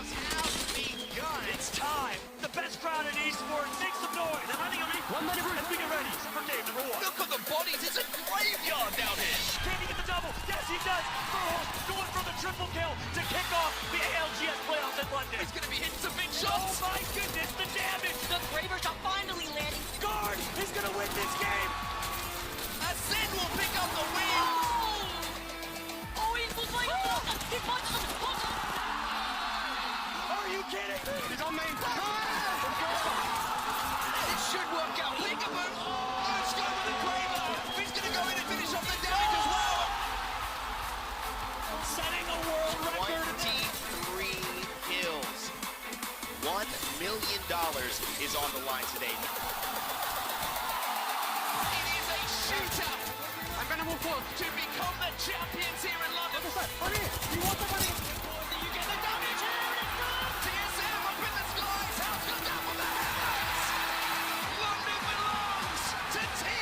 playoffs have begun. It's time. The best crowd in esports. Make some noise. They're running on me. 1 minute as we get ready for game number 1. Look at the bodies. It's a graveyard down here. Can he get the double? Yes, he does. Going for the triple kill to kick off the ALGS playoffs in London. He's going to be hitting some big shots. Oh my goodness, the damage. The Graver shot finally landing. Guard is going to win this game. Ascend will pick up the win. Oh, he's playing a block. He punches him. Are you kidding? He's on main. It should work out. Peekaboo. Oh, it's going with the Graver. He's going to go in and finish off the damage as well. Setting a world record. 23 kills. $1 million is on the line today. It is a shootout. I'm gonna move forward. To become the champions here in London. Hurry! You want the money? You get the damage here and it's gone. TSM up in the skies. House comes down from the heavens. London belongs to TSM.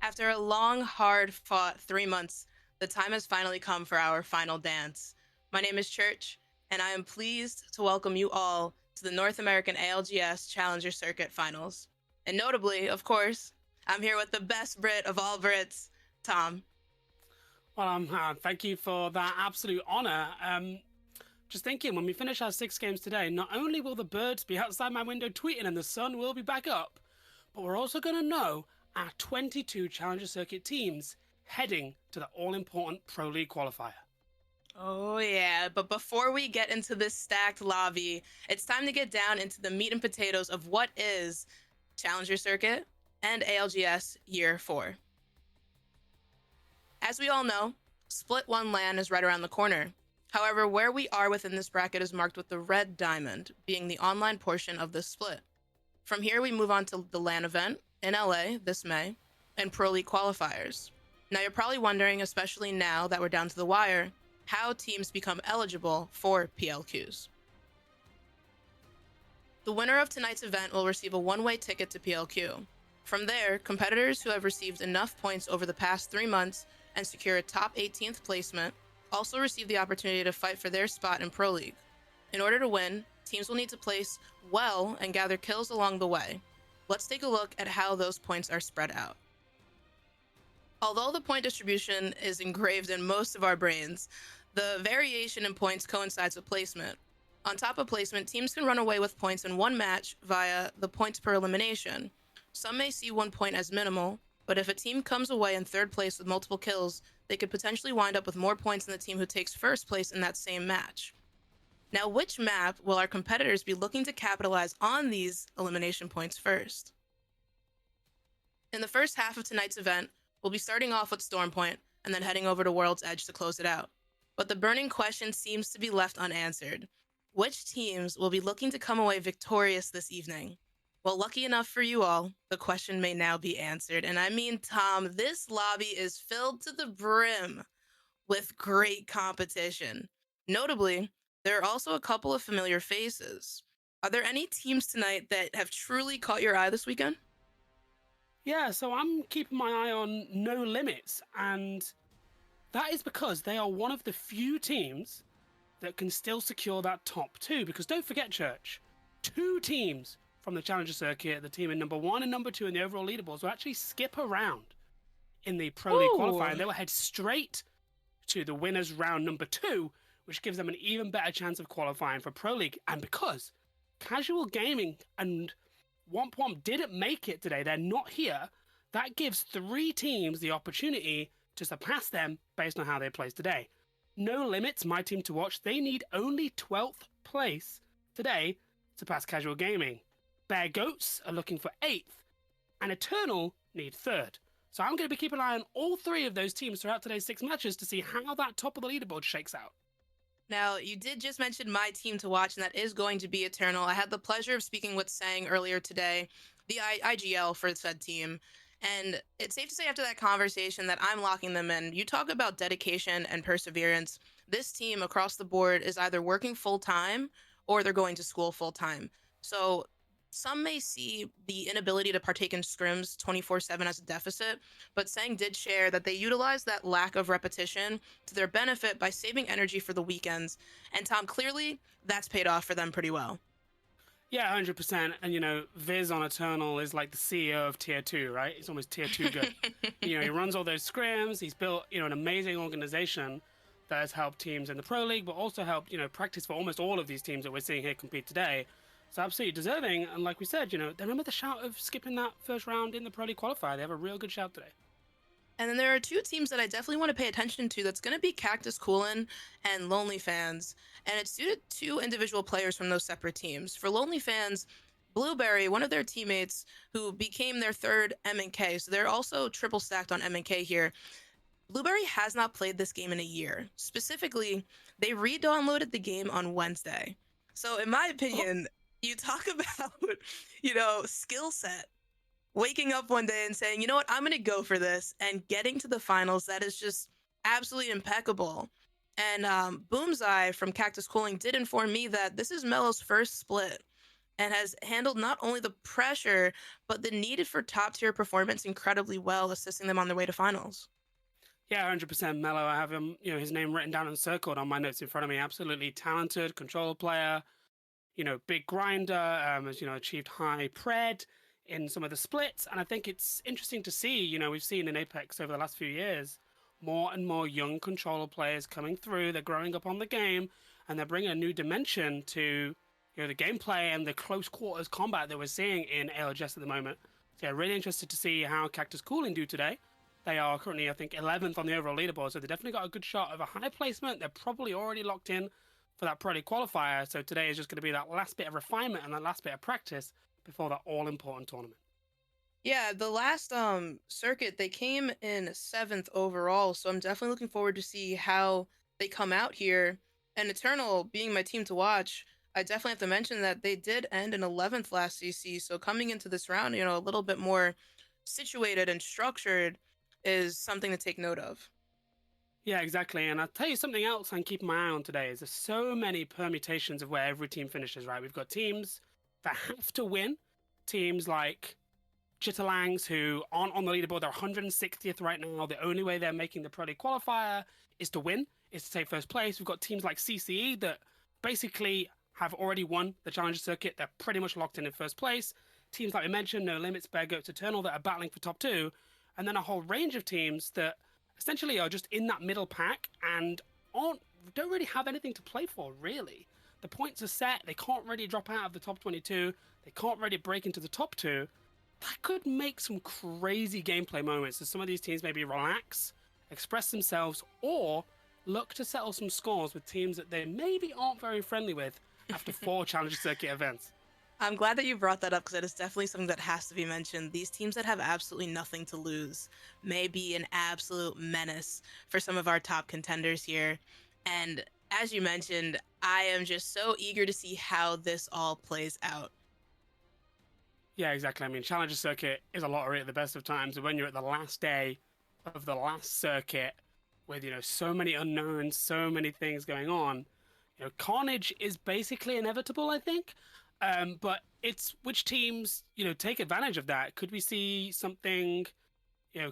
After a long, hard-fought 3 months, the time has finally come for our final dance. My name is Church, and I am pleased to welcome you all to the North American ALGS Challenger Circuit Finals. And notably, of course, I'm here with the best Brit of all Brits, Tom. Well, thank you for that absolute honor. Just thinking, when we finish our 6 games today, not only will the birds be outside my window tweeting and the sun will be back up, but we're also going to know our 22 Challenger Circuit teams heading to the all-important Pro League qualifier. Oh yeah, but before we get into this stacked lobby, it's time to get down into the meat and potatoes of what is Challenger Circuit and ALGS Year 4. As we all know, Split 1 LAN is right around the corner. However, where we are within this bracket is marked with the red diamond, being the online portion of this split. From here, we move on to the LAN event in LA this May, and Pro League qualifiers. Now you're probably wondering, especially now that we're down to the wire, how teams become eligible for PLQs. The winner of tonight's event will receive a one-way ticket to PLQ. From there, competitors who have received enough points over the past 3 months and secure a top 18th placement also receive the opportunity to fight for their spot in Pro League. In order to win, teams will need to place well and gather kills along the way. Let's take a look at how those points are spread out. Although the point distribution is engraved in most of our brains, the variation in points coincides with placement. On top of placement, teams can run away with points in one match via the points per elimination. Some may see 1 point as minimal, but if a team comes away in 3rd place with multiple kills, they could potentially wind up with more points than the team who takes 1st place in that same match. Now, which map will our competitors be looking to capitalize on these elimination points first? In the first half of tonight's event, we'll be starting off with Stormpoint and then heading over to World's Edge to close it out. But the burning question seems to be left unanswered. Which teams will be looking to come away victorious this evening? Well, lucky enough for you all, the question may now be answered. And I mean, Tom, this lobby is filled to the brim with great competition. Notably, there are also a couple of familiar faces. Are there any teams tonight that have truly caught your eye this weekend? Yeah, so I'm keeping my eye on No Limits, and that is because they are one of the few teams that can still secure that top 2. Because don't forget, Church, 2 teams from the Challenger Circuit, the team in number 1 and number 2 in the overall leaderboards, will actually skip around in the Pro League qualifier, and they will head straight to the winners round number 2, which gives them an even better chance of qualifying for Pro League. And because Casual Gaming and Womp Womp didn't make it today, they're not here, that gives 3 teams the opportunity to surpass them based on how they placed today. No Limits, my team to watch, they need only 12th place today to pass Casual Gaming. Bear Goats are looking for 8th, and Eternal need 3rd. So I'm going to be keeping an eye on all 3 of those teams throughout today's 6 matches to see how that top of the leaderboard shakes out. Now, you did just mention my team to watch, and that is going to be Eternal. I had the pleasure of speaking with Sang earlier today, the IGL for said team. And it's safe to say after that conversation that I'm locking them in. You talk about dedication and perseverance. This team across the board is either working full time or they're going to school full time. So some may see the inability to partake in scrims 24/7 as a deficit, but Sang did share that they utilize that lack of repetition to their benefit by saving energy for the weekends. And Tom, clearly that's paid off for them pretty well. Yeah, 100%. And, Viz on Eternal is like the CEO of Tier 2, right? He's almost Tier 2 good. He runs all those scrims. He's built, an amazing organization that has helped teams in the Pro League, but also helped, practice for almost all of these teams that we're seeing here compete today. So absolutely deserving. And like we said, they remember the shout of skipping that first round in the Pro League qualifier. They have a real good shout today. And then there are two teams that I definitely want to pay attention to. That's going to be Cactus Coolin and Lonely Fans. And it's due to two individual players from those separate teams. For Lonely Fans, Blueberry, one of their teammates who became their third M&K, so they're also triple stacked on M&K here. Blueberry has not played this game in a year. Specifically, they re-downloaded the game on Wednesday. So in my opinion, you talk about, skill set. Waking up one day and saying, you know what, I'm going to go for this and getting to the finals, that is just absolutely impeccable. And Boomseye from Cactus Cooling did inform me that this is Melo's first split and has handled not only the pressure, but the needed for top tier performance incredibly well, assisting them on their way to finals. Yeah, 100% Mellow. I have him, his name written down and circled on my notes in front of me. Absolutely talented control player, big grinder, has, achieved high pred in some of the splits. And I think it's interesting to see, we've seen in Apex over the last few years, more and more young controller players coming through. They're growing up on the game and they're bringing a new dimension to, the gameplay and the close quarters combat that we're seeing in ALGS at the moment. So yeah, really interested to see how Cactus Cooling do today. They are currently, I think, 11th on the overall leaderboard, so they definitely got a good shot of a high placement. They're probably already locked in for that Pro League qualifier, so today is just going to be that last bit of refinement and that last bit of practice before that all-important tournament. Yeah, the last circuit they came in 7th overall, so I'm definitely looking forward to see how they come out here. And Eternal being my team to watch, I definitely have to mention that they did end in 11th last CC, so coming into this round, a little bit more situated and structured is something to take note of. Yeah, exactly. And I'll tell you something else I'm keeping my eye on today is there's so many permutations of where every team finishes, right? We've got teams that have to win, teams like Chitterlangs, who aren't on the leaderboard. They're 160th right now. The only way they're making the Pro League qualifier is to win, is to take first place. We've got teams like CCE that basically have already won the Challenger Circuit. They're pretty much locked in first place. Teams like we mentioned, No Limits, Bear Goats, Eternal, that are battling for top two. And then a whole range of teams that essentially are just in that middle pack and don't really have anything to play for, really. The points are set. They can't really drop out of the top 22. They can't really break into the top two. That could make some crazy gameplay moments as some of these teams maybe relax, express themselves, or look to settle some scores with teams that they maybe aren't very friendly with after 4 Challenger Circuit events. I'm glad that you brought that up because it is definitely something that has to be mentioned. These teams that have absolutely nothing to lose may be an absolute menace for some of our top contenders here. And as you mentioned, I am just so eager to see how this all plays out. Yeah, exactly. I mean, Challenger Circuit is a lottery at the best of times. And when you're at the last day of the last circuit with, so many unknowns, so many things going on, carnage is basically inevitable, I think. But it's which teams, take advantage of that. Could we see something,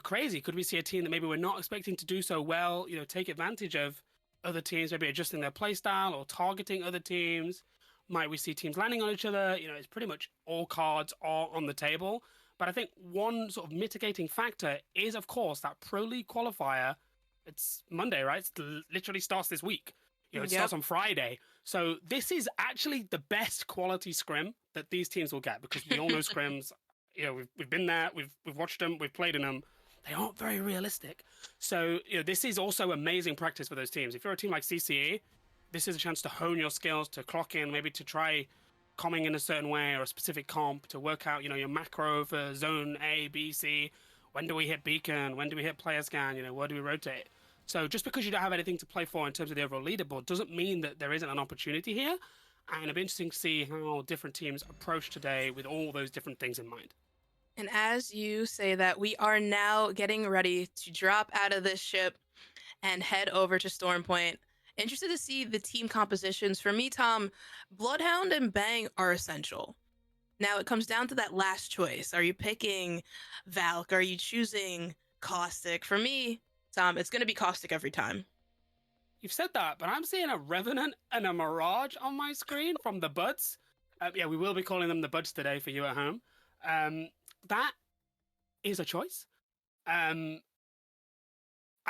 crazy? Could we see a team that maybe we're not expecting to do so well, take advantage of other teams, maybe adjusting their playstyle or targeting other teams? Might we see teams landing on each other? It's pretty much all cards are on the table. But I think one sort of mitigating factor is, of course, that Pro League qualifier. It's Monday, right? It literally starts this week. It starts on Friday. So this is actually the best quality scrim that these teams will get because we all know scrims. We've been there, we've watched them, we've played in them. They aren't very realistic. So this is also amazing practice for those teams. If you're a team like CCE, this is a chance to hone your skills, to clock in, maybe to try comming in a certain way or a specific comp, to work out, your macro for zone A, B, C. When do we hit beacon? When do we hit player scan? Where do we rotate? So just because you don't have anything to play for in terms of the overall leaderboard doesn't mean that there isn't an opportunity here. And it'll be interesting to see how different teams approach today with all those different things in mind. And as you say that, we are now getting ready to drop out of this ship and head over to Storm Point. Interested to see the team compositions. For me, Tom, Bloodhound and Bang are essential. Now it comes down to that last choice. Are you picking Valk? Are you choosing Caustic? For me, Tom, it's going to be Caustic every time. You've said that, but I'm seeing a Revenant and a Mirage on my screen from the Buds. Yeah, we will be calling them the Buds today for you at home. That is a choice. I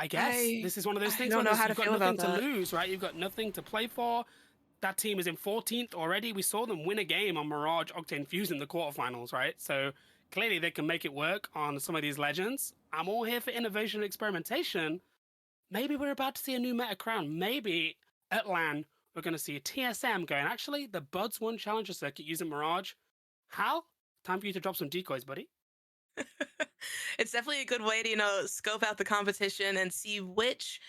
guess this is one of those things where you've got nothing to lose, right? You've got nothing to play for. That team is in 14th already. We saw them win a game on Mirage Octane Fuse in the quarterfinals, right? So clearly they can make it work on some of these legends. I'm all here for innovation and experimentation. Maybe we're about to see a new meta crown. Maybe at LAN we're going to see a TSM going, actually, the Buds won Challenger Circuit using Mirage. How? Time for you to drop some decoys, buddy. It's definitely a good way to, scope out the competition and see which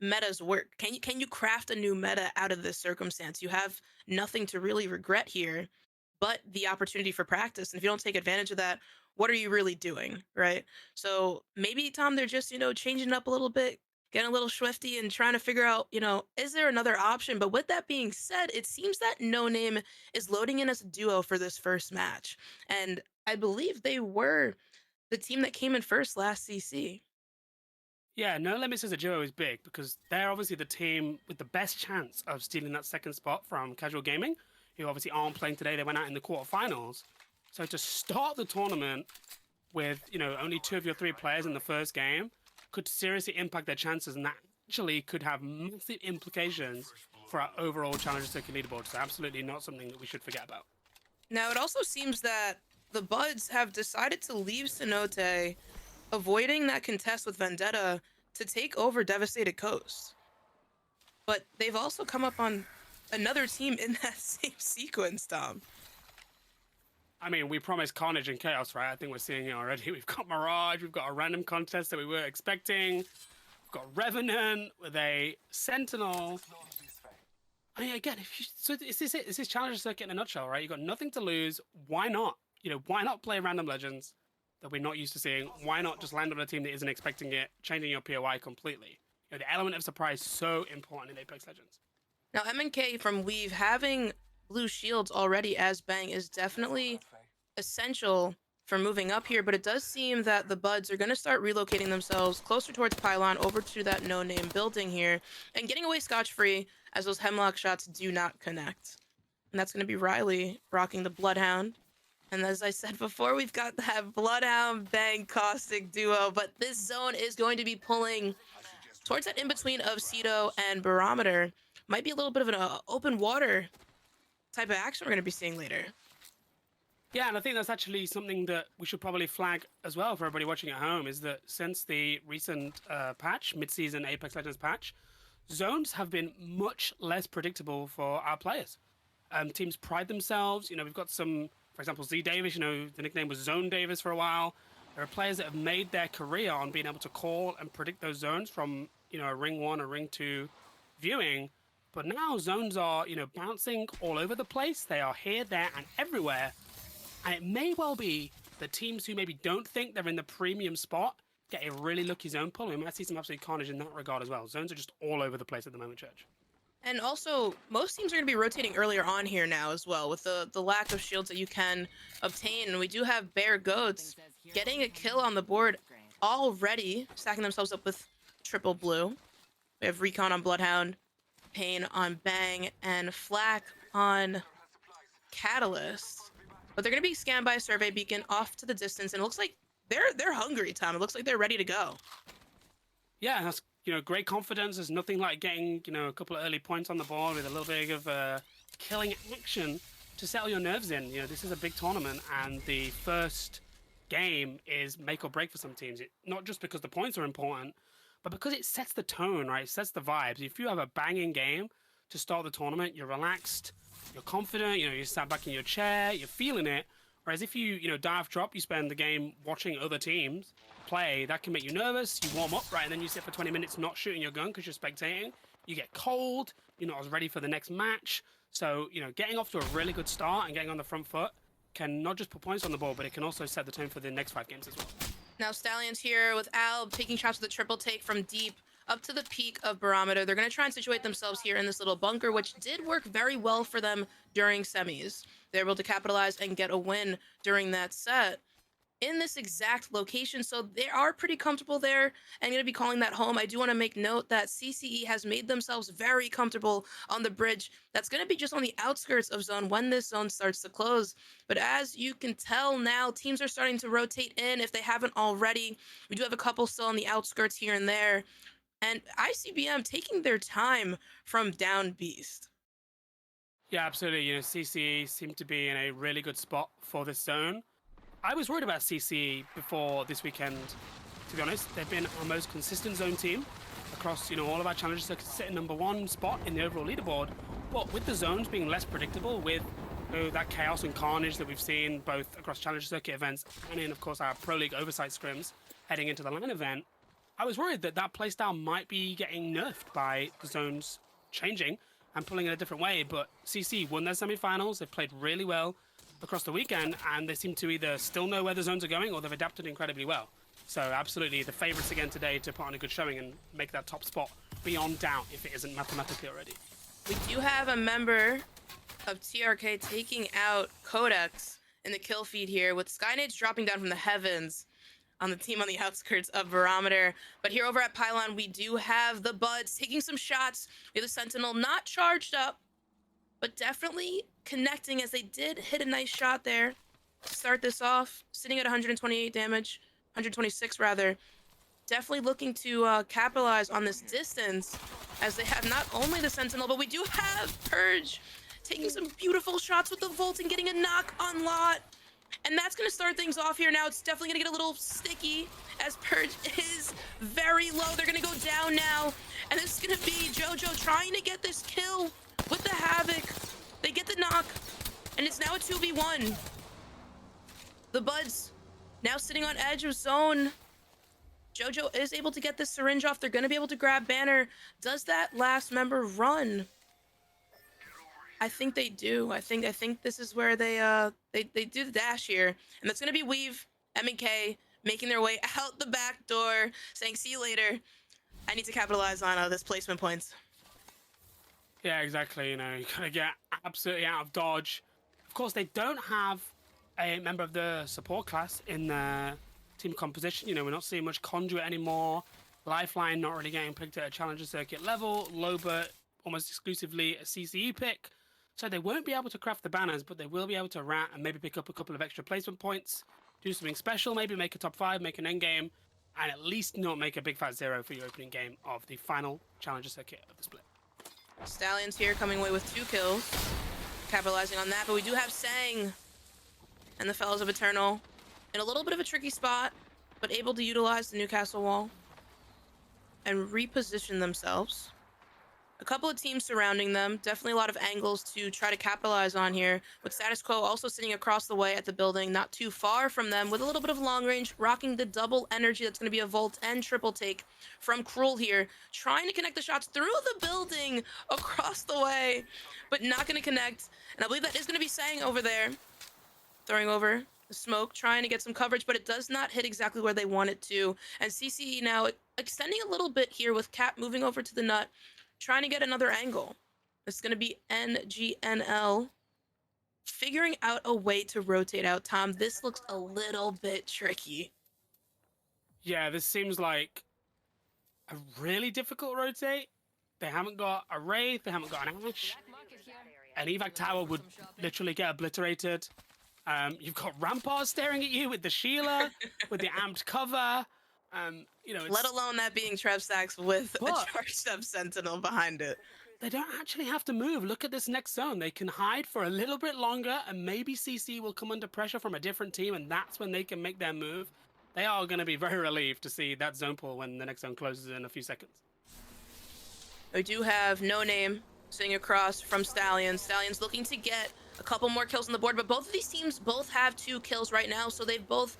metas work. Can you craft a new meta out of this circumstance? You have nothing to really regret here, but the opportunity for practice. And if you don't take advantage of that, what are you really doing, right? So maybe, Tom, they're just, changing it up a little bit, getting a little swifty and trying to figure out, is there another option? But with that being said, it seems that No Name is loading in as a duo for this first match. And I believe they were the team that came in first last CC. Yeah, No Limits as a duo is big because they're obviously the team with the best chance of stealing that second spot from Casual Gaming, who obviously aren't playing today. They went out in the quarterfinals. So to start the tournament with, only 2 of your 3 players in the first game could seriously impact their chances, and that actually could have massive implications for our overall Challenger Circuit leaderboard. So absolutely not something that we should forget about. Now, it also seems that the Buds have decided to leave Cenote, avoiding that contest with Vendetta to take over Devastated Coast. But they've also come up on another team in that same sequence, Tom. I mean, we promised Carnage and Chaos, right? I think we're seeing it already. We've got Mirage, we've got a random contest that we weren't expecting. We've got Revenant with a Sentinel. I mean, again, so is this it? Is this Challenger Circuit in a nutshell, right? You've got nothing to lose. Why not? Why not play random legends that we're not used to seeing? Why not just land on a team that isn't expecting it, changing your POI completely? The element of surprise is so important in Apex Legends. Now, MNK from Weave having blue shields already as Bang is definitely essential for moving up here, but it does seem that the Buds are going to start relocating themselves closer towards Pylon over to that no-name building here and getting away scotch-free as those Hemlock shots do not connect. And that's going to be Riley rocking the Bloodhound. And as I said before, we've got that Bloodhound Bang Caustic duo, but this zone is going to be pulling towards that in-between of Cedo and Barometer. Might be a little bit of an open water type of action we're going to be seeing later. Yeah, and I think that's actually something that we should probably flag as well for everybody watching at home, is that since the recent patch, mid-season Apex Legends patch, zones have been much less predictable for our players. Teams pride themselves. We've got some, for example, Z Davis, the nickname was Zone Davis for a while. There are players that have made their career on being able to call and predict those zones from, a Ring 1 or Ring 2 viewing. But now zones are, bouncing all over the place. They are here, there, and everywhere. And it may well be that teams who maybe don't think they're in the premium spot get a really lucky zone pull. We might see some absolute carnage in that regard as well. Zones are just all over the place at the moment, Church. And also, most teams are going to be rotating earlier on here now as well, with the lack of shields that you can obtain. And we do have Bear Goats getting a kill on the board already, stacking themselves up with triple blue. We have Recon on Bloodhound, Pain on Bang, and Flak on Catalyst. But they're going to be scanned by a survey beacon off to the distance, and it looks like they're hungry, Tom. It looks like they're ready to go. Yeah, that's great confidence. There's nothing like getting a couple of early points on the board with a little bit of killing action to settle your nerves in. This is a big tournament, and the first game is make or break for some teams. Not just because the points are important, but because it sets the tone, right? It sets the vibes. If you have a banging game to start the tournament, you're relaxed, you're confident, you sat back in your chair, you're feeling it. Whereas if you dive drop, you spend the game watching other teams play, that can make you nervous. You warm up, right, and then you sit for 20 minutes not shooting your gun because you're spectating. You get cold. You're not as ready for the next match. So, getting off to a really good start and getting on the front foot can not just put points on the board, but it can also set the tone for the next 5 games as well. Now Stallions here with Alb taking shots with a triple take from deep up to the peak of Barometer. They're going to try and situate themselves here in this little bunker, which did work very well for them during semis. They're able to capitalize and get a win during that set in this exact location, so they are pretty comfortable there and going to be calling that home. I do want to make note that CCE has made themselves very comfortable on the bridge. That's going to be just on the outskirts of zone when this zone starts to close. But as you can tell now, teams are starting to rotate in if they haven't already. We do have a couple still on the outskirts here and there. And ICBM taking their time from down Beast. Yeah, absolutely. CCE seem to be in a really good spot for this zone. I was worried about CCE before this weekend, to be honest. They've been our most consistent zone team across, all of our challenges, sitting number 1 spot in the overall leaderboard. But with the zones being less predictable, with that chaos and carnage that we've seen both across Challenger Circuit events and in, of course, our Pro League Oversight scrims heading into the LAN event, I was worried that playstyle might be getting nerfed by the zones changing and pulling in a different way. But CC won their semifinals. They've played really well across the weekend, and they seem to either still know where the zones are going or they've adapted incredibly well. So absolutely the favorites again today to put on a good showing and make that top spot beyond doubt if it isn't mathematically already. We do have a member of TRK taking out Codex in the kill feed here, with Skynades dropping down from the heavens on the team on the outskirts of Barometer. But here over at Pylon, we do have the Buds taking some shots. We have the Sentinel not charged up, but definitely connecting, as they did hit a nice shot there to start this off, sitting at 128 damage, 126 rather. Definitely looking to capitalize on this distance, as they have not only the Sentinel, but we do have Purge taking some beautiful shots with the Volt and getting a knock on Lot. And that's going to start things off here now. It's definitely going to get a little sticky, as Purge is very low. They're going to go down now, and this is going to be JoJo trying to get this kill with the Havoc. They get the knock, and it's now a 2v1. The Buds now sitting on edge of zone. JoJo is able to get this syringe off. They're going to be able to grab Banner. Does that last member run? I think they do. I think this is where they do the dash here, and that's going to be Weave, M&K making their way out the back door, saying, "See you later. I need to capitalize on this placement points." Yeah, exactly. You gotta get absolutely out of dodge. Of course, they don't have a member of the support class in their team composition. We're not seeing much Conduit anymore. Lifeline not really getting picked at a Challenger Circuit level. Lobert almost exclusively a CCE pick. So they won't be able to craft the banners, but they will be able to rat and maybe pick up a couple of extra placement points, do something special, maybe make a top 5, make an endgame, and at least not make a big fat 0 for your opening game of the final Challenger Circuit of the split. Stallions here coming away with 2 kills, capitalizing on that, but we do have Sang and the Fellows of Eternal in a little bit of a tricky spot, but able to utilize the Newcastle wall and reposition themselves. A couple of teams surrounding them, definitely a lot of angles to try to capitalize on here, with Status Quo also sitting across the way at the building, not too far from them, with a little bit of long range, rocking the double energy. That's going to be a Volt and triple take from Cruel here, trying to connect the shots through the building across the way, but not going to connect. And I believe that is going to be Sang over there, throwing over the smoke, trying to get some coverage, but it does not hit exactly where they want it to. And CCE now extending a little bit here, with Cap moving over to the nut, trying to get another angle. It's going to be NGNL figuring out a way to rotate out. Tom, this looks a little bit tricky. Yeah, this seems like a really difficult rotate. They haven't got a Wraith, they haven't got an Ash. An evac tower would literally get obliterated. You've got Rampart staring at you with the Sheila, with the amped cover. Let alone that being Trev Stacks with a charged up Sentinel behind it. They don't actually have to move. Look at this next zone. They can hide for a little bit longer, and maybe CC will come under pressure from a different team, and that's when they can make their move. They are going to be very relieved to see that zone pull when the next zone closes in a few seconds. We do have No Name sitting across from Stallions. Stallions looking to get a couple more kills on the board, but both of these teams both have 2 kills right now, so they've both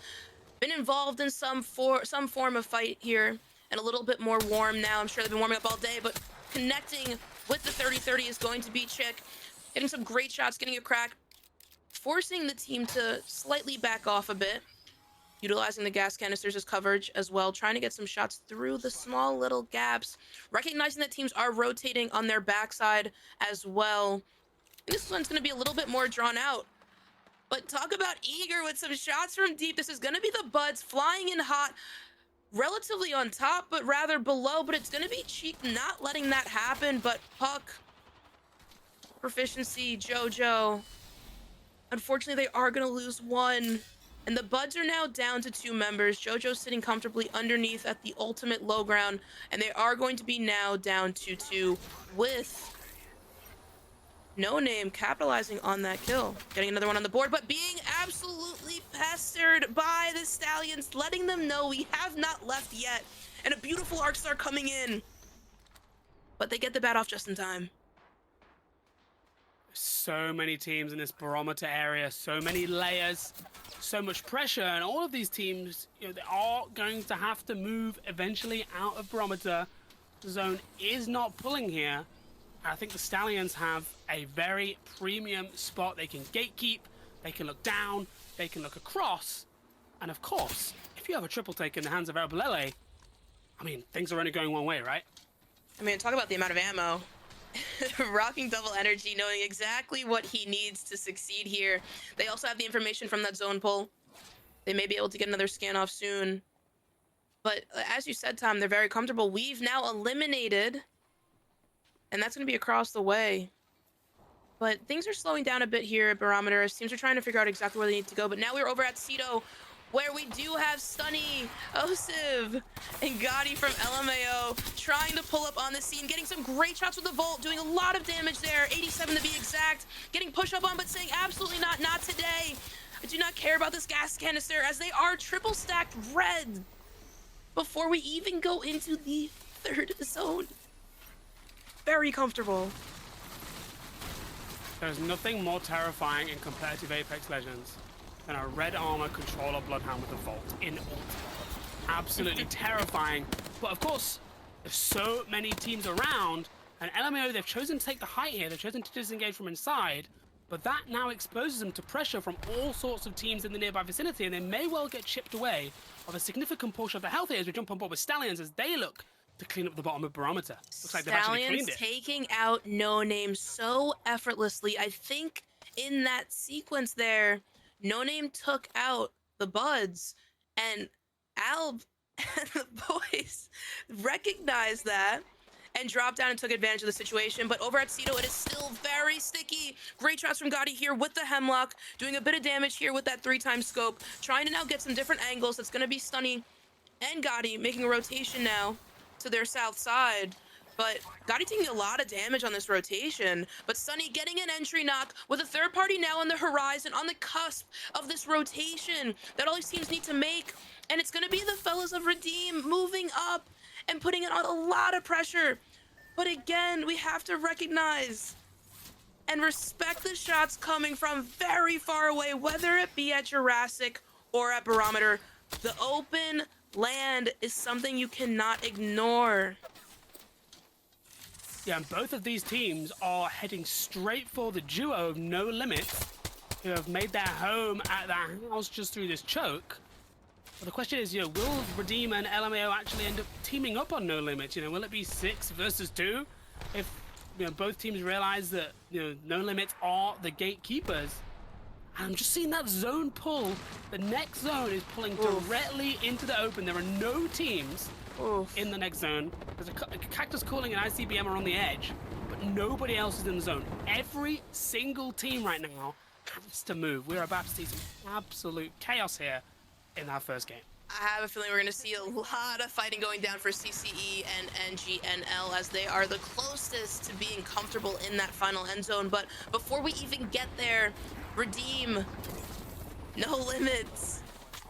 been involved in some form of fight here, and a little bit more warm now. I'm sure they've been warming up all day, but connecting with the 30-30 is going to be Chick. Getting some great shots, getting a crack, forcing the team to slightly back off a bit, utilizing the gas canisters as coverage as well, trying to get some shots through the small little gaps, recognizing that teams are rotating on their backside as well. This one's going to be a little bit more drawn out. But talk about eager with some shots from deep. This is going to be the Buds flying in hot, relatively on top, but rather below. But it's going to be Cheek not letting that happen. But Puck, Proficiency, JoJo. Unfortunately, they are going to lose one. And the Buds are now down to 2 members. JoJo's sitting comfortably underneath at the ultimate low ground. And they are going to be now down to 2 with No Name capitalizing on that kill. Getting another one on the board, but being absolutely pestered by the Stallions, letting them know we have not left yet. And a beautiful Arc Star coming in. But they get the bat off just in time. So many teams in this barometer area, so many layers, so much pressure, and all of these teams, they are going to have to move eventually out of barometer. The zone is not pulling here. I think the Stallions have a very premium spot. They can gatekeep, they can look down, they can look across, and of course, if you have a triple take in the hands of Arbalele, I mean, things are only going one way, right? I mean, talk about the amount of ammo. Rocking double energy, knowing exactly what he needs to succeed here. They also have the information from that zone pull. They may be able to get another scan off soon. But as you said, Tom, they're very comfortable. We've now eliminated, and that's going to be across the way. But things are slowing down a bit here at Barometer. Teams are trying to figure out exactly where they need to go. But now we're over at Cito, where we do have Stunny, Osiv, and Gotti from LMAO trying to pull up on the scene, getting some great shots with the Volt, doing a lot of damage there, 87 to be exact, getting push up on, but saying absolutely not today. I do not care about this gas canister, as they are triple stacked red before we even go into the 3rd zone. Very comfortable. There's nothing more terrifying in competitive Apex Legends than a red armor controller Bloodhound with a Volt in ult. Absolutely terrifying. But of course, there's so many teams around, and LMAO, they've chosen to take the height here. They've chosen to disengage from inside, but that now exposes them to pressure from all sorts of teams in the nearby vicinity, and they may well get chipped away of a significant portion of the health here as we jump on board with Stallions as they look to clean up the bottom of Barometer. Looks like they've actually cleaned it. Taking out No Name so effortlessly. I think in that sequence there, No Name took out the Buds, and Alb and the boys recognized that and dropped down and took advantage of the situation. But over at Cito, it is still very sticky. Great shots from Gotti here with the Hemlock, doing a bit of damage here with that 3-time scope, trying to now get some different angles. That's going to be Stunny and Gotti making a rotation now to their south side. But Gotti taking a lot of damage on this rotation. But Sunny getting an entry knock with a 3rd party now on the horizon, on the cusp of this rotation that all these teams need to make. And it's going to be the fellas of Redeem moving up and putting it on a lot of pressure. But again, we have to recognize and respect the shots coming from very far away, whether it be at Jurassic or at Barometer. The open land is something you cannot ignore. Yeah, and both of these teams are heading straight for the duo of No Limits, who have made their home at that house just through this choke. But the question is, will Redeem and LMAO actually end up teaming up on No Limits? Will it be 6 versus 2? If both teams realize that No Limits are the gatekeepers. And I'm just seeing that zone pull. The next zone is pulling directly into the open. There are no teams in the next zone. There's a Cactus Calling and ICBM are on the edge, but nobody else is in the zone. Every single team right now has to move. We're about to see some absolute chaos here in our first game. I have a feeling we're going to see a lot of fighting going down for CCE and NGNL, as they are the closest to being comfortable in that final end zone. But before we even get there, Redeem, No Limits,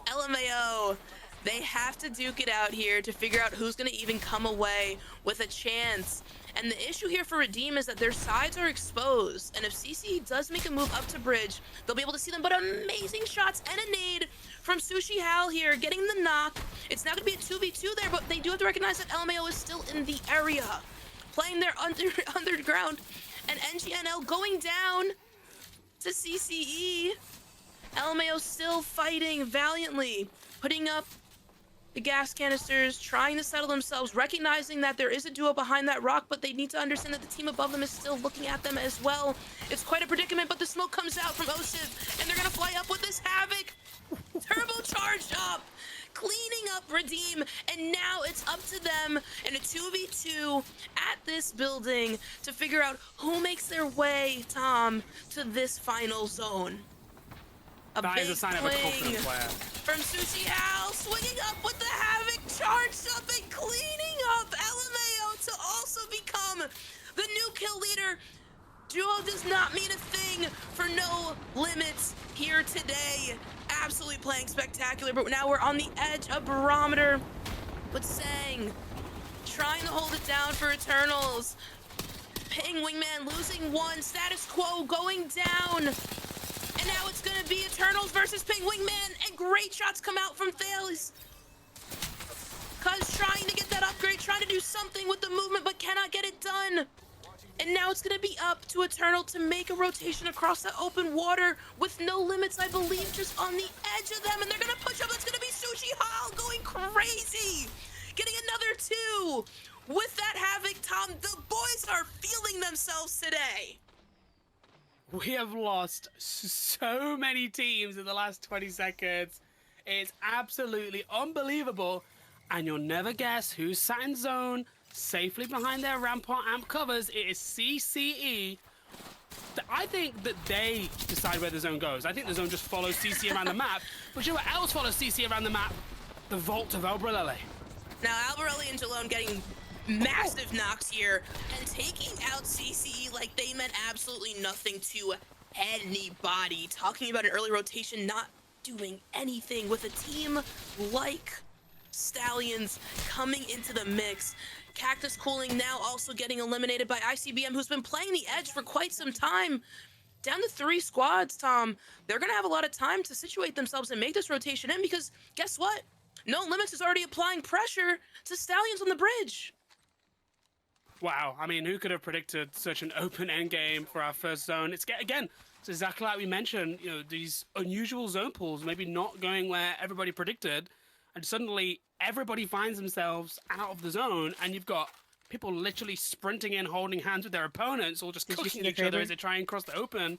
LMAO, they have to duke it out here to figure out who's going to even come away with a chance. And the issue here for Redeem is that their sides are exposed. And if CC does make a move up to bridge, they'll be able to see them. But amazing shots and a nade from Sushi Hal here, getting the knock. It's now going to be a 2v2 there, but they do have to recognize that LMAO is still in the area, playing their underground. And NGNL going down to CCE. LMAO still fighting valiantly, putting up the gas canisters, trying to settle themselves, recognizing that there is a duo behind that rock, but they need to understand that the team above them is still looking at them as well. It's quite a predicament, but the smoke comes out from Osiv, and they're gonna fly up with this Havoc. Turbo charged up, cleaning up Redeem, and now it's up to them in a 2v2 at this building to figure out who makes their way, Tom, to this final zone. That is a sign of a confident player. From Sushi Hal, swinging up with the Havoc, charged up and cleaning up LMAO to also become the new kill leader. Duo does not mean a thing for No Limits here today. Absolutely playing spectacular, but now we're on the edge of barometer with Sang trying to hold it down for Eternals. Ping Wingman losing one, status quo going down. And now it's gonna be Eternals versus Ping Wingman, and great shots come out from Thales. Cuz trying to get that upgrade, trying to do something with the movement, but cannot get it done. And now it's gonna be up to Eternal to make a rotation across the open water with No Limits, I believe, just on the edge of them. And they're gonna push up, it's gonna be Sushi Hall going crazy. Getting another two. With that Havoc, Tom, the boys are feeling themselves today. We have lost so many teams in the last 20 seconds. It's absolutely unbelievable. And you'll never guess who's sat in zone safely behind their Rampart amp covers. It is CCE. I think that they decide where the zone goes. I think the zone just follows CC around the map. But you know what else follows CC around the map? The Vault of Albrelele. Now, Albarelli and Jalone getting massive knocks here and taking out CCE like they meant absolutely nothing to anybody. Talking about an early rotation, not doing anything with a team like Stallions coming into the mix. Cactus Cooling now also getting eliminated by ICBM, who's been playing the edge for quite some time. Down to 3 squads, Tom. They're going to have a lot of time to situate themselves and make this rotation in, because guess what? No Limits is already applying pressure to Stallions on the bridge. Wow, I mean, who could have predicted such an open endgame for our first zone? It's exactly like we mentioned, you know, these unusual zone pools maybe not going where everybody predicted, and suddenly everybody finds themselves out of the zone, and you've got people literally sprinting in, holding hands with their opponents, or just cooking each other as they try and cross the open.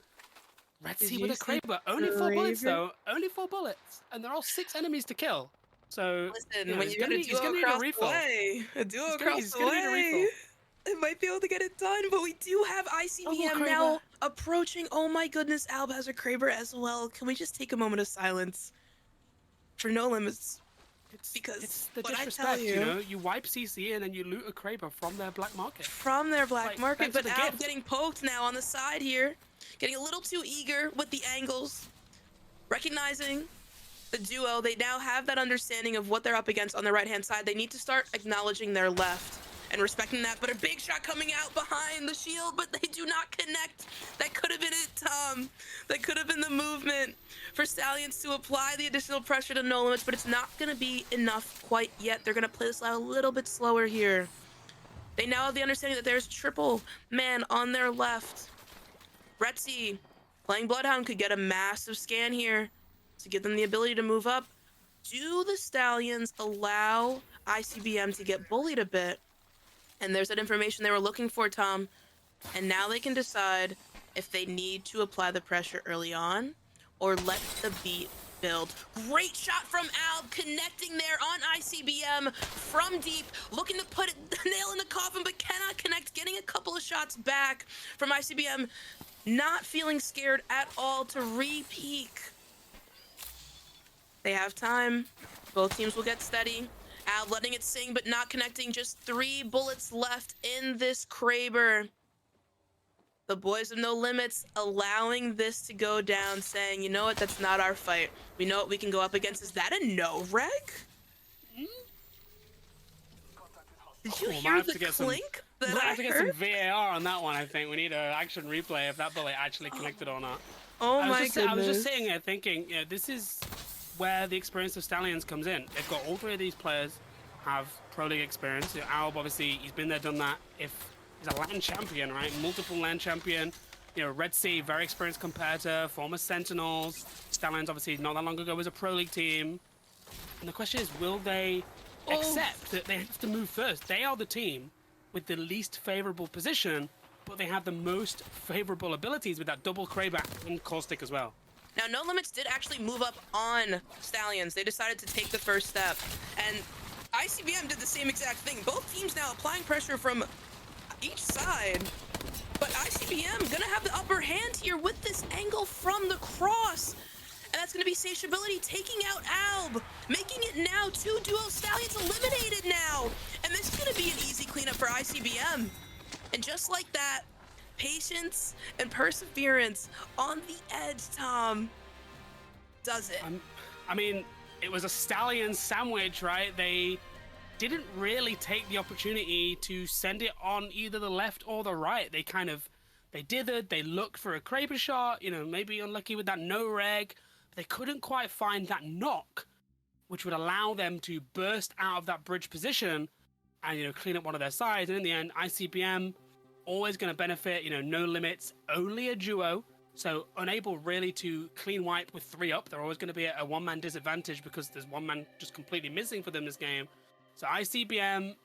Red Sea with a Kraber. Only 4 bullets, though. Only 4 bullets. And there are 6 enemies to kill. So, listen, you know, when you got a duo across the way, it might be able to get it done, but we do have ICBM now approaching. Oh my goodness, Alb has a Kraber as well. Can we just take a moment of silence for No Limits? It's the disrespect, you know? You wipe CC and then you loot a Kraber from their black market. From their black market, but Alb getting poked now on the side here. Getting a little too eager with the angles. Recognizing the duo, they now have that understanding of what they're up against on the right-hand side. They need to start acknowledging their left and respecting that, but a big shot coming out behind the shield, but they do not connect. That could have been it, Tom. That could have been the movement for Stallions to apply the additional pressure to No Limits, but it's not going to be enough quite yet. They're going to play this out a little bit slower here. They now have the understanding that there's triple man on their left. Retzi playing Bloodhound could get a massive scan here to give them the ability to move up. Do the Stallions allow ICBM to get bullied a bit? And there's that information they were looking for, Tom. And now they can decide if they need to apply the pressure early on or let the beat build. Great shot from Alb, connecting there on ICBM from deep, looking to put the nail in the coffin, but cannot connect, getting a couple of shots back from ICBM, not feeling scared at all to re-peek. They have time. Both teams will get steady. Alb letting it sing, but not connecting. Just 3 bullets left in this Kraber. The boys of No Limits allowing this to go down, saying, you know what, that's not our fight. We know what we can go up against. Is that a no-reg? Did you hear the clink? that We'll I have to get some heard. VAR on that one, I think. We need an action replay if that bullet actually connected or not. Oh I my was goodness. just sitting here thinking, this is where the experience of Stallions comes in. They've got all three of these players have Pro League experience. Alb, obviously, he's been there, done that. He's a LAN champion, right? Multiple LAN champion. Red Sea, very experienced competitor, former Sentinels. Stallions, obviously, not that long ago was a Pro League team. And the question is, will they accept that they have to move first? They are the team with the least favorable position, but they have the most favorable abilities with that double Krayback and Caustic as well. Now, No Limits did actually move up on Stallions. They decided to take the first step. And ICBM did the same exact thing. Both teams now applying pressure from each side. But ICBM gonna have the upper hand here with this angle from the cross. And that's gonna be Satiability taking out Alb, making it now 2 duo Stallions eliminated now. And this is gonna be an easy cleanup for ICBM. And just like that, patience and perseverance on the edge, Tom, does it. I mean, it was a Stallion sandwich, right? They didn't really take the opportunity to send it on either the left or the right. They dithered, they looked for a Kraber shot, maybe unlucky with that no reg. They couldn't quite find that knock, which would allow them to burst out of that bridge position and, clean up one of their sides. And in the end, ICBM always going to benefit, No Limits, only a duo. So unable really to clean wipe with 3 up. They're always going to be at a one-man disadvantage because there's one man just completely missing for them this game. So ICBM,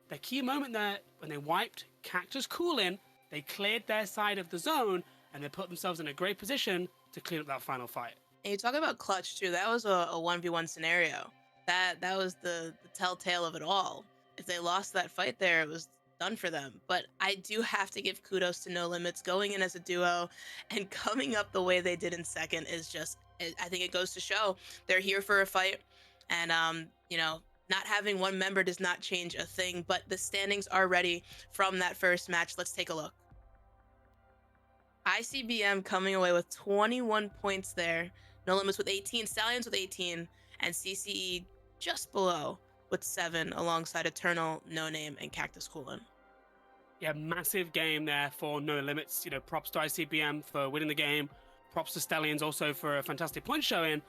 their key moment there, when they wiped Cactus Coolin, they cleared their side of the zone and they put themselves in a great position to clean up that final fight. And you talk about clutch too. That was a 1v1 scenario. That was the telltale of it all. If they lost that fight there, it was done for them. But I do have to give kudos to No Limits going in as a duo and coming up the way they did in second is just, I think it goes to show they're here for a fight. And, not having one member does not change a thing, but the standings are ready from that first match. Let's take a look. ICBM coming away with 21 points there. No Limits with 18, Stallions with 18, and CCE just below with 7 alongside Eternal, No Name, and Cactus Coolin. Yeah, massive game there for No Limits. Props to ICBM for winning the game. Props to Stallions also for a fantastic point showing.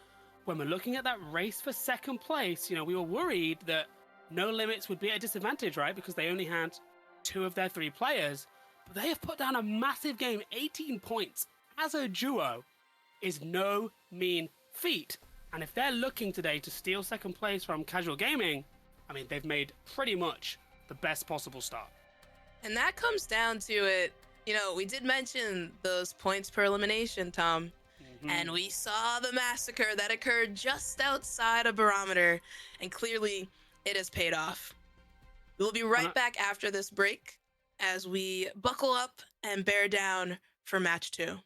When we're looking at that race for second place, we were worried that No Limits would be at a disadvantage, right? Because they only had 2 of their 3 players. But they have put down a massive game. 18 points as a duo is no mean feat. And if they're looking today to steal second place from Casual Gaming, I mean, they've made pretty much the best possible start. And that comes down to it. We did mention those points per elimination, Tom. And we saw the massacre that occurred just outside of Barometer. And clearly, it has paid off. We'll be right back after this break as we buckle up and bear down for match 2.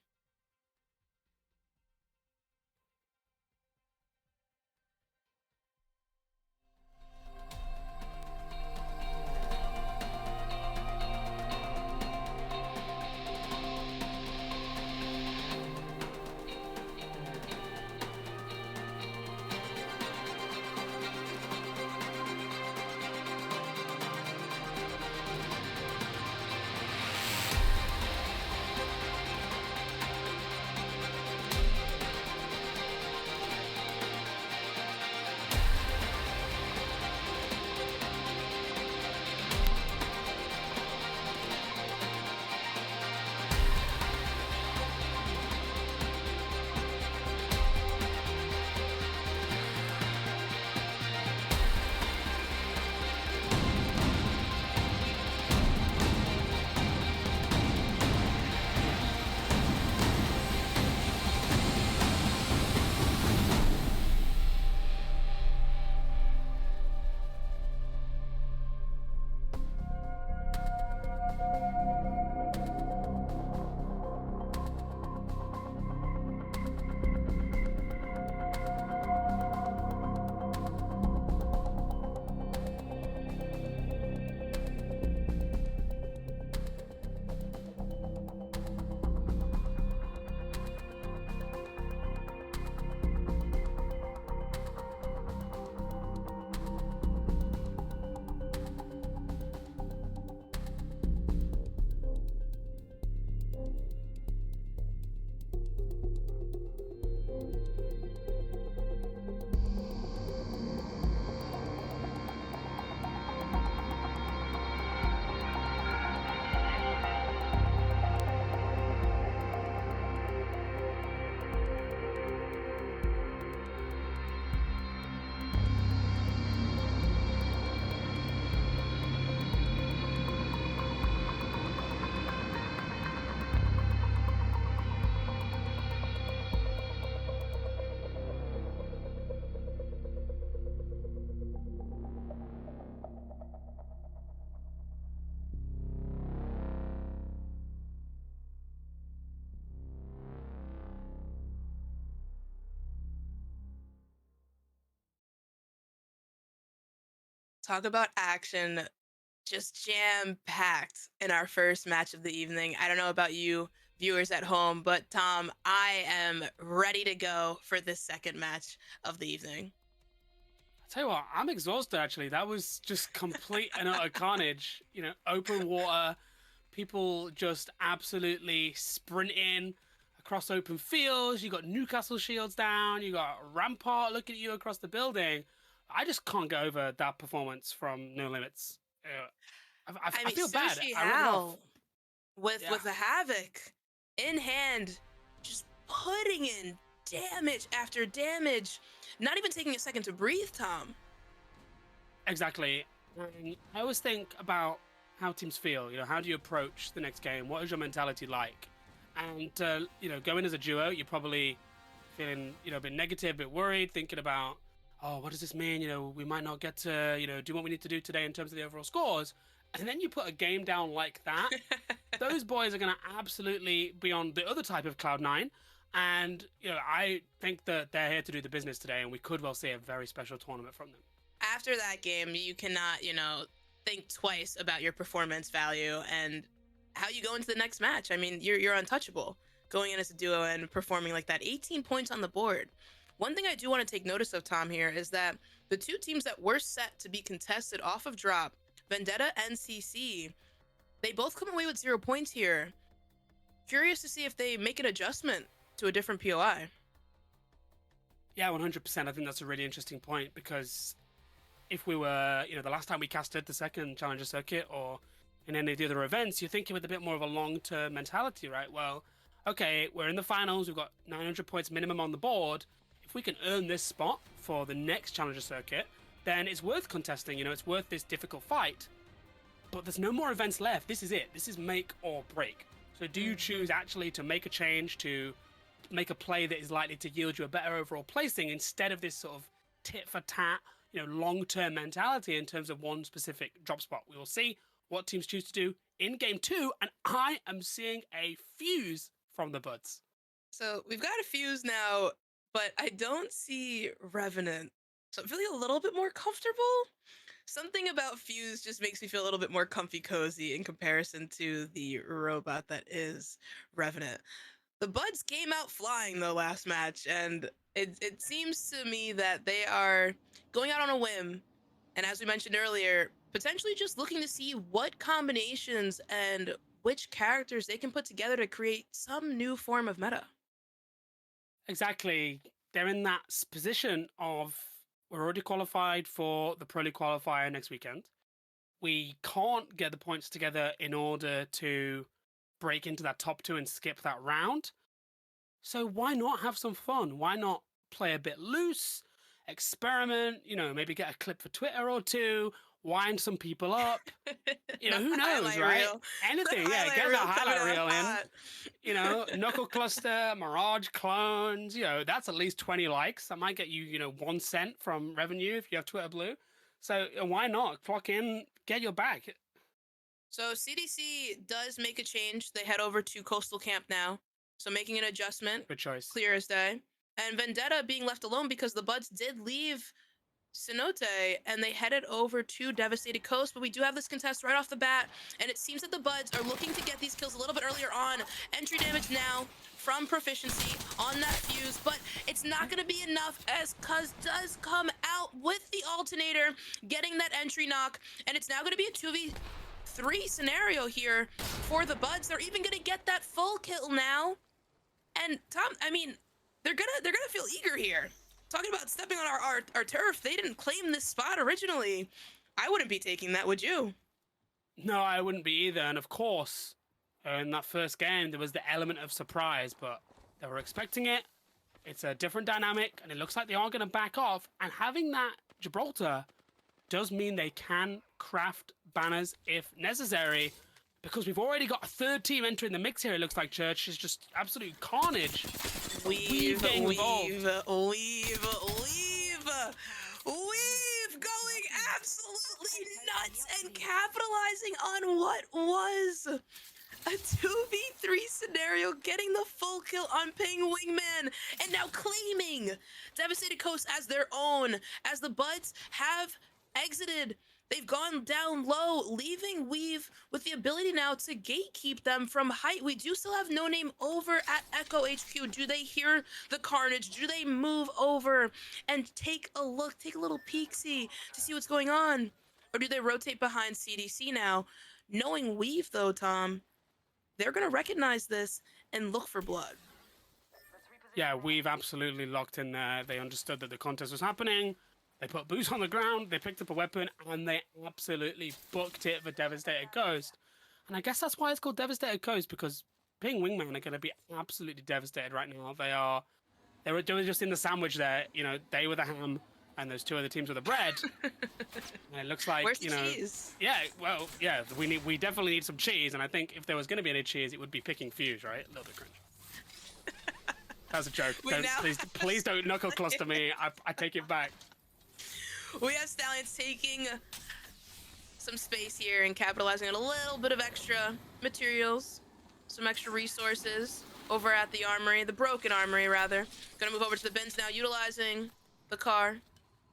Talk about action, just jam packed in our first match of the evening. I don't know about you, viewers at home, but Tom, I am ready to go for this second match of the evening. I tell you what, I'm exhausted actually. That was just complete and utter carnage. Open water, people just absolutely sprinting across open fields. You got Newcastle shields down. You got Rampart looking at you across the building. I just can't get over that performance from No Limits. I I mean, feel bad. Sushi I wrote it off. Hal with Yeah, the Havoc in hand, just putting in damage after damage, not even taking a second to breathe, Tom. exactly. I always think about how teams feel. How do you approach the next game? What is your mentality like? And going as a duo, you're probably feeling a bit negative, a bit worried, thinking about, oh, what does this mean? We might not get to do what we need to do today in terms of the overall scores. And then you put a game down like that, those boys are going to absolutely be on the other type of Cloud9. And, I think that they're here to do the business today, and we could well see a very special tournament from them. After that game, you cannot, think twice about your performance value and how you go into the next match. I mean, you're untouchable going in as a duo and performing like that. 18 points on the board. One thing I do want to take notice of, Tom, here is that the two teams that were set to be contested off of drop, Vendetta and CC, they both come away with 0 points here. Curious to see if they make an adjustment to a different POI. Yeah, 100%. I think that's a really interesting point, because if we were, the last time we casted the second Challenger Circuit or in any of the other events, you're thinking with a bit more of a long-term mentality, right? Well, okay, we're in the finals, we've got 900 points minimum on the board. If we can earn this spot for the next Challenger Circuit, then it's worth contesting, it's worth this difficult fight. But there's no more events left. This is it. This is make or break. So do you choose actually to make a change, to make a play that is likely to yield you a better overall placing, instead of this sort of tit for tat, long-term mentality in terms of one specific drop spot? We will see what teams choose to do in game 2, and I am seeing a fuse from the Buds. So we've got a fuse now, but I don't see Revenant. So I'm feeling a little bit more comfortable. Something about Fuse just makes me feel a little bit more comfy cozy in comparison to the robot that is Revenant. The Buds came out flying the last match, and it seems to me that they are going out on a whim, and as we mentioned earlier, potentially just looking to see what combinations and which characters they can put together to create some new form of meta. Exactly. They're in that position of, we're already qualified for the Pro League qualifier next weekend. We can't get the points together in order to break into that top 2 and skip that round. So why not have some fun? Why not play a bit loose, experiment, maybe get a clip for Twitter or two, wind some people up. Who knows, right? Reel. Anything, The yeah, highlight get the reel highlight coming reel up hot. in. Knuckle Cluster, Mirage Clones, that's at least 20 likes. That might get you, 1 cent from revenue if you have Twitter Blue. So why not? Clock in, get your bag. So CDC does make a change. They head over to Coastal Camp now. So making an adjustment. Good choice. Clear as day. And Vendetta being left alone because the Buds did leave Cenote and they headed over to Devastated Coast. But we do have this contest right off the bat. And it seems that the Buds are looking to get these kills a little bit earlier on. Entry damage now from Proficiency on that fuse. But it's not going to be enough as Cuz does come out with the alternator, getting that entry knock. And it's now going to be a 2v3 scenario here for the Buds. They're even going to get that full kill now. And Tom, I mean, they're gonna feel eager here. Talking about stepping on our turf, they didn't claim this spot originally. I wouldn't be taking that, would you? No, I wouldn't be either. And of course, in that first game, there was the element of surprise, but they were expecting it. It's a different dynamic, and it looks like they are going to back off. And having that Gibraltar does mean they can craft banners if necessary, because we've already got a third team entering the mix here. It looks like Church is just absolute carnage. Weave getting going absolutely nuts and capitalizing on what was a 2v3 scenario, getting the full kill on Ping Wingman, and now claiming Devastated Coast as their own, as the Buds have exited They've gone down low, leaving Weave with the ability now to gatekeep them from height. We do still have No Name over at Echo HQ. Do they hear the carnage? Do they move over and take a look, take a little peek-see to see what's going on? Or do they rotate behind CDC now? Knowing Weave, though, Tom, they're going to recognize this and look for blood. Yeah, we've absolutely locked in there. They understood that the contest was happening. They put boots on the ground, they picked up a weapon, and they absolutely booked it for Devastated Ghost. And I guess that's why it's called Devastated Ghost, because Ping Wingman are going to be absolutely devastated right now. They were just in the sandwich there. You know, they were the ham, and those two other teams were the bread. And it looks like, Where's the you know, cheese? yeah, well, yeah, we definitely need some cheese, and I think if there was going to be any cheese, it would be picking Fuse, right? A little bit cringe. That's a joke. Please don't knuckle cluster me. I take it back. We have Stallions taking some space here and capitalizing on a little bit of extra materials, some extra resources over at the armory, the broken armory rather. Gonna move over to the bins now, utilizing the car.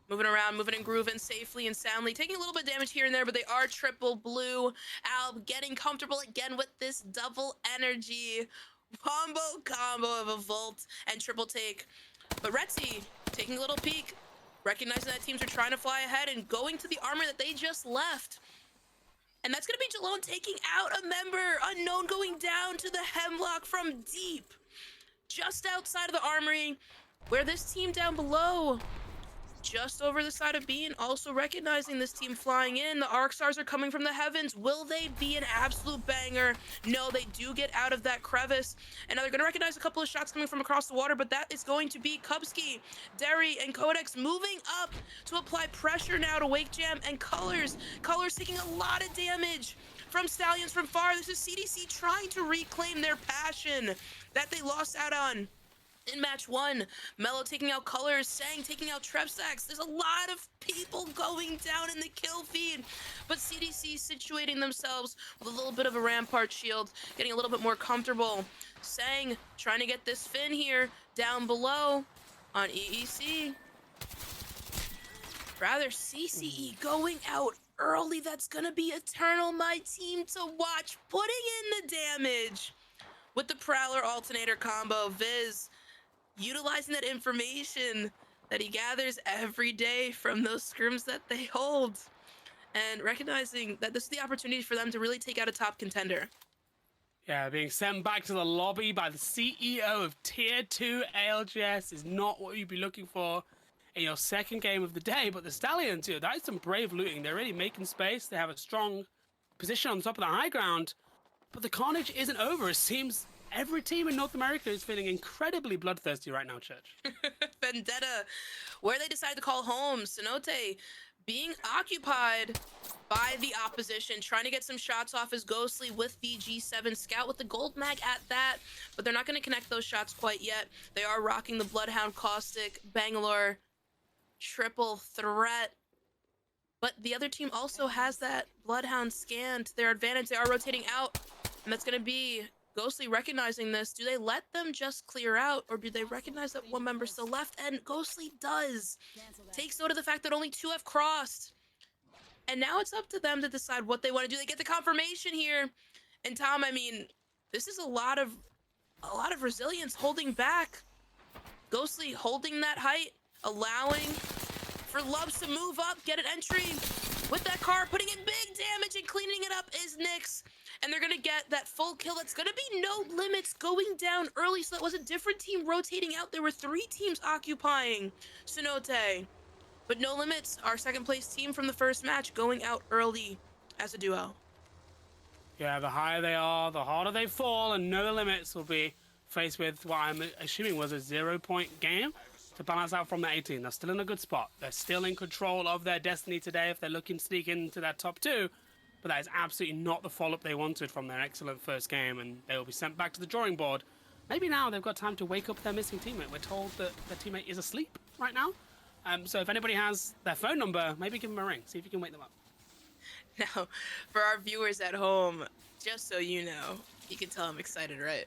Moving around, moving and grooving safely and soundly, taking a little bit of damage here and there, but they are triple blue. Alb getting comfortable again with this double energy combo of a Volt and triple take. But Retzi taking a little peek, recognizing that teams are trying to fly ahead and going to the armor that they just left. And that's going to be Jalone taking out a member. Unknown going down to the Hemlock from deep. Just outside of the armory, where this team down below, just over the side of Bean, also recognizing this team flying in. The Arc Stars are coming from the heavens. Will they be an absolute banger? No, they do get out of that crevice. And now they're going to recognize a couple of shots coming from across the water, but that is going to be Kubsky, Derry, and Codex moving up to apply pressure now to Wake Jam and Colors. Colors taking a lot of damage from Stallions from far. This is CDC trying to reclaim their passion that they lost out on in match one. Mello taking out Colors, Sang taking out Trevsax. There's a lot of people going down in the kill feed, but CDC situating themselves with a little bit of a rampart shield, getting a little bit more comfortable. Sang trying to get this Finn here down below on EEC. Rather, CCE going out early. That's gonna be Eternal, my team to watch, putting in the damage with the Prowler Alternator combo. Viz utilizing that information that he gathers every day from those scrims that they hold, and recognizing that this is the opportunity for them to really take out a top contender. Yeah, being sent back to the lobby by the CEO of Tier 2 ALGS is not what you'd be looking for in your second game of the day, but the Stallions, that is some brave looting. They're really making space. They have a strong position on top of the high ground, but the carnage isn't over. It seems every team in North America is feeling incredibly bloodthirsty right now, Church. Vendetta, where they decide to call home. Cenote being occupied by the opposition, trying to get some shots off as Ghostly with the G7 Scout with the gold mag at that, but they're not going to connect those shots quite yet. They are rocking the Bloodhound Caustic, Bangalore, triple threat. But the other team also has that Bloodhound scan to their advantage. They are rotating out, and that's going to be Ghostly recognizing this. Do they let them just clear out, or do they recognize that one member's still left? And Ghostly does. Takes note of the fact that only two have crossed. And now it's up to them to decide what they want to do. They get the confirmation here. And Tom, I mean, this is a lot of resilience holding back. Ghostly holding that height, allowing for Lubs to move up, get an entry with that car, putting in big damage and cleaning it up is Nyx. And they're going to get that full kill. That's going to be No Limits going down early. So that was a different team rotating out. There were three teams occupying Cenote. But No Limits, our second place team from the first match, going out early as a duo. Yeah, the higher they are, the harder they fall, and No Limits will be faced with what I'm assuming was a 0-point game to balance out from the 18. They're still in a good spot. They're still in control of their destiny today if they're looking to sneak into that top two. But that is absolutely not the follow-up they wanted from their excellent first game, and they will be sent back to the drawing board. Maybe now they've got time to wake up their missing teammate. We're told that their teammate is asleep right now. So if anybody has their phone number, maybe give them a ring. See if you can wake them up. Now, for our viewers at home, just so you know, you can tell I'm excited, right?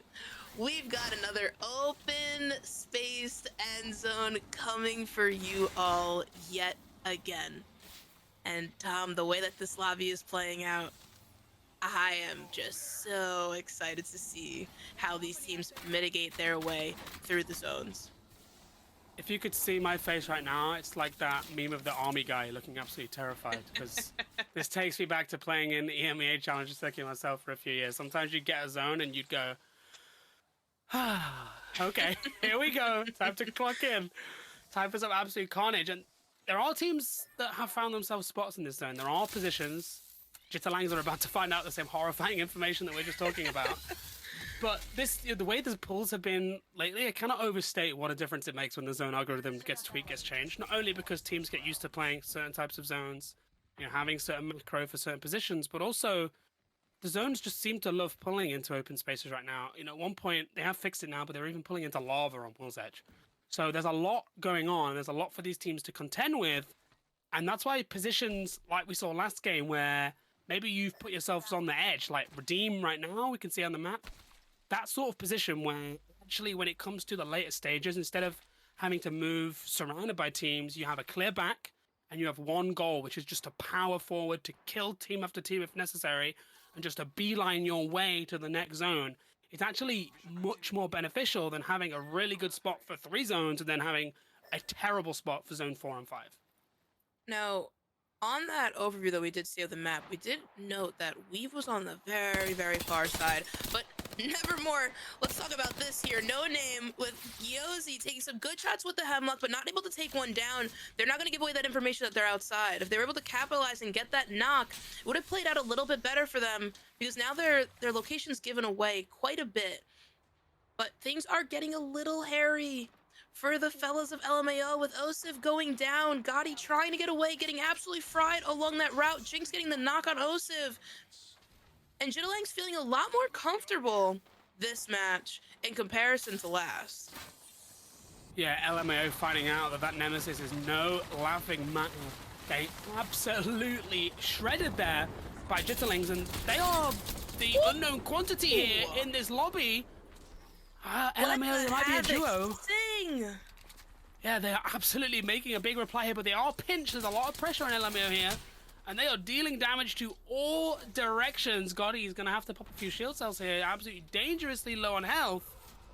We've got another open spaced end zone coming for you all yet again. And Tom, the way that this lobby is playing out, I am just so excited to see how these teams mitigate their way through the zones. If you could see my face right now, it's like that meme of the army guy looking absolutely terrified because this takes me back to playing in the EMEA Challenge circuit myself for a few years. Sometimes you'd get a zone and you'd go, okay, here we go. Time to clock in. Time for some absolute carnage. And there are teams that have found themselves spots in this zone. There are positions. Jitterlangs are about to find out the same horrifying information that we're just talking about. But the way the pulls have been lately, I cannot overstate what a difference it makes when the zone algorithm gets tweaked, gets changed. Not only because teams get used to playing certain types of zones, having certain macro for certain positions, but also the zones just seem to love pulling into open spaces right now. At one point, they have fixed it now, but they're even pulling into lava on Will's Edge. So there's a lot going on. There's a lot for these teams to contend with. And that's why positions like we saw last game where maybe you've put yourselves on the edge, like Redeem right now, we can see on the map. That sort of position where actually when it comes to the later stages, instead of having to move surrounded by teams, you have a clear back and you have one goal, which is just to power forward, to kill team after team if necessary, and just to beeline your way to the next zone. It's actually much more beneficial than having a really good spot for 3 zones and then having a terrible spot for zone 4 and 5. Now, on that overview that we did see of the map, we did note that Weave was on the very, very far side, but nevermore. Let's talk about this here. No Name with Yozi taking some good shots with the Hemlock, but not able to take one down. They're not going to give away that information that they're outside. If they were able to capitalize and get that knock, it would have played out a little bit better for them because now their location's given away quite a bit. But things are getting a little hairy for the fellas of LMAO with Osif going down. Gotti trying to get away, getting absolutely fried along that route. Jinx getting the knock on Osif. And Jitterlang's feeling a lot more comfortable this match in comparison to last. Yeah, LMAO finding out that Nemesis is no laughing matter. They absolutely shredded there by Jitterlings, and they are the unknown quantity here in this lobby. LMAO might be a duo. Sing. Yeah, they are absolutely making a big reply here, but they are pinched. There's a lot of pressure on LMAO here. And they are dealing damage to all directions. Gotti is going to have to pop a few shield cells here. Absolutely dangerously low on health.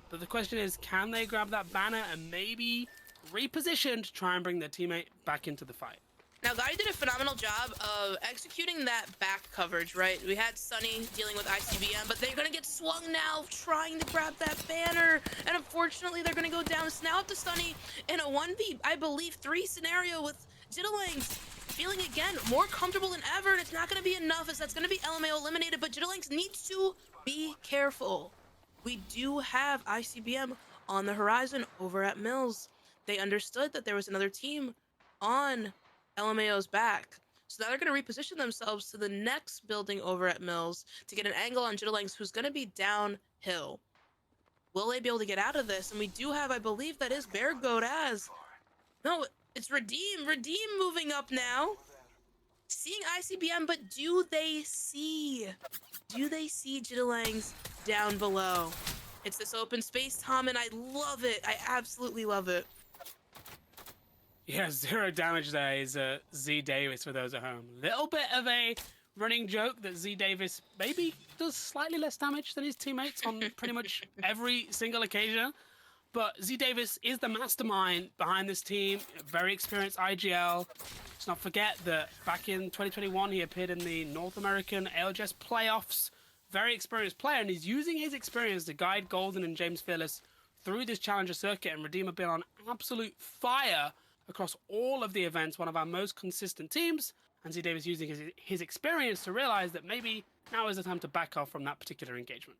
But the question is, can they grab that banner and maybe reposition to try and bring their teammate back into the fight? Now, Gotti did a phenomenal job of executing that back coverage, right? We had Sunny dealing with ICBM, but they're going to get swung now, trying to grab that banner. And unfortunately, they're going to go down. So now up to Sunny in a 1v, I believe, 3 scenario with Jitterlings. Feeling again more comfortable than ever, and it's not going to be enough as that's going to be LMAO eliminated, but Jitterlings needs to be careful. We do have ICBM on the horizon over at Mills. They understood that there was another team on LMAO's back, so now they're going to reposition themselves to the next building over at Mills to get an angle on Jitterlings, who's going to be downhill. Will they be able to get out of this? And we do have, I believe that is Bear Goat as... No, it's Redeem. Redeem moving up now. Seeing ICBM, but do they see Jitterlings down below? It's this open space, Tom, and I love it. I absolutely love it. Yeah, 0 damage there is Z Davis for those at home. Little bit of a running joke that Z Davis maybe does slightly less damage than his teammates on pretty much every single occasion. But Z Davis is the mastermind behind this team, very experienced IGL. Let's not forget that back in 2021, he appeared in the North American ALGS playoffs. Very experienced player, and he's using his experience to guide Golden and James Fearless through this Challenger circuit, and Redeem have been on absolute fire across all of the events, one of our most consistent teams. And Z Davis using his experience to realize that maybe now is the time to back off from that particular engagement.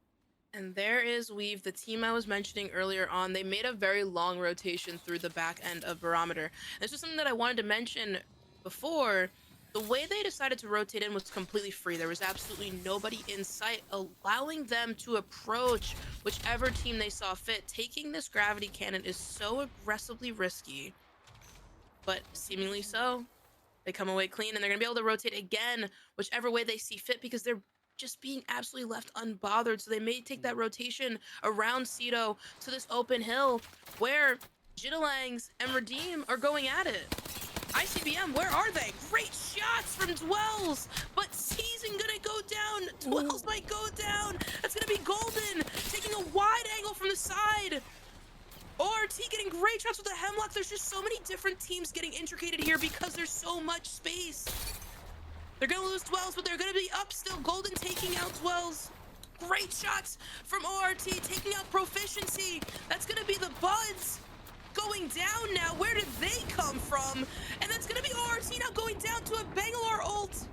And there is Weave, the team I was mentioning earlier on. They made a very long rotation through the back end of Barometer. This was something that I wanted to mention before. The way they decided to rotate in was completely free. There was absolutely nobody in sight, allowing them to approach whichever team they saw fit. Taking this gravity cannon is so aggressively risky, but seemingly so. They come away clean, and they're going to be able to rotate again whichever way they see fit because they're just being absolutely left unbothered. So they may take that rotation around Cedo to this open hill where Jitterlangs and Redeem are going at it. ICBM, where are they? Great shots from Dwells, but Season gonna go down. Dwells might go down. That's gonna be Golden, taking a wide angle from the side. ORT getting great shots with the Hemlock. There's just so many different teams getting intricated here because there's so much space. They're gonna lose Dwells, but they're gonna be up still. Golden taking out Dwells. Great shots from ORT, taking out Proficiency. That's gonna be the Buds going down now. Where did they come from? And that's gonna be ORT now going down to a Bangalore ult.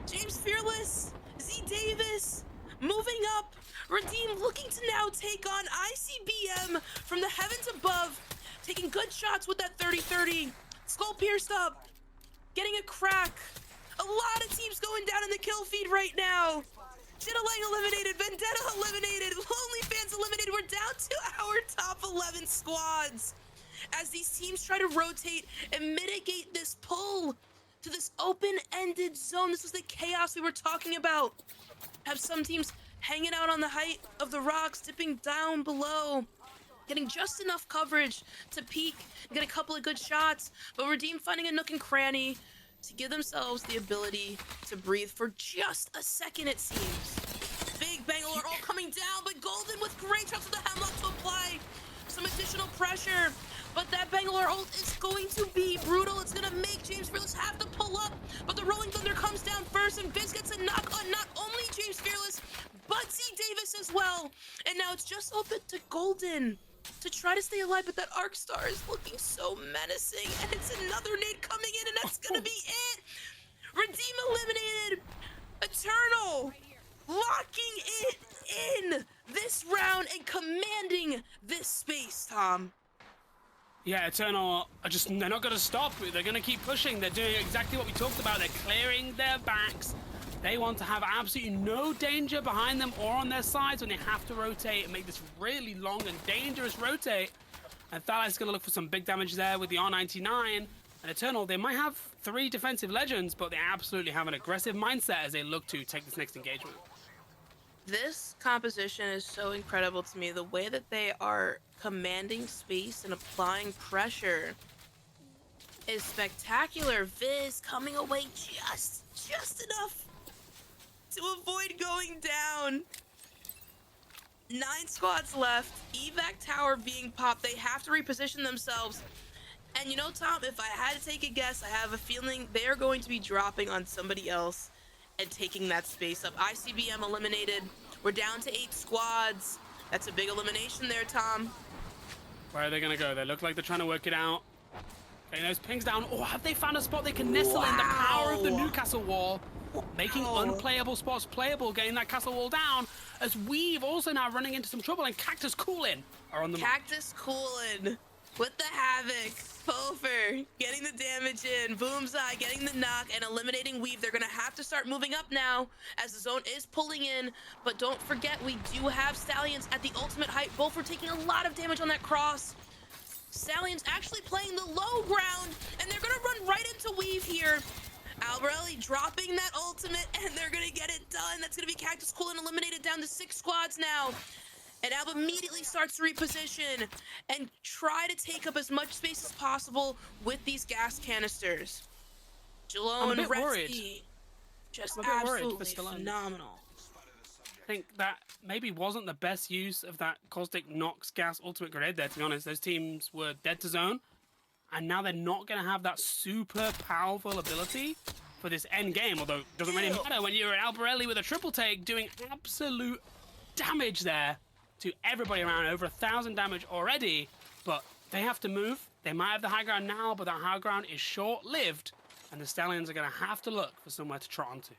James Fearless, Z Davis moving up. Redeem looking to now take on ICBM from the heavens above, taking good shots with that 30-30. Skull pierced up, getting a crack. A lot of teams going down in the kill feed right now. Jittalang eliminated, Vendetta eliminated, Lonely Fans eliminated. We're down to our top 11 squads as these teams try to rotate and mitigate this pull to this open-ended zone. This was the chaos we were talking about. Have some teams hanging out on the height of the rocks, dipping down below, getting just enough coverage to peek and get a couple of good shots, but Redeem finding a nook and cranny to give themselves the ability to breathe for just a second, it seems. Big Bangalore all coming down, but Golden with great shots with the Hemlock to apply some additional pressure. But that Bangalore ult is going to be brutal. It's going to make James Fearless have to pull up, but the Rolling Thunder comes down first, and Viz gets a knock on not only James Fearless, but Z Davis as well. And now it's just open to Golden to try to stay alive, but that Arc Star is looking so menacing, and it's another nade coming in, and that's gonna be it. Redeem eliminated. Eternal locking it in this round and commanding this space, Tom. Yeah, Eternal are just, they're not going to stop. They're going to keep pushing. They're doing exactly what we talked about. They're clearing their backs. They want to have absolutely no danger behind them or on their sides when they have to rotate and make this really long and dangerous rotate. And Thalas going to look for some big damage there with the R99. And Eternal, they might have 3 defensive legends, but they absolutely have an aggressive mindset as they look to take this next engagement. This composition is so incredible to me. The way that they are commanding space and applying pressure is spectacular. Viz coming away just enough to avoid going down. 9 squads left. Evac tower being popped. They have to reposition themselves. And you know, Tom, if I had to take a guess, I have a feeling they are going to be dropping on somebody else and taking that space up. ICBM eliminated. We're down to 8 squads. That's a big elimination there, Tom. Where are they going to go? They look like they're trying to work it out. Getting those pings down. Oh, have they found a spot they can nestle in? The power of the Newcastle wall, making unplayable spots playable, getting that castle wall down, as Weave also now running into some trouble, and Cactus Coolin are on the mark. Cactus Coolin with the Havoc. Poffer getting the damage in. Boomseye getting the knock and eliminating Weave. They're going to have to start moving up now as the zone is pulling in. But don't forget, we do have Stallions at the ultimate height. Both were taking a lot of damage on that cross. Stallions actually playing the low ground, and they're going to run right into Weave here. Albrelli dropping that ultimate, and they're going to get it done. That's going to be Cactus Coolin eliminated down to 6 squads now. And Alba immediately starts to reposition and try to take up as much space as possible with these gas canisters. Jalone Retzky, just absolutely phenomenal. I think that maybe wasn't the best use of that Caustic Nox gas ultimate grenade there, to be honest. Those teams were dead to zone, and now they're not going to have that super powerful ability for this end game, although it doesn't really matter when you're an Albarelli with a triple take doing absolute damage there to everybody around, over 1,000 damage already. But they have to move. They might have the high ground now, but that high ground is short-lived, and the Stallions are going to have to look for somewhere to trot onto.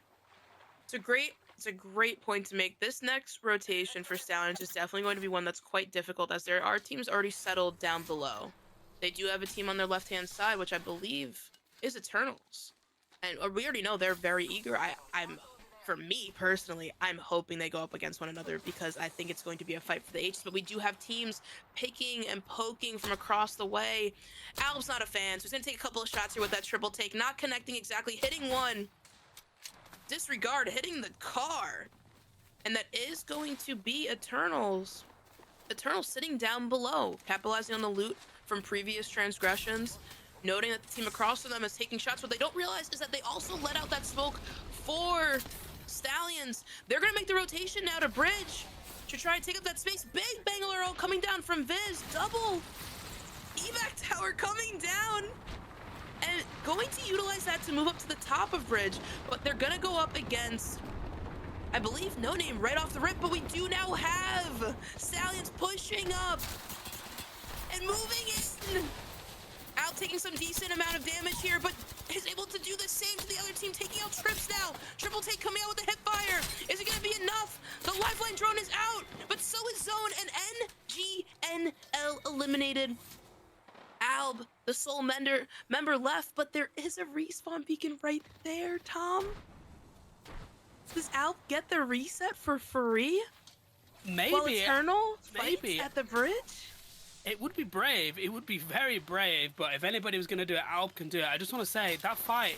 It's a great point to make. This next rotation for Stallions is definitely going to be one that's quite difficult, as there are teams already settled down below. They do have a team on their left-hand side, which I believe is Eternals. And we already know they're very eager. For me personally, I'm hoping they go up against one another because I think it's going to be a fight for the H's. But we do have teams picking and poking from across the way. Alb's not a fan, so he's going to take a couple of shots here with that triple take. Not connecting exactly, hitting one. Disregard, hitting the car. And that is going to be Eternals. Eternals sitting down below, capitalizing on the loot from previous transgressions. noting that the team across from them is taking shots. What they don't realize is that they also let out that smoke for Stallions. They're gonna make the rotation now to bridge to try and take up that space. Big Bangalore coming down from Viz. Double evac tower coming down. And going to utilize that to move up to the top of bridge. But they're gonna go up against, I believe, No Name right off the rip. But we do now have Stallions pushing up and moving in. Out taking some decent amount of damage here, but is able to do the same to the other team, taking out Trips now. Triple Take coming out with a hip fire. Is it gonna be enough? The lifeline drone is out, but so is Zone, and NGNL eliminated. Alb, the sole member left, but there is a respawn beacon right there, Tom. Does Alb get the reset for free? Maybe. While Eternal maybe. fights at the bridge? It would be brave. It would be very brave. But if anybody was going to do it, Alb can do it. I just want to say that fight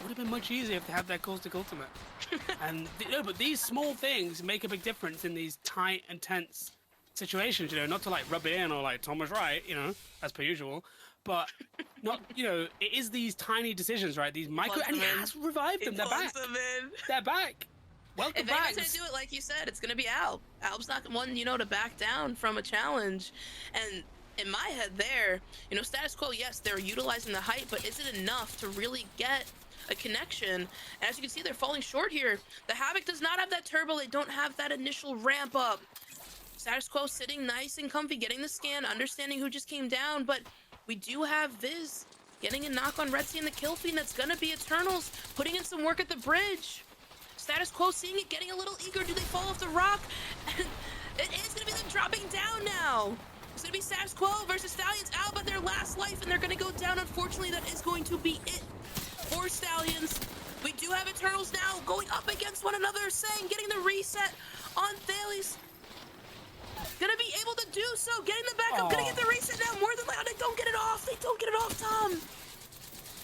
would have been much easier if they had their caustic ultimate. And but these small things make a big difference in these tight and tense situations. Not to like rub it in or like Tom was right, as per usual. But not, it is these tiny decisions, right? These micro, and he has revived them. They're back. They're back. Welcome if back. anyone's gonna do it, like you said, it's gonna be Alb. Alb's not one, to back down from a challenge. And in my head there, status quo, yes, they're utilizing the height, but is it enough to really get a connection? And as you can see, they're falling short here. The Havoc does not have that turbo. They don't have that initial ramp up. Status quo sitting nice and comfy, getting the scan, understanding who just came down, but we do have Viz getting a knock on Red Sea and the kill feed, and that's gonna be Eternals putting in some work at the bridge. Status quo seeing it, getting a little eager. Do they fall off the rock? And it is going to be them dropping down now. It's going to be Status quo versus Stallions out by their last life, and they're going to go down. Unfortunately, that is going to be it for Stallions. We do have Eternals now going up against one another, saying getting the reset on Thales. Gonna be able to do so, getting the back up, gonna get the reset now. More than likely, they don't get it off. They don't get it off, Tom.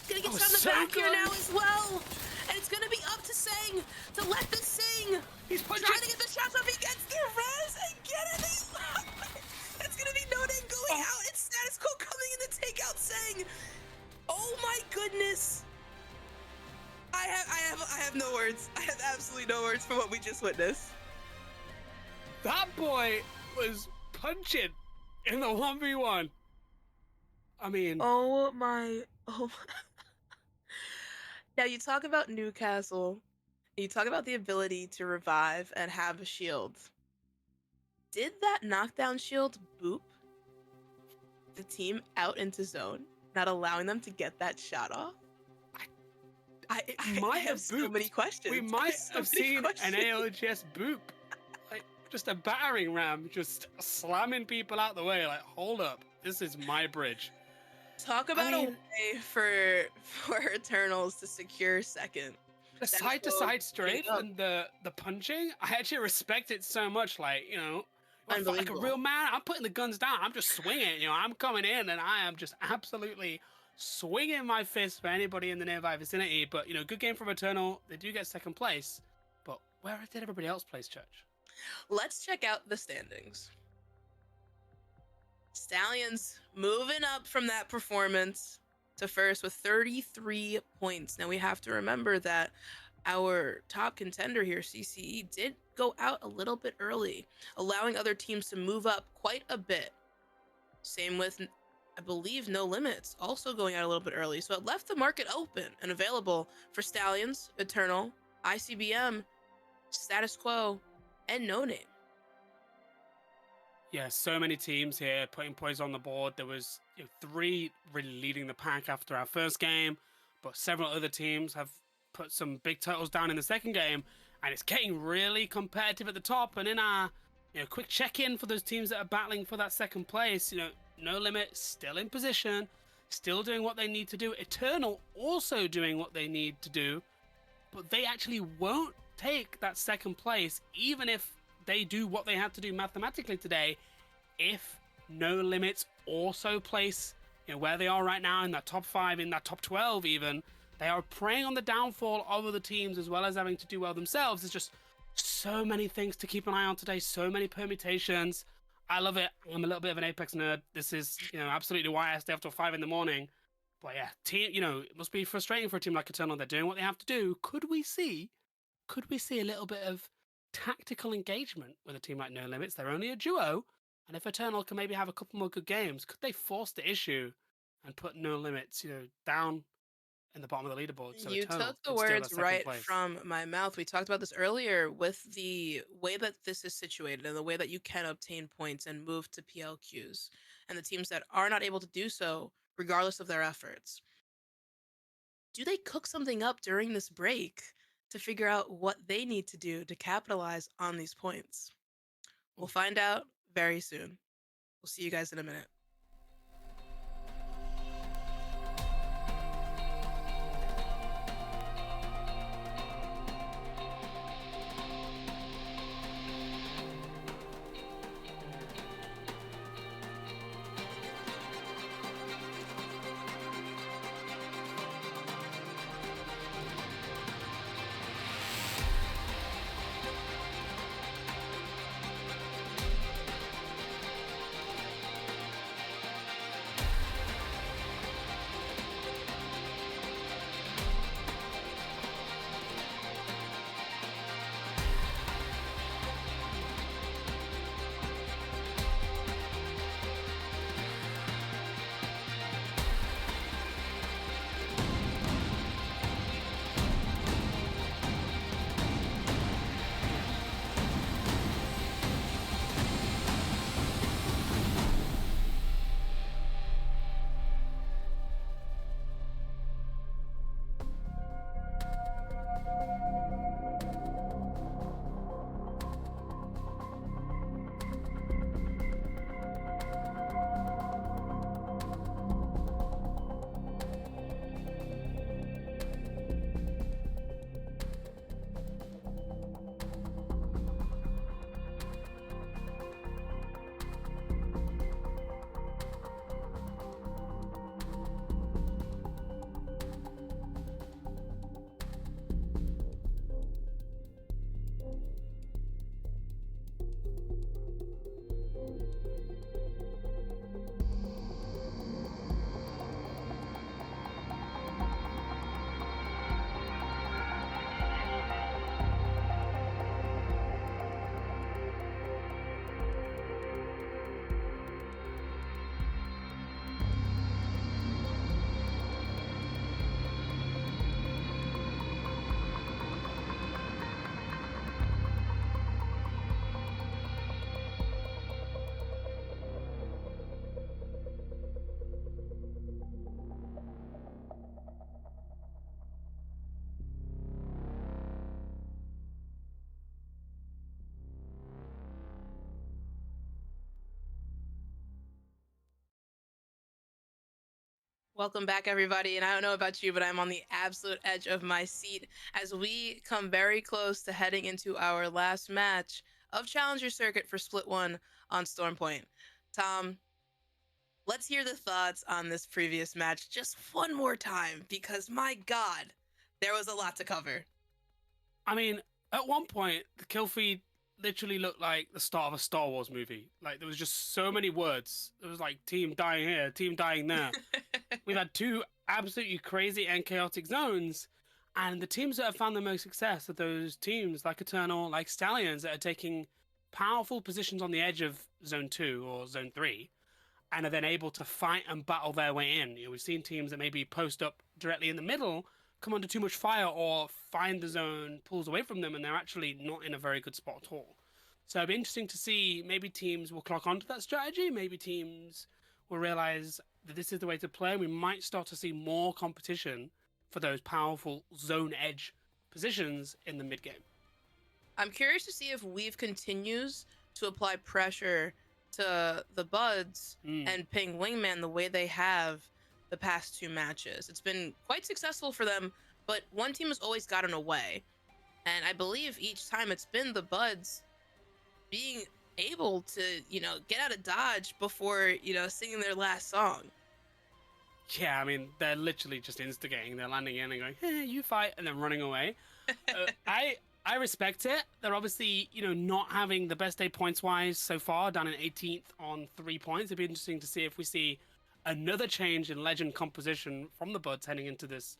Gonna get shot in the back here now as well. And it's gonna be up to Sang to let this sing. He's trying to get the shots off. He gets the res and get it. It's gonna be No Name going out. It's Status Quo coming in to take out Sang. Oh my goodness. I have no words. I have absolutely no words for what we just witnessed. That boy was punching in the 1v1. I mean, oh my. Now, you talk about Newcastle, you talk about the ability to revive and have a shield. Did that knockdown shield boop the team out into zone, not allowing them to get that shot off? I have so many questions. We might have seen an ALGS boop. Like, just a battering ram, just slamming people out the way, like, hold up, this is my bridge. Talk about a way for Eternals to secure second. The side-to-side strafe and the punching, I actually respect it so much. Like, like a real man, I'm putting the guns down. I'm just swinging. I'm coming in and I am just absolutely swinging my fist for anybody in the nearby vicinity. But, good game from Eternal. They do get second place. But where did everybody else place, Church? Let's check out the standings. Stallions moving up from that performance to first with 33 points. Now we have to remember that our top contender here, CCE, did go out a little bit early, allowing other teams to move up quite a bit. Same with, I believe, No Limits, also going out a little bit early. So it left the market open and available for Stallions, Eternal, ICBM, Status Quo, and No Name. Yeah, so many teams here putting points on the board. There was 3 really leading the pack after our first game, but several other teams have put some big totals down in the second game, and it's getting really competitive at the top. And in our quick check-in for those teams that are battling for that second place, No Limit still in position, still doing what they need to do. Eternal also doing what they need to do, but they actually won't take that second place, even if they do what they had to do mathematically today, if No Limits also place where they are right now in that top 5, in that top 12 even. They are preying on the downfall of other teams as well as having to do well themselves. There's just so many things to keep an eye on today, so many permutations. I love it. I'm a little bit of an Apex nerd. This is absolutely why I stay up till 5 in the morning. But yeah, it must be frustrating for a team like Eternal. They're doing what they have to do. Could we see a little bit of tactical engagement with a team like No Limits? They're only a duo, and if Eternal can maybe have a couple more good games, could they force the issue and put No Limits, down in the bottom of the leaderboard so You Eternal took the can steal that words second right place? from my mouth. We talked about this earlier with the way that this is situated and the way that you can obtain points and move to PLQs, and the teams that are not able to do so, regardless of their efforts. Do they cook something up during this break to figure out what they need to do to capitalize on these points? We'll find out very soon. We'll see you guys in a minute. Welcome back, everybody. And I don't know about you, but I'm on the absolute edge of my seat as we come very close to heading into our last match of Challenger Circuit for Split 1 on Stormpoint. Tom, let's hear the thoughts on this previous match just one more time, because my God, there was a lot to cover. I mean, at one point, the kill feed literally looked like the start of a Star Wars movie. Like, there was just so many words. It was like, team dying here, team dying there. We've had two absolutely crazy and chaotic zones, and the teams that have found the most success are those teams like Eternal, like Stallions, that are taking powerful positions on the edge of Zone 2 or Zone 3, and are then able to fight and battle their way in. We've seen teams that maybe post up directly in the middle, come under too much fire, or find the zone pulls away from them, and they're actually not in a very good spot at all. So it'd be interesting to see, maybe teams will clock onto that strategy, maybe teams will realize that this is the way to play, and we might start to see more competition for those powerful zone edge positions in the mid game. I'm curious to see if Weave continues to apply pressure to the Buds and ping Wingman the way they have the past two matches. It's been quite successful for them, but one team has always gotten away. And I believe each time it's been the Buds being able to, get out of dodge before, singing their last song. Yeah, I mean, they're literally just instigating. They're landing in and going, hey, you fight, and then running away. I respect it. They're obviously, not having the best day points-wise so far, down in 18th on 3 points. It'd be interesting to see if we see another change in legend composition from the Buds heading into this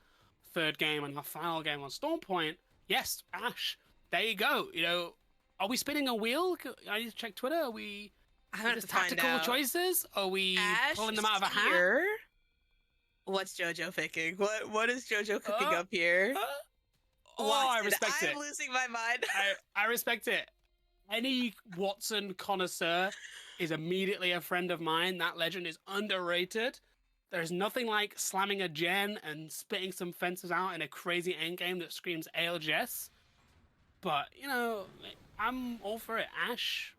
third game and our final game on Storm Point. Yes, Ash, there you go. You know, are we spinning a wheel? I need to check Twitter. Are we? I'm gonna have Is to this find tactical out. choices? Are we Ash pulling them out of a hat? tier? What's JoJo picking? What is JoJo cooking up here? Oh, I Watson, respect it. I'm losing my mind. I respect it. Any Watson connoisseur is immediately a friend of mine. That legend is underrated. There's nothing like slamming a gen and spitting some fences out in a crazy endgame that screams ALGS. But, you know, I'm all for it. Ash,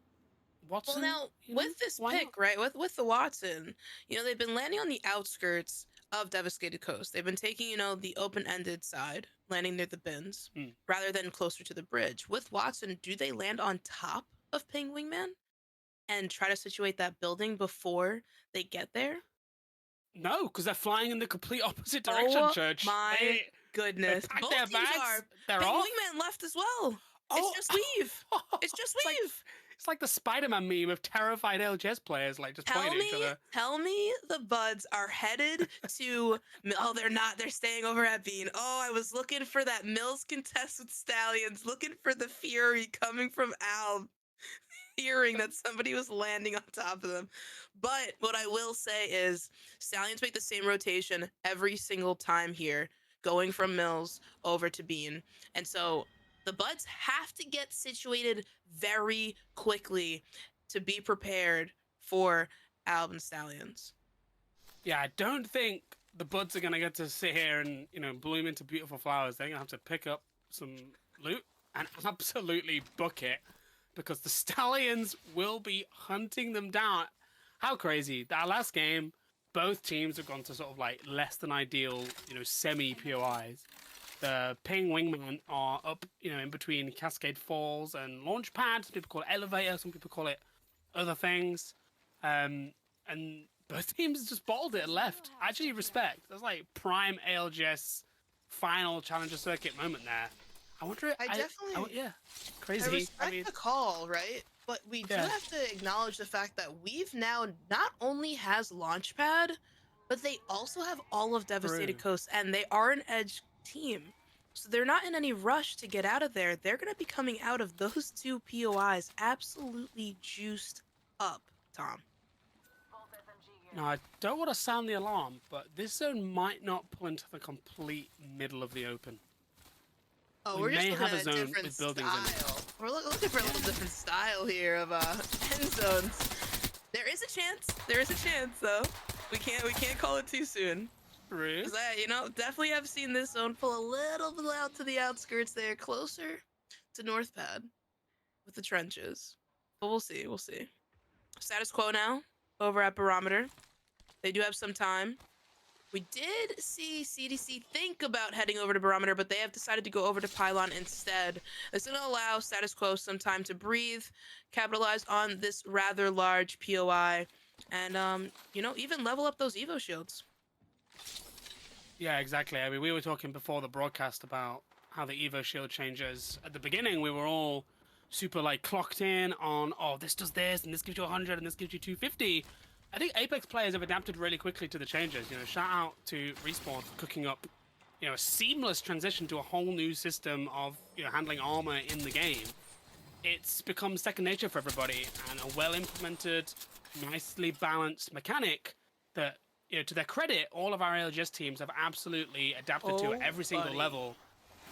Watson. Well, now, you know, with this why pick, not? right, with the Watson, you know, they've been landing on the outskirts of Devastated Coast. They've been taking, you know, the open-ended side, landing near the bins, rather than closer to the bridge. With Watson, do they land on top of Ping Wingman and try to situate that building before they get there? No, because they're flying in the complete opposite direction, Oh Church. my goodness. pack Both their teams bags, are. they're Ping off. Wingman left as well. Oh. It's just leave. It's just like- leave. It's like the Spider-Man meme of terrified LGS players, like just pointing at each other. Tell me the Buds are headed to. Oh, they're not. They're staying over at Bean. Oh, I was looking for that Mills contest with Stallions, looking for the fury coming from Al, hearing that somebody was landing on top of them. But what I will say is Stallions make the same rotation every single time here, going from Mills over to Bean. And so the Buds have to get situated very quickly to be prepared for Alb and Stallions. Yeah, I don't think the Buds are going to get to sit here and, you know, bloom into beautiful flowers. They're going to have to pick up some loot and absolutely book it because the Stallions will be hunting them down. How crazy. That last game, both teams have gone to sort of like less than ideal, you know, semi-POIs. The Ping Wingman are up, you know, in between Cascade Falls and Launchpad. Some people call it Elevator, some people call it other things. And both teams just bottled it and left. Actually, respect. That's like prime ALGS final Challenger Circuit moment there. I wonder. Yeah, crazy. I respect the call, right? But we do have to acknowledge the fact that we've now not only has Launchpad, but they also have all of Devastated Coast, and they are an edge team. So they're not in any rush to get out of there. They're going to be coming out of those two POIs absolutely juiced up, Tom. Now, I don't want to sound the alarm, but this zone might not pull into the complete middle of the open. Oh, We we're just may looking have a at zone different with buildings in it. style. We're looking for a little different style here of end zones. There is a chance. There is a chance, though. We can't call it too soon. True. 'Cause I, you know, definitely have seen this zone pull a little bit out to the outskirts there, closer to North Pad with the trenches. But we'll see. We'll see. Status quo now over at Barometer. They do have some time. We did see CDC think about heading over to Barometer, but they have decided to go over to Pylon instead. It's going to allow Status Quo some time to breathe, capitalize on this rather large POI, and, you know, even level up those Evo shields. Yeah, exactly. I mean, we were talking before the broadcast about how the Evo shield changes. At the beginning, we were all super, like, clocked in on, oh, this does this, and this gives you 100, and this gives you 250. I think Apex players have adapted really quickly to the changes. You know, shout out to Respawn for cooking up, you know, a seamless transition to a whole new system of, you know, handling armor in the game. It's become second nature for everybody, and a well-implemented, nicely balanced mechanic that, you know, to their credit, all of our ALGS teams have absolutely adapted to at every single level.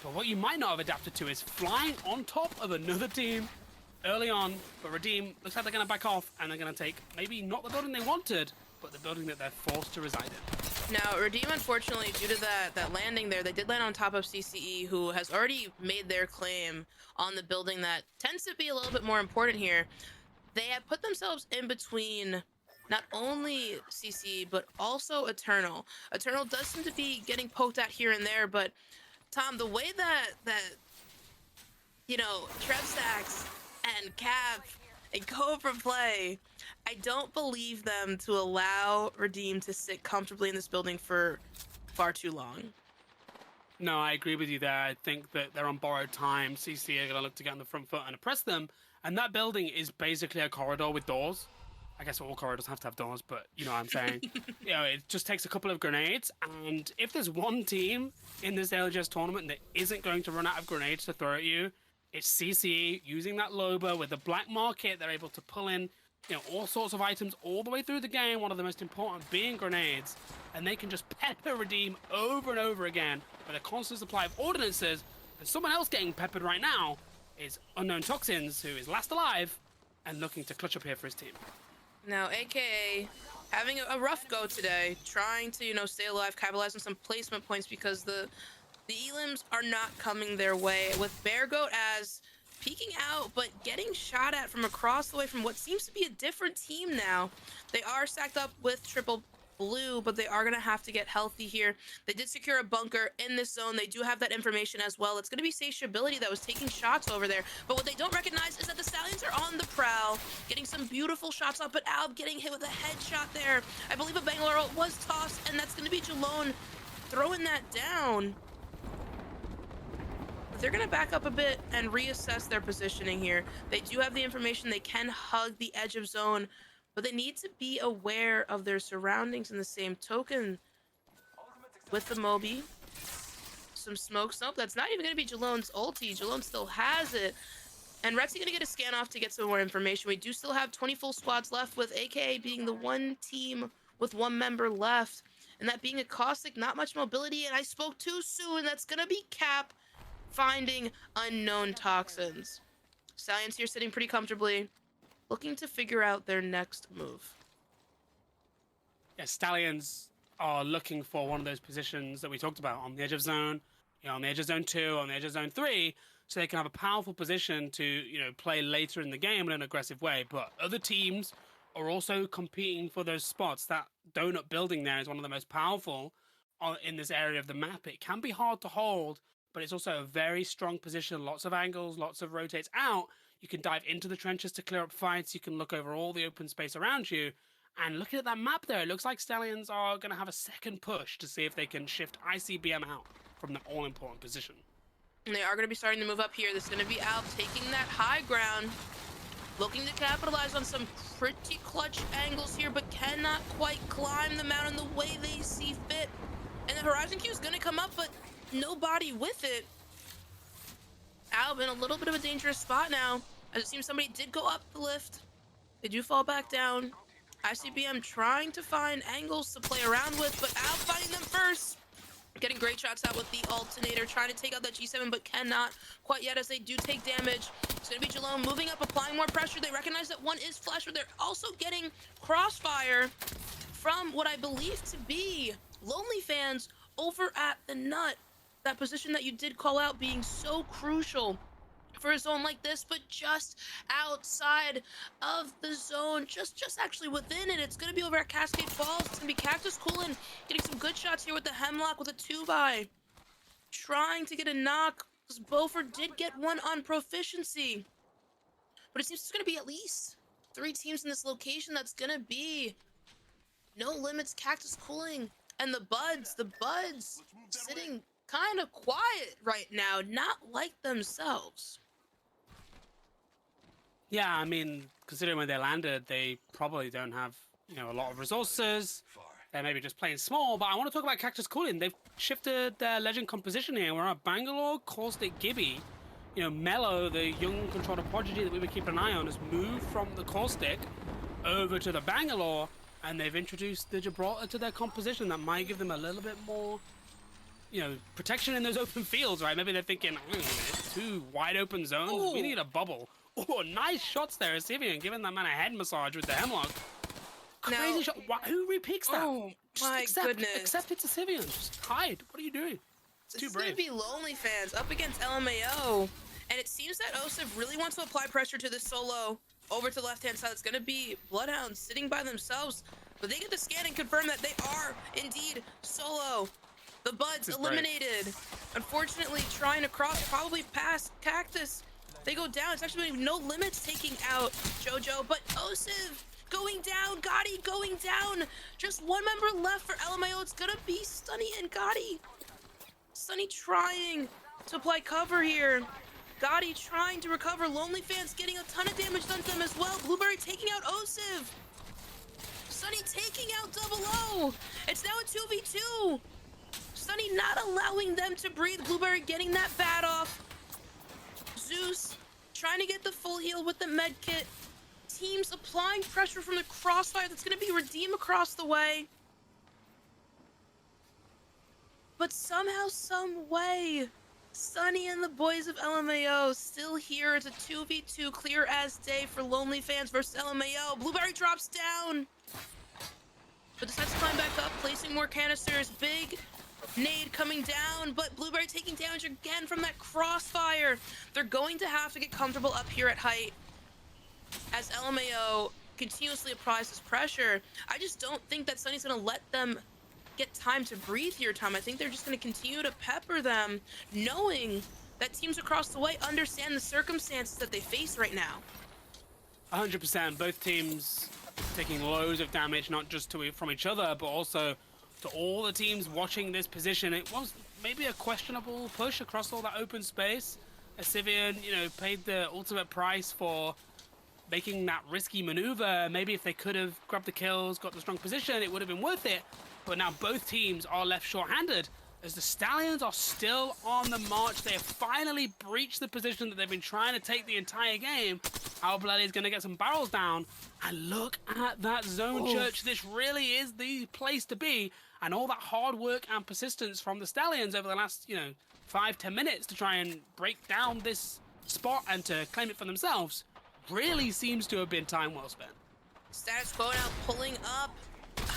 But what you might not have adapted to is flying on top of another team early on, but Redeem looks like they're going to back off, and they're going to take maybe not the building they wanted, but the building that they're forced to reside in. Now, Redeem, unfortunately, due to that landing there, they did land on top of CCE, who has already made their claim on the building that tends to be a little bit more important here. They have put themselves in between not only CCE, but also Eternal. Eternal does seem to be getting poked at here and there, but Tom, the way that you know, Trevstacks and Cap and Cobra play, I don't believe them to allow Redeem to sit comfortably in this building for far too long. No, I agree with you there. I think that they're on borrowed time. CC are going to look to get on the front foot and oppress them. And that building is basically a corridor with doors. I guess all corridors have to have doors, but you know what I'm saying. It just takes a couple of grenades, and if there's one team in this LGS tournament that isn't going to run out of grenades to throw at you, it's CCE using that Loba with the black market. They're able to pull in, all sorts of items all the way through the game. One of the most important being grenades, and they can just pepper redeem over and over again with a constant supply of ordinances. And someone else getting peppered right now is Unknown Toxins, who is last alive and looking to clutch up here for his team. Now, AKA having a rough go today, trying to, stay alive, capitalize on some placement points because the elims are not coming their way. With Bear Goat as peeking out, but getting shot at from across the way from what seems to be a different team now. They are stacked up with triple blue, but they are going to have to get healthy here. They did secure a bunker in this zone. They do have that information as well. It's going to be Satiability that was taking shots over there, but what they don't recognize is that the Stallions are on the prowl, getting some beautiful shots off, but Alb getting hit with a headshot there. I believe a Bangalore ult was tossed, and that's going to be Jalone throwing that down. They're going to back up a bit and reassess their positioning here. They do have the information. They can hug the edge of zone, but they need to be aware of their surroundings in the same token. With the Moby, some smoke. Nope, that's not even going to be Jalone's ulti. Jalone still has it. And Retsy's going to get a scan off to get some more information. We do still have 20 full squads left, with AKA being the one team with one member left. And that being a Caustic, not much mobility. And I spoke too soon. That's going to be Cap finding Unknown Toxins. Stallions here sitting pretty comfortably, looking to figure out their next move. Yeah, Stallions are looking for one of those positions that we talked about on the edge of zone, on the edge of zone 2, on the edge of zone 3, so they can have a powerful position to, play later in the game in an aggressive way. But other teams are also competing for those spots. That donut building there is one of the most powerful in this area of the map. It can be hard to hold, but it's also a very strong position. Lots of angles, lots of rotates out. You can dive into the trenches to clear up fights. You can look over all the open space around you. And looking at that map there, it looks like Stallions are going to have a second push to see if they can shift ICBM out from the all-important position. And they are going to be starting to move up here. This is going to be Alp taking that high ground, looking to capitalize on some pretty clutch angles here, but cannot quite climb the mountain the way they see fit. And the Horizon Q is going to come up, but nobody with it. Alp in a little bit of a dangerous spot now, as it seems somebody did go up the lift. They do fall back down. ICBM trying to find angles to play around with, but Alp finding them first. Getting great shots out with the alternator, trying to take out that G7, but cannot quite yet as they do take damage. It's going to be Jalone moving up, applying more pressure. They recognize that one is flash, but they're also getting crossfire from what I believe to be Lonely Fans over at the nut. That position that you did call out being so crucial for a zone like this, but just outside of the zone, just actually within it. It's going to be over at Cascade Falls. It's going to be Cactus Coolin getting some good shots here with the Hemlock with a 2x. Trying to get a knock, because Beaufort did get one on proficiency. But it seems it's going to be at least 3 teams in this location. That's going to be No Limits, Cactus Cooling, and the Buds. The Buds sitting kind of quiet right now, not like themselves. Yeah, I mean, considering where they landed, they probably don't have, a lot of resources. They're maybe just playing small, but I want to talk about Cactus Cooling. They've shifted their legend composition here. We're at Bangalore, Caustic, Gibby. Mello, the young controller prodigy that we were keeping an eye on, has moved from the Caustic over to the Bangalore, and they've introduced the Gibraltar to their composition. That might give them a little bit more, protection in those open fields, right? Maybe they're thinking, 2 wide open zones. Ooh. We need a bubble. Oh, nice shots there, Sivian, giving that man a head massage with the Hemlock. Crazy shot. Who repicks that? Oh, my goodness. Accept it to Sivian. Just hide. What are you doing? It's too brave. This is going to be Lonely Fans up against LMAO. And it seems that Osif really wants to apply pressure to this solo over to the left-hand side. It's going to be Bloodhounds sitting by themselves. But they get the scan and confirm that they are indeed solo. The Buds eliminated. Unfortunately, trying to cross probably past Cactus. They go down. It's actually No Limits taking out JoJo, but Osiv going down. Gotti going down. Just one member left for LMAO. It's gonna be Stunny and Gotti. Stunny trying to apply cover here. Gotti trying to recover. Lonely Fans getting a ton of damage done to them as well. Blueberry taking out Osiv. Sunny taking out Double O. It's now a 2v2. Sunny not allowing them to breathe. Blueberry getting that bat off. Zeus trying to get the full heal with the med kit. Teams applying pressure from the crossfire that's going to be Redeem across the way. But somehow, some way, Sunny and the boys of LMAO still here. It's a 2v2 clear as day for Lonely Fans versus LMAO. Blueberry drops down, but decides to climb back up, placing more canisters. Big nade coming down, but Blueberry taking damage again from that crossfire. They're going to have to get comfortable up here at height as LMAO continuously applies this pressure. I just don't think that Sunny's going to let them get time to breathe here, Tom. I think they're just going to continue to pepper them, knowing that teams across the way understand the circumstances that they face right now. 100%. Both teams taking loads of damage, not just from each other, but also to all the teams watching this position. It was maybe a questionable push across all that open space. Asivian, paid the ultimate price for making that risky maneuver. Maybe if they could have grabbed the kills, got the strong position, it would have been worth it. But now both teams are left short-handed as the Stallions are still on the march. They have finally breached the position that they've been trying to take the entire game. Albelelli is going to get some barrels down. And look at that zone, Church. This really is the place to be. And all that hard work and persistence from the Stallions over the last, 5-10 minutes to try and break down this spot and to claim it for themselves really seems to have been time well spent. Status Quo now pulling up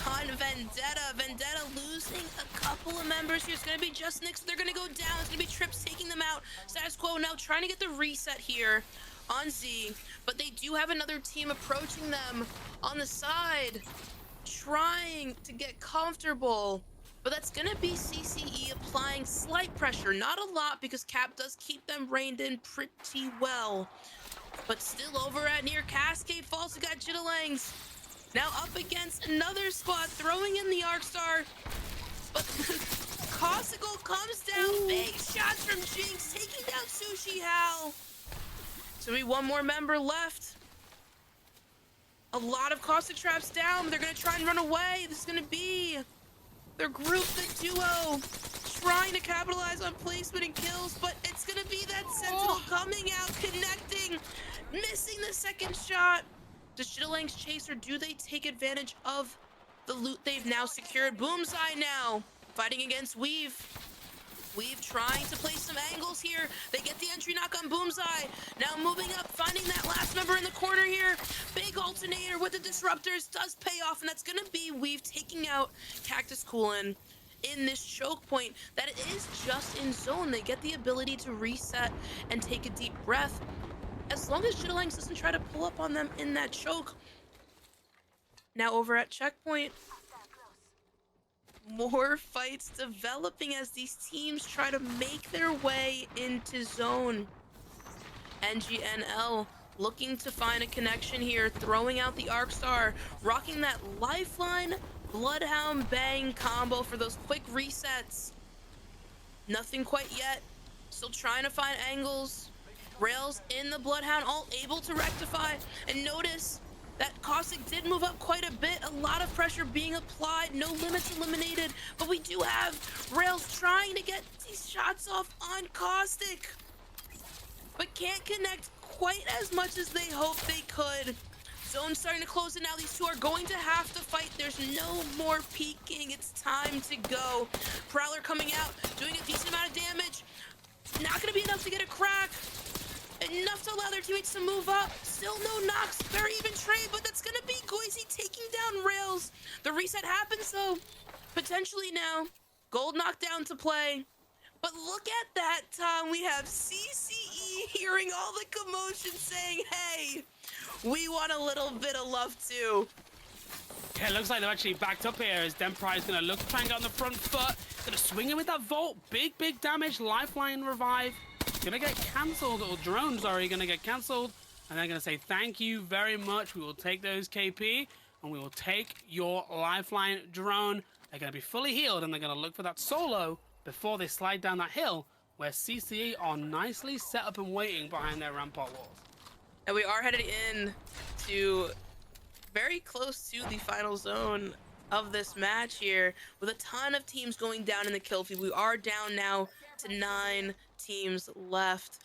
on Vendetta. Vendetta losing a couple of members here. It's going to be just Nix. They're going to go down. It's going to be Trips taking them out. Status Quo now trying to get the reset here on Z, but they do have another team approaching them on the side, trying to get comfortable. But that's going to be CCE applying slight pressure. Not a lot, because Cap does keep them reined in pretty well. But still over at near Cascade Falls, we got Jittalangs now up against another squad, throwing in the Arcstar. But Costical comes down. Big shots from Jinx, taking down Sushi Hal. So we one more member left. A lot of caustic traps down. They're going to try and run away. This is going to be their group, the duo, trying to capitalize on placement and kills, but it's going to be that Sentinel coming out, connecting, missing the second shot. Does Jittalangs chase, or do they take advantage of the loot they've now secured? Boomseye now fighting against Weave. Weave trying to place some angles here. They get the entry knock on Boomseye. Now moving up, finding that last member in the corner here. Big alternator with the disruptors does pay off, and that's going to be Weave taking out Cactus Coolin in this choke point. That is just in zone. They get the ability to reset and take a deep breath. As long as Jittalangs doesn't try to pull up on them in that choke. Now over at checkpoint, more fights developing as these teams try to make their way into zone. NGNL looking to find a connection here, throwing out the Arcstar, rocking that Lifeline Bloodhound Bang combo for those quick resets. Nothing quite yet. Still trying to find angles. Rails in the Bloodhound, all able to rectify. And notice that Caustic did move up quite a bit. A lot of pressure being applied. No limits eliminated. But we do have Rails trying to get these shots off on Caustic, but can't connect quite as much as they hoped they could. Zone's starting to close, and now these two are going to have to fight. There's no more peeking. It's time to go. Prowler coming out, doing a decent amount of damage. Not going to be enough to get a crack. Enough to allow their teammates to move up. Still no knocks. Very even trade, but that's going to be Goisey taking down Rails. The reset happens, though. Potentially now. Gold knockdown to play. But look at that, Tom. We have CCE hearing all the commotion saying, hey, we want a little bit of love too. Yeah, it looks like they're actually backed up here as Dempry is going to look to try and get on the front foot. Going to swing in with that Volt. Big damage. Lifeline revive. Going to get cancelled, or drone, sorry, going to get cancelled. And they're going to say, thank you very much. We will take those KP, and we will take your Lifeline drone. They're going to be fully healed, and they're going to look for that solo before they slide down that hill, where CCE are nicely set up and waiting behind their rampart walls. And we are headed in to very close to the final zone of this match here, with a ton of teams going down in the kill feed. We are down now to 9 teams left.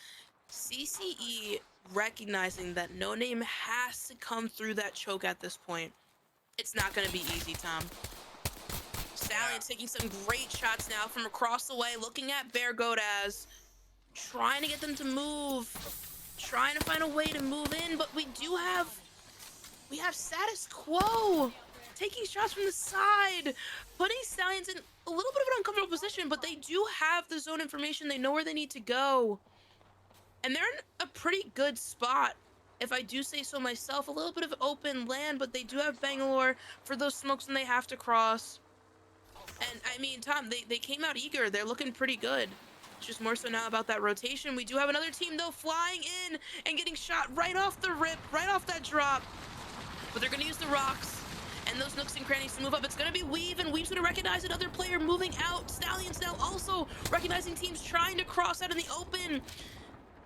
CCE recognizing that No Name has to come through that choke at this point. It's not going to be easy, Tom. Stallion taking some great shots now from across the way, looking at Bear Godaz, trying to get them to move, trying to find a way to move in, but we have status quo taking shots from the side, putting Stallions in a little bit of an uncomfortable position, but they do have the zone information. They know where they need to go. And they're in a pretty good spot, if I do say so myself. A little bit of open land, but they do have Bangalore for those smokes when they have to cross. And I mean, Tom, they came out eager. They're looking pretty good. It's just more so now about that rotation. We do have another team, though, flying in and getting shot right off the rip, right off that drop. But they're going to use the rocks and those nooks and crannies to move up. It's going to be Weave, and Weave's going to recognize another player moving out. Stallions now also recognizing teams trying to cross out in the open.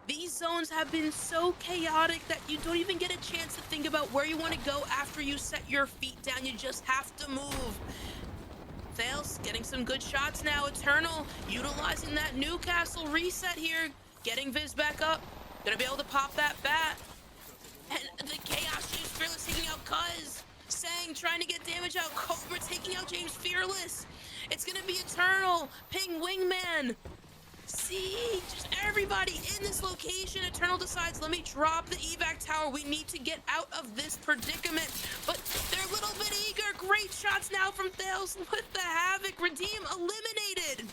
These zones have been so chaotic that you don't even get a chance to think about where you want to go after you set your feet down. You just have to move. Fails, getting some good shots now. Eternal utilizing that Newcastle reset here, getting Viz back up. Gonna be able to pop that bat. And the Chaos, James Fearless taking out Cuz. Sang trying to get damage out. Cobra taking out James Fearless. It's gonna be Eternal. Ping Wingman. See, just everybody in this location. Eternal decides, let me drop the evac tower. We need to get out of this predicament. But they're a little bit eager. Great shots now from Thales with the Havoc. Redeem eliminated.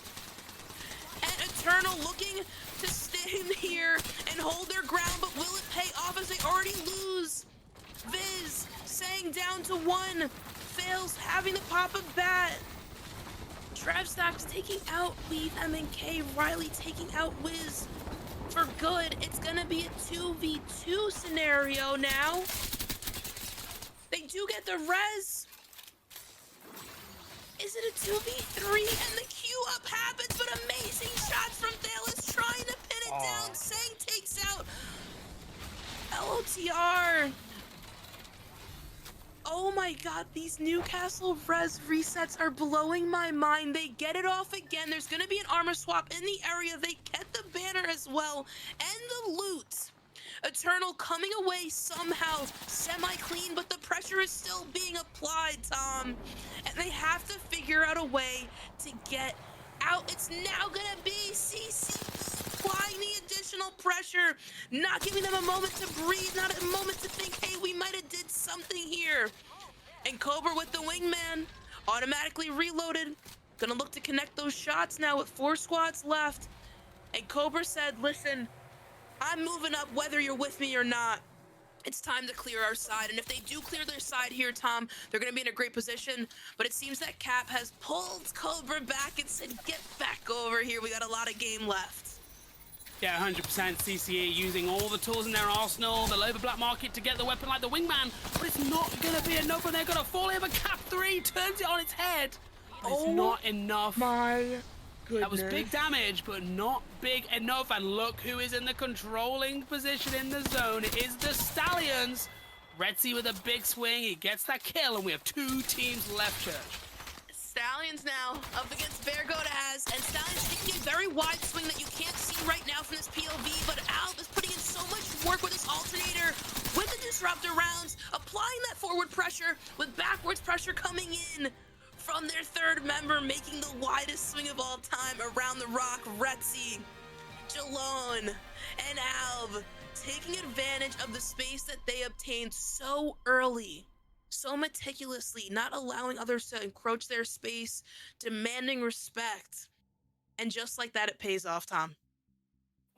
And Eternal looking to stand here and hold their ground, but will it pay off as they already lose? Viz saying down to 1. Fails having to pop a bat. Trev Stocks taking out Weave, MNK, Riley taking out Wiz for good. It's gonna be a 2v2 scenario now. They do get the res. Is it a 2v3? And the queue up happens, but amazing shots from Thalis trying to pin it down. Sang takes out LOTR. Oh my god, these Newcastle res resets are blowing my mind. They get it off again. There's gonna be an armor swap in the area. They get the banner as well, and the loot. Eternal coming away somehow semi-clean, but the pressure is still being applied, Tom. And they have to figure out a way to get out. It's now gonna be CC applying the additional pressure, not giving them a moment to breathe, not a moment to think, hey, we might have did something here. And Cobra with the wingman, automatically reloaded. Gonna look to connect those shots now with 4 squads left. And Cobra said, listen, I'm moving up whether you're with me or not. It's time to clear our side. And if they do clear their side here, Tom, they're going to be in a great position. But it seems that Cap has pulled Cobra back and said, get back over here. We got a lot of game left. Yeah, 100% CCE using all the tools in their arsenal, the lower black market to get the weapon like the wingman. But it's not going to be enough, and they're going to fall in. But Cap 3 turns it on its head. It's not enough. My goodness. That was big damage, but not big enough. And look who is in the controlling position in the zone. It is the Stallions. Retzi with a big swing. He gets that kill, and we have 2 teams left, Church. Stallions now up against Bear Godaz, and Stallions taking a very wide swing that you can't see right now from this POV, but Alb is putting in so much work with his alternator, with the disruptor rounds, applying that forward pressure, with backwards pressure coming in from their 3rd member, making the widest swing of all time around the rock. Retzi, Jalon, and Alb taking advantage of the space that they obtained so early, so meticulously, not allowing others to encroach their space, demanding respect. And just like that, it pays off, Tom.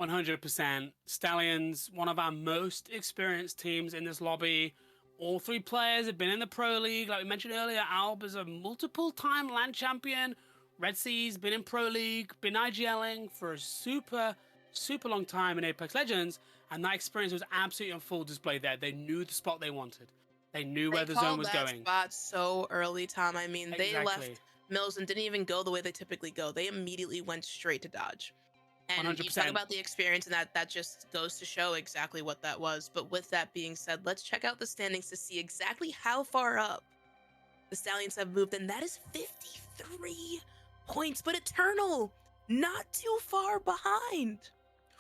100%. Stallions, one of our most experienced teams in this lobby. All 3 players have been in the Pro League. Like we mentioned earlier, Alb is a multiple-time LAN champion. Red Sea's been in Pro League, been IGLing for a super long time in Apex Legends, and that experience was absolutely on full display there. They knew the spot they wanted. They knew where the zone was going. They called that spot so early, Tom. I mean, they left Mills and didn't even go the way they typically go. They immediately went straight to dodge. And you talk 100%. about the experience, and that just goes to show exactly what that was. But with that being said, let's check out the standings to see exactly how far up the Stallions have moved, and that is 53 points. But Eternal, not too far behind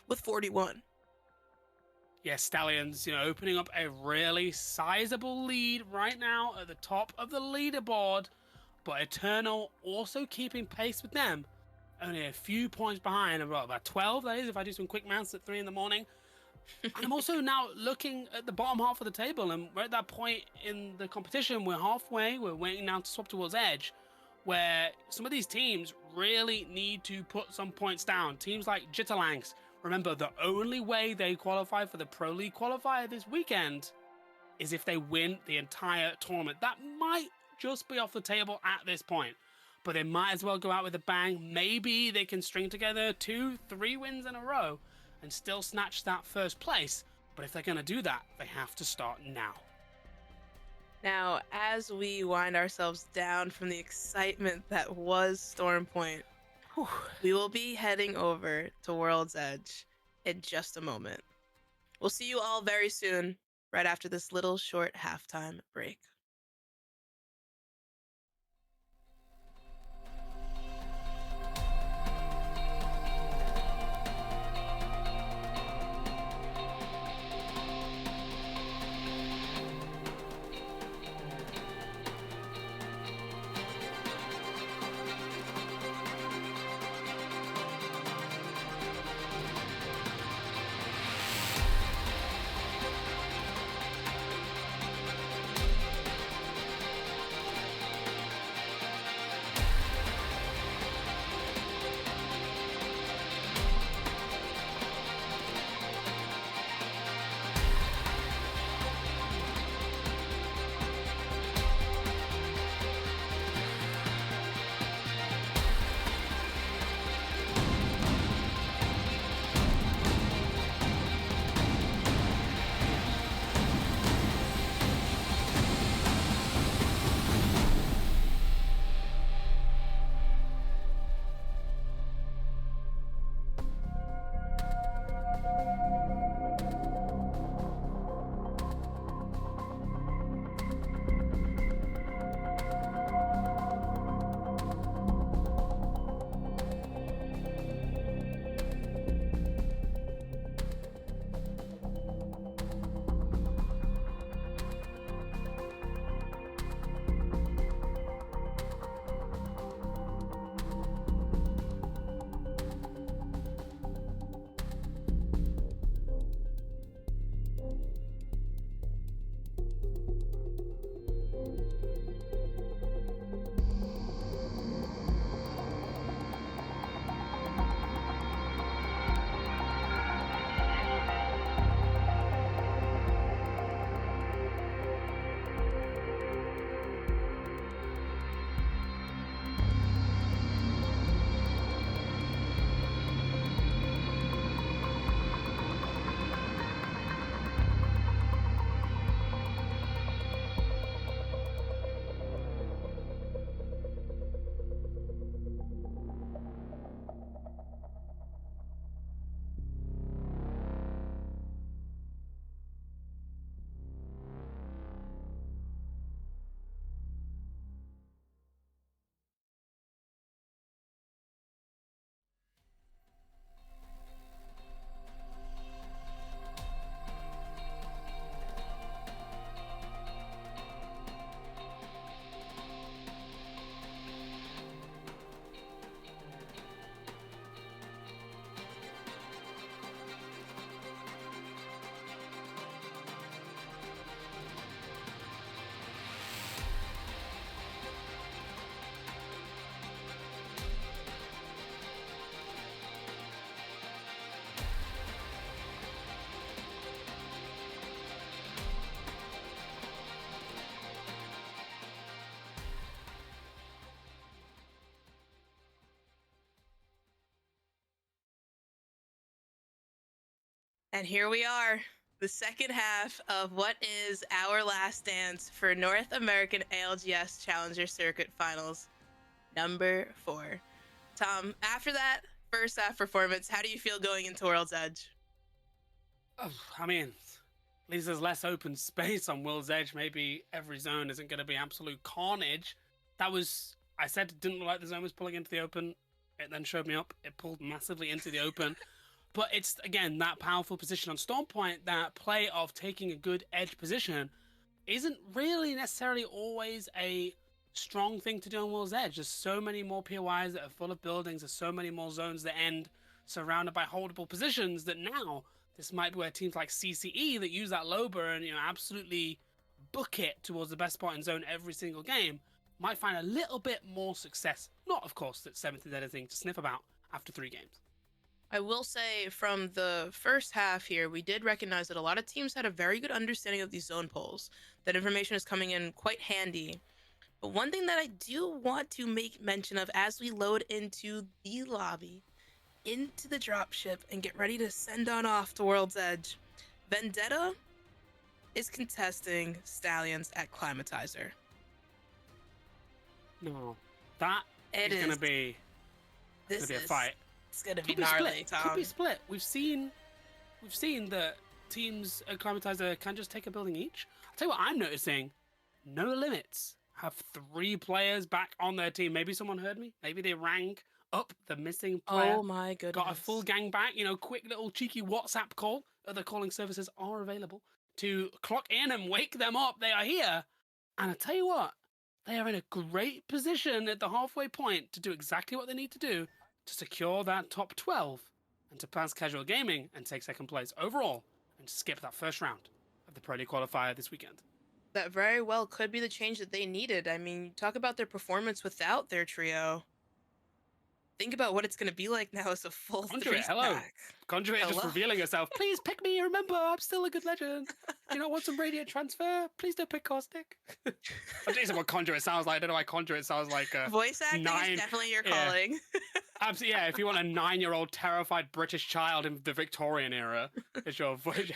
with 41. Yeah, Stallions, opening up a really sizable lead right now at the top of the leaderboard, but Eternal also keeping pace with them. Only a few points behind, about 12, that is, if I do some quick maths at 3 in the morning. And I'm also now looking at the bottom half of the table, and we're at that point in the competition. We're halfway. We're waiting now to swap towards Edge, where some of these teams really need to put some points down. Teams like Jitterlangs, remember, the only way they qualify for the Pro League qualifier this weekend is if they win the entire tournament. That might just be off the table at this point, but they might as well go out with a bang. Maybe they can string together 2-3 wins in a row and still snatch that first place. But if they're going to do that, they have to start now. Now, as we wind ourselves down from the excitement that was Storm Point, we will be heading over to World's Edge in just a moment. We'll see you all very soon, right after this little short halftime break. And here we are, the second half of what is our last dance for North American ALGS Challenger Circuit Finals number 4. Tom, after that first half performance. How do you feel going into World's Edge? I mean, at least there's less open space on World's Edge. Maybe every zone isn't going to be absolute carnage. I said it didn't look like the zone was pulling into the open. It then showed me up. It pulled massively into the open. But it's, again, that powerful position on Storm Point, that play of taking a good edge position isn't really necessarily always a strong thing to do on World's Edge. There's so many more POIs that are full of buildings. There's so many more zones that end surrounded by holdable positions that now this might be where teams like CCE that use that Loba and absolutely book it towards the best spot in zone every single game might find a little bit more success. Not, of course, that 7th is anything to sniff about after 3 games. I will say from the first half here, we did recognize that a lot of teams had a very good understanding of these zone polls. That information is coming in quite handy. But one thing that I do want to make mention of as we load into the lobby, into the dropship, and get ready to send on off to World's Edge, Vendetta is contesting Stallions at Climatizer. No, that is going to be a fight. It's going to be gnarly, Tom. Could be split. We've seen that teams at Climatizer can just take a building each. I'll tell you what I'm noticing. No Limits have 3 players back on their team. Maybe someone heard me. Maybe they rang up the missing player. Oh my goodness. Got a full gang back. Quick little cheeky WhatsApp call. Other calling services are available to clock in and wake them up. They are here. And I tell you what, they are in a great position at the halfway point to do exactly what they need to do to secure that top 12 and to pass casual gaming and take 2nd place overall and skip that first round of the Pro League qualifier this weekend. That very well could be the change that they needed. I mean, talk about their performance without their trio. Think about what it's going to be like now as a full Conduit, 3-stack. hello. Conduit just revealing herself. Please pick me. Remember, I'm still a good legend. Do you not want some Radiant transfer? Please don't pick Caustic. I'm just what Conduit sounds like. I don't know why Conduit sounds like a voice acting is definitely your calling. Absolutely, yeah. If you want a 9-year-old terrified British child in the Victorian era, it's your voice.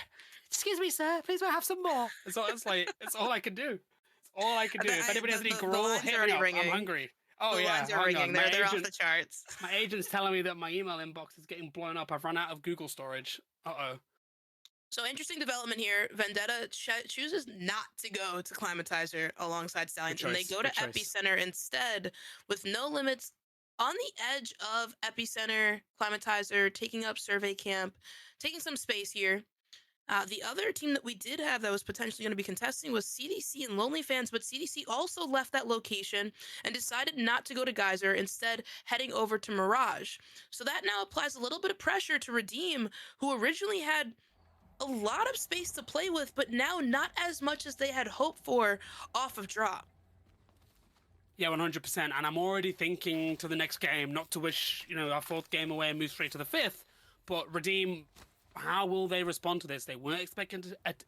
Excuse me, sir. Please, may I have some more? It's all I can do. It's all I can do. If anybody has any gruel, hit me up. I'm hungry. Oh, the lines are ringing. They're off the charts. My agent's telling me that my email inbox is getting blown up. I've run out of Google storage. Uh-oh. So interesting development here. Vendetta chooses not to go to Climatizer alongside Stallions, and they go to Epicenter instead with No Limits on the edge of Epicenter, Climatizer, taking up Survey Camp, taking some space here. The other team that we did have that was potentially going to be contesting was CDC and Lonely Fans, but CDC also left that location and decided not to go to Geyser, instead heading over to Mirage. So that now applies a little bit of pressure to Redeem, who originally had a lot of space to play with, but now not as much as they had hoped for off of drop. Yeah, 100%. And I'm already thinking to the next game, not to wish, our 4th game away and move straight to the 5th, but Redeem, how will they respond to this? They weren't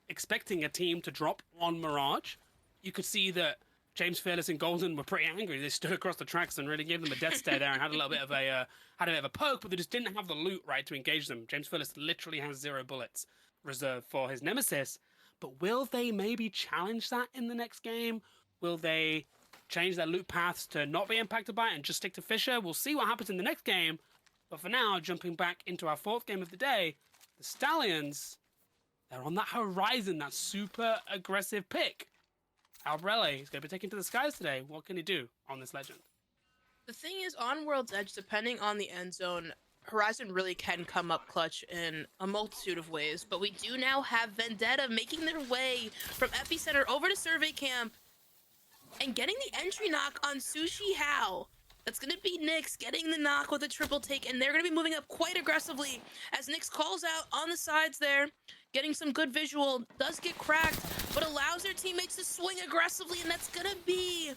expecting a team to drop on Mirage. You could see that James Fearless and Golden were pretty angry. They stood across the tracks and really gave them a death stare there and had a little bit of a poke, but they just didn't have the loot right to engage them. James Fearless literally has 0 bullets reserved for his nemesis. But will they maybe challenge that in the next game? Will they change their loot paths to not be impacted by it and just stick to Fisher? We'll see what happens in the next game. But for now, jumping back into our 4th game of the day, the Stallions, they're on that horizon, that super aggressive pick. Albrelle is going to be taken to the skies today. What can he do on this legend? The thing is, on World's Edge, depending on the end zone, Horizon really can come up clutch in a multitude of ways. But we do now have Vendetta making their way from Epicenter over to Survey Camp and getting the entry knock on Sushi Hao. That's going to be Nyx getting the knock with a triple take, and they're going to be moving up quite aggressively as Nyx calls out on the sides there, getting some good visual, does get cracked, but allows their teammates to swing aggressively, and that's going to be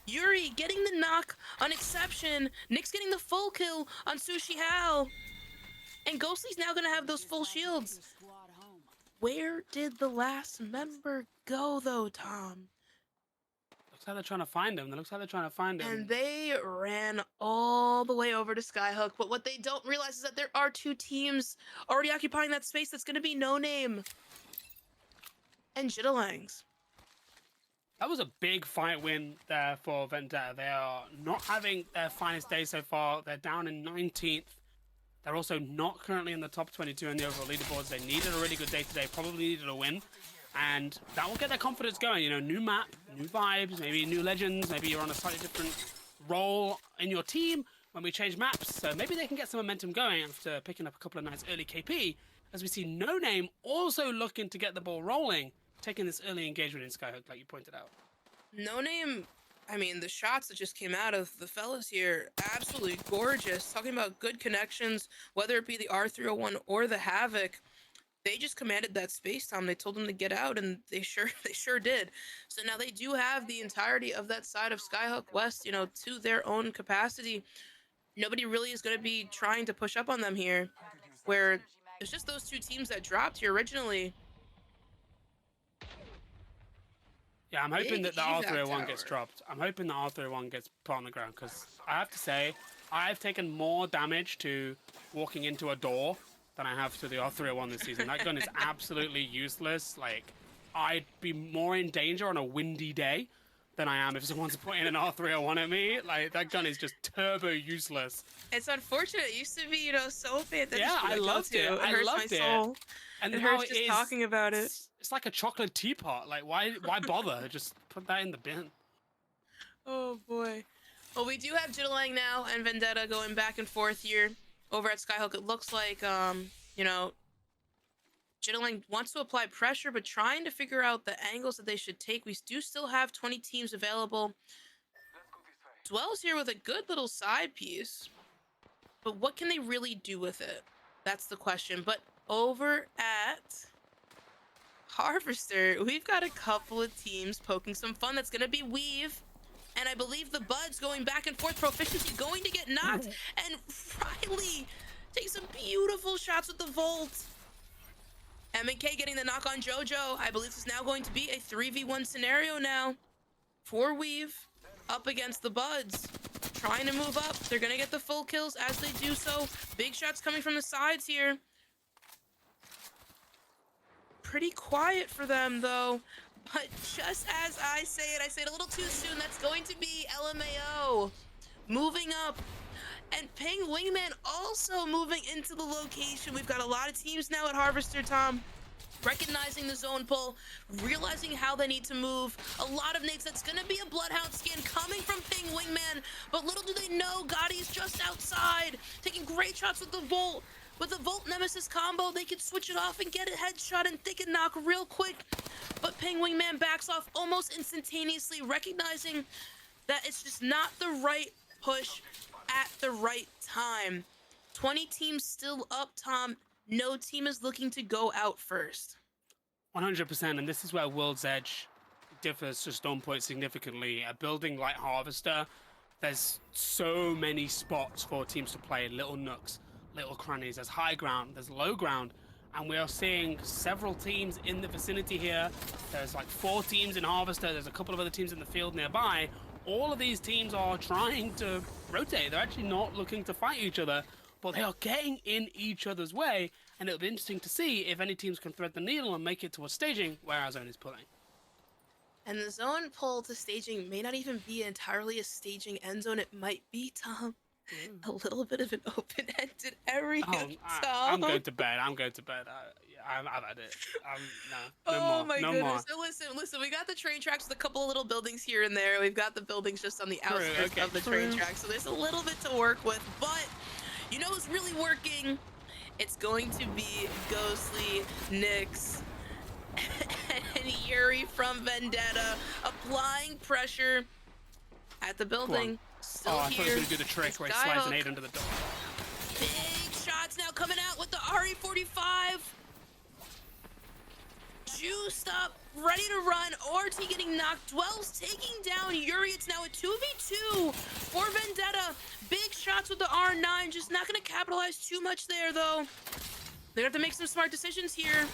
Yuri getting the knock on Exception, Nyx getting the full kill on Sushi Hao, and Ghostly's now going to have those full shields. Where did the last member go, though, Tom? Looks like they're trying to find him. And they ran all the way over to Skyhook. But what they don't realize is that there are 2 teams already occupying that space. That's going to be No Name and Jittalangs. That was a big fight win there for Vendetta. They are not having their finest day so far. They're down in 19th. They're also not currently in the top 22 in the overall leaderboards. They needed a really good day today, probably needed a win. And that will get their confidence going. You know, new map, new vibes, maybe new legends. Maybe you're on a slightly different role in your team when we change maps. So maybe they can get some momentum going after picking up a couple of nice early KP. As we see No Name also looking to get the ball rolling, taking this early engagement in Skyhook, like you pointed out. No Name, I mean, the shots that just came out of the fellas here, absolutely gorgeous. Talking about good connections, whether it be the R301 or the Havoc, they just commanded that space time. They told them to get out, and they sure did. So now they do have the entirety of that side of Skyhook West, you know, to their own capacity. Nobody really is going to be trying to push up on them here, where it's just those two teams that dropped here originally. Yeah, I'm hoping Big that the evac R301 gets tower. dropped. I'm hoping the R301 gets put on the ground, because I have to say, I've taken more damage to walking into a door than I have to the R301 this season. That gun is absolutely useless. Like, I'd be more in danger on a windy day than I am if someone's putting an R301 at me. Like, that gun is just turbo useless. It's unfortunate. It used to be, you know, so fantastic. Yeah, I loved it. It I hurts loved my it. soul. And It now hurts just is- talking about it. It's like a chocolate teapot. Like, why bother? Just put that in the bin. Oh boy. Well, we do have Jittalang now and Vendetta going back and forth here over at Skyhook. It looks like, you know, Jittalang wants to apply pressure, but trying to figure out the angles that they should take. We do still have 20 teams available. Dwell's here with a good little side piece, but what can they really do with it? That's the question. But over at Harvester, we've got a couple of teams poking some fun. That's going to be Weave. And I believe the Buds going back and forth. Proficiency going to get knocked. And Riley takes some beautiful shots with the Volt. M&K getting the knock on JoJo. I believe this is now going to be a 3v1 scenario now for Weave up against the Buds. Trying to move up. They're going to get the full kills as they do so. Big shots coming from the sides here. Pretty quiet for them, though. But just as I say it a little too soon. That's going to be LMAO moving up. And Ping Wingman also moving into the location. We've got a lot of teams now at Harvester, Tom. Recognizing the zone pull, realizing how they need to move. A lot of nades. That's going to be a Bloodhound skin coming from Ping Wingman. But little do they know, Gotti's just outside. Taking great shots with the Volt. With the Volt Nemesis combo, they can switch it off and get a headshot and they can knock real quick. But Ping Wingman backs off almost instantaneously, recognizing that it's just not the right push at the right time. 20 teams still up, Tom. No team is looking to go out first. 100%, and this is where World's Edge differs to Stone Point significantly. A building like Harvester, there's so many spots for teams to play, little nooks, little crannies. There's high ground, there's low ground, and we are seeing several teams in the vicinity here. There's like 4 teams in Harvester, there's a couple of other teams in the field nearby. All of these teams are trying to rotate. They're actually not looking to fight each other, but they are getting in each other's way, and it'll be interesting to see if any teams can thread the needle and make it towards staging where our zone is pulling. And the zone pull to staging may not even be entirely a staging end zone. It might be, Tom, a little bit of an open-ended area, Tom. I'm going to bed. I've had it. No My more. goodness. So listen, we got the train tracks with a couple of little buildings here and there. We've got the buildings just on the outskirts of the train tracks. So there's a little bit to work with, but you know who's really working? It's going to be Ghostly, Nyx, and Yuri from Vendetta applying pressure at the building. Still I here. thought he was going to do the trick where he slides an 8 under the door. Big shots now coming out with the RE45. Juiced up, ready to run. RT getting knocked. Dwell's taking down Yuri. It's now a 2v2 for Vendetta. Big shots with the R9. Just not going to capitalize too much there, though. They have to make some smart decisions here,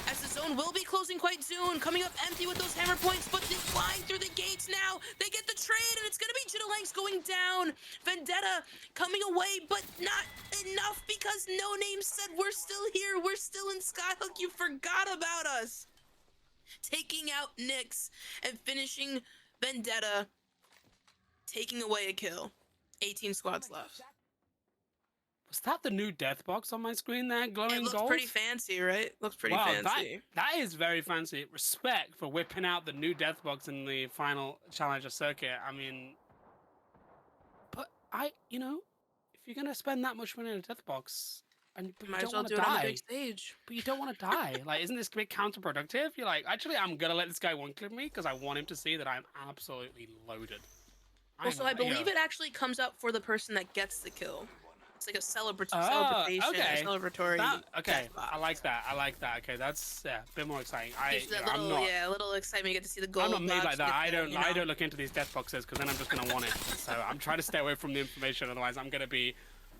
as the zone will be closing quite soon. Coming up empty with those hammer points, but they're flying through the gates now. They get the trade, and it's going to be Jittalangs going down. Vendetta coming away, but not enough, because No Name said, we're still here. We're still in Skyhook. You forgot about us. Taking out Nyx and finishing Vendetta, taking away a kill. 18 squads left. Was that the new death box on my screen there, glowing It looks gold? pretty fancy, right? Looks pretty Wow, fancy. that is very fancy. Respect for whipping out the new death box in the final challenger circuit. I mean, but if you're gonna spend that much money on a death box, but you Might as don't well want to do it on the big die, stage. but you don't want to die, like, isn't this a bit counterproductive? You're like, actually, I'm gonna let this guy one clip me because I want him to see that I'm absolutely loaded. Also, I believe it actually comes up for the person that gets the kill. It's like a celebration, okay. a celebratory. Okay, death box. I like that. Okay, that's a bit more exciting. Gives you that I'm little, not. a little excitement. You get to see the gold. I'm not made box like that. with I the, don't look into these death boxes because then I'm just gonna want it. So I'm trying to stay away from the information. Otherwise, I'm gonna be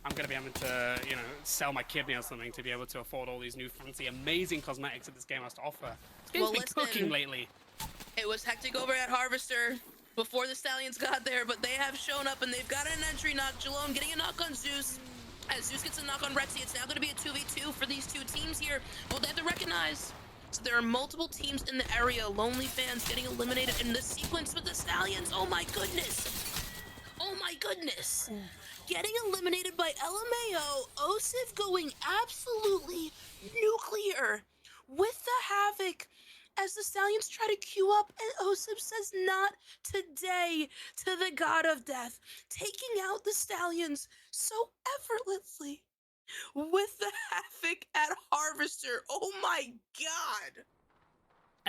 having to sell my kidney or something to be able to afford all these new fancy, amazing cosmetics that this game has to offer. This game's been cooking lately. It was hectic over at Harvester before the Stallions got there, but they have shown up and they've got an entry knock. Jalone getting a knock on Zeus. As Zeus gets a knock on Rexy, it's now going to be a 2v2 for these two teams here. Well, they have to recognize. So there are multiple teams in the area. Lonely fans getting eliminated in this sequence with the Stallions. Oh my goodness. Oh my goodness. Getting eliminated by LMAO. Osif going absolutely nuclear with the Havoc as the Stallions try to queue up, and Osip says not today to the god of death, taking out the Stallions so effortlessly with the Havoc at Harvester. Oh my god.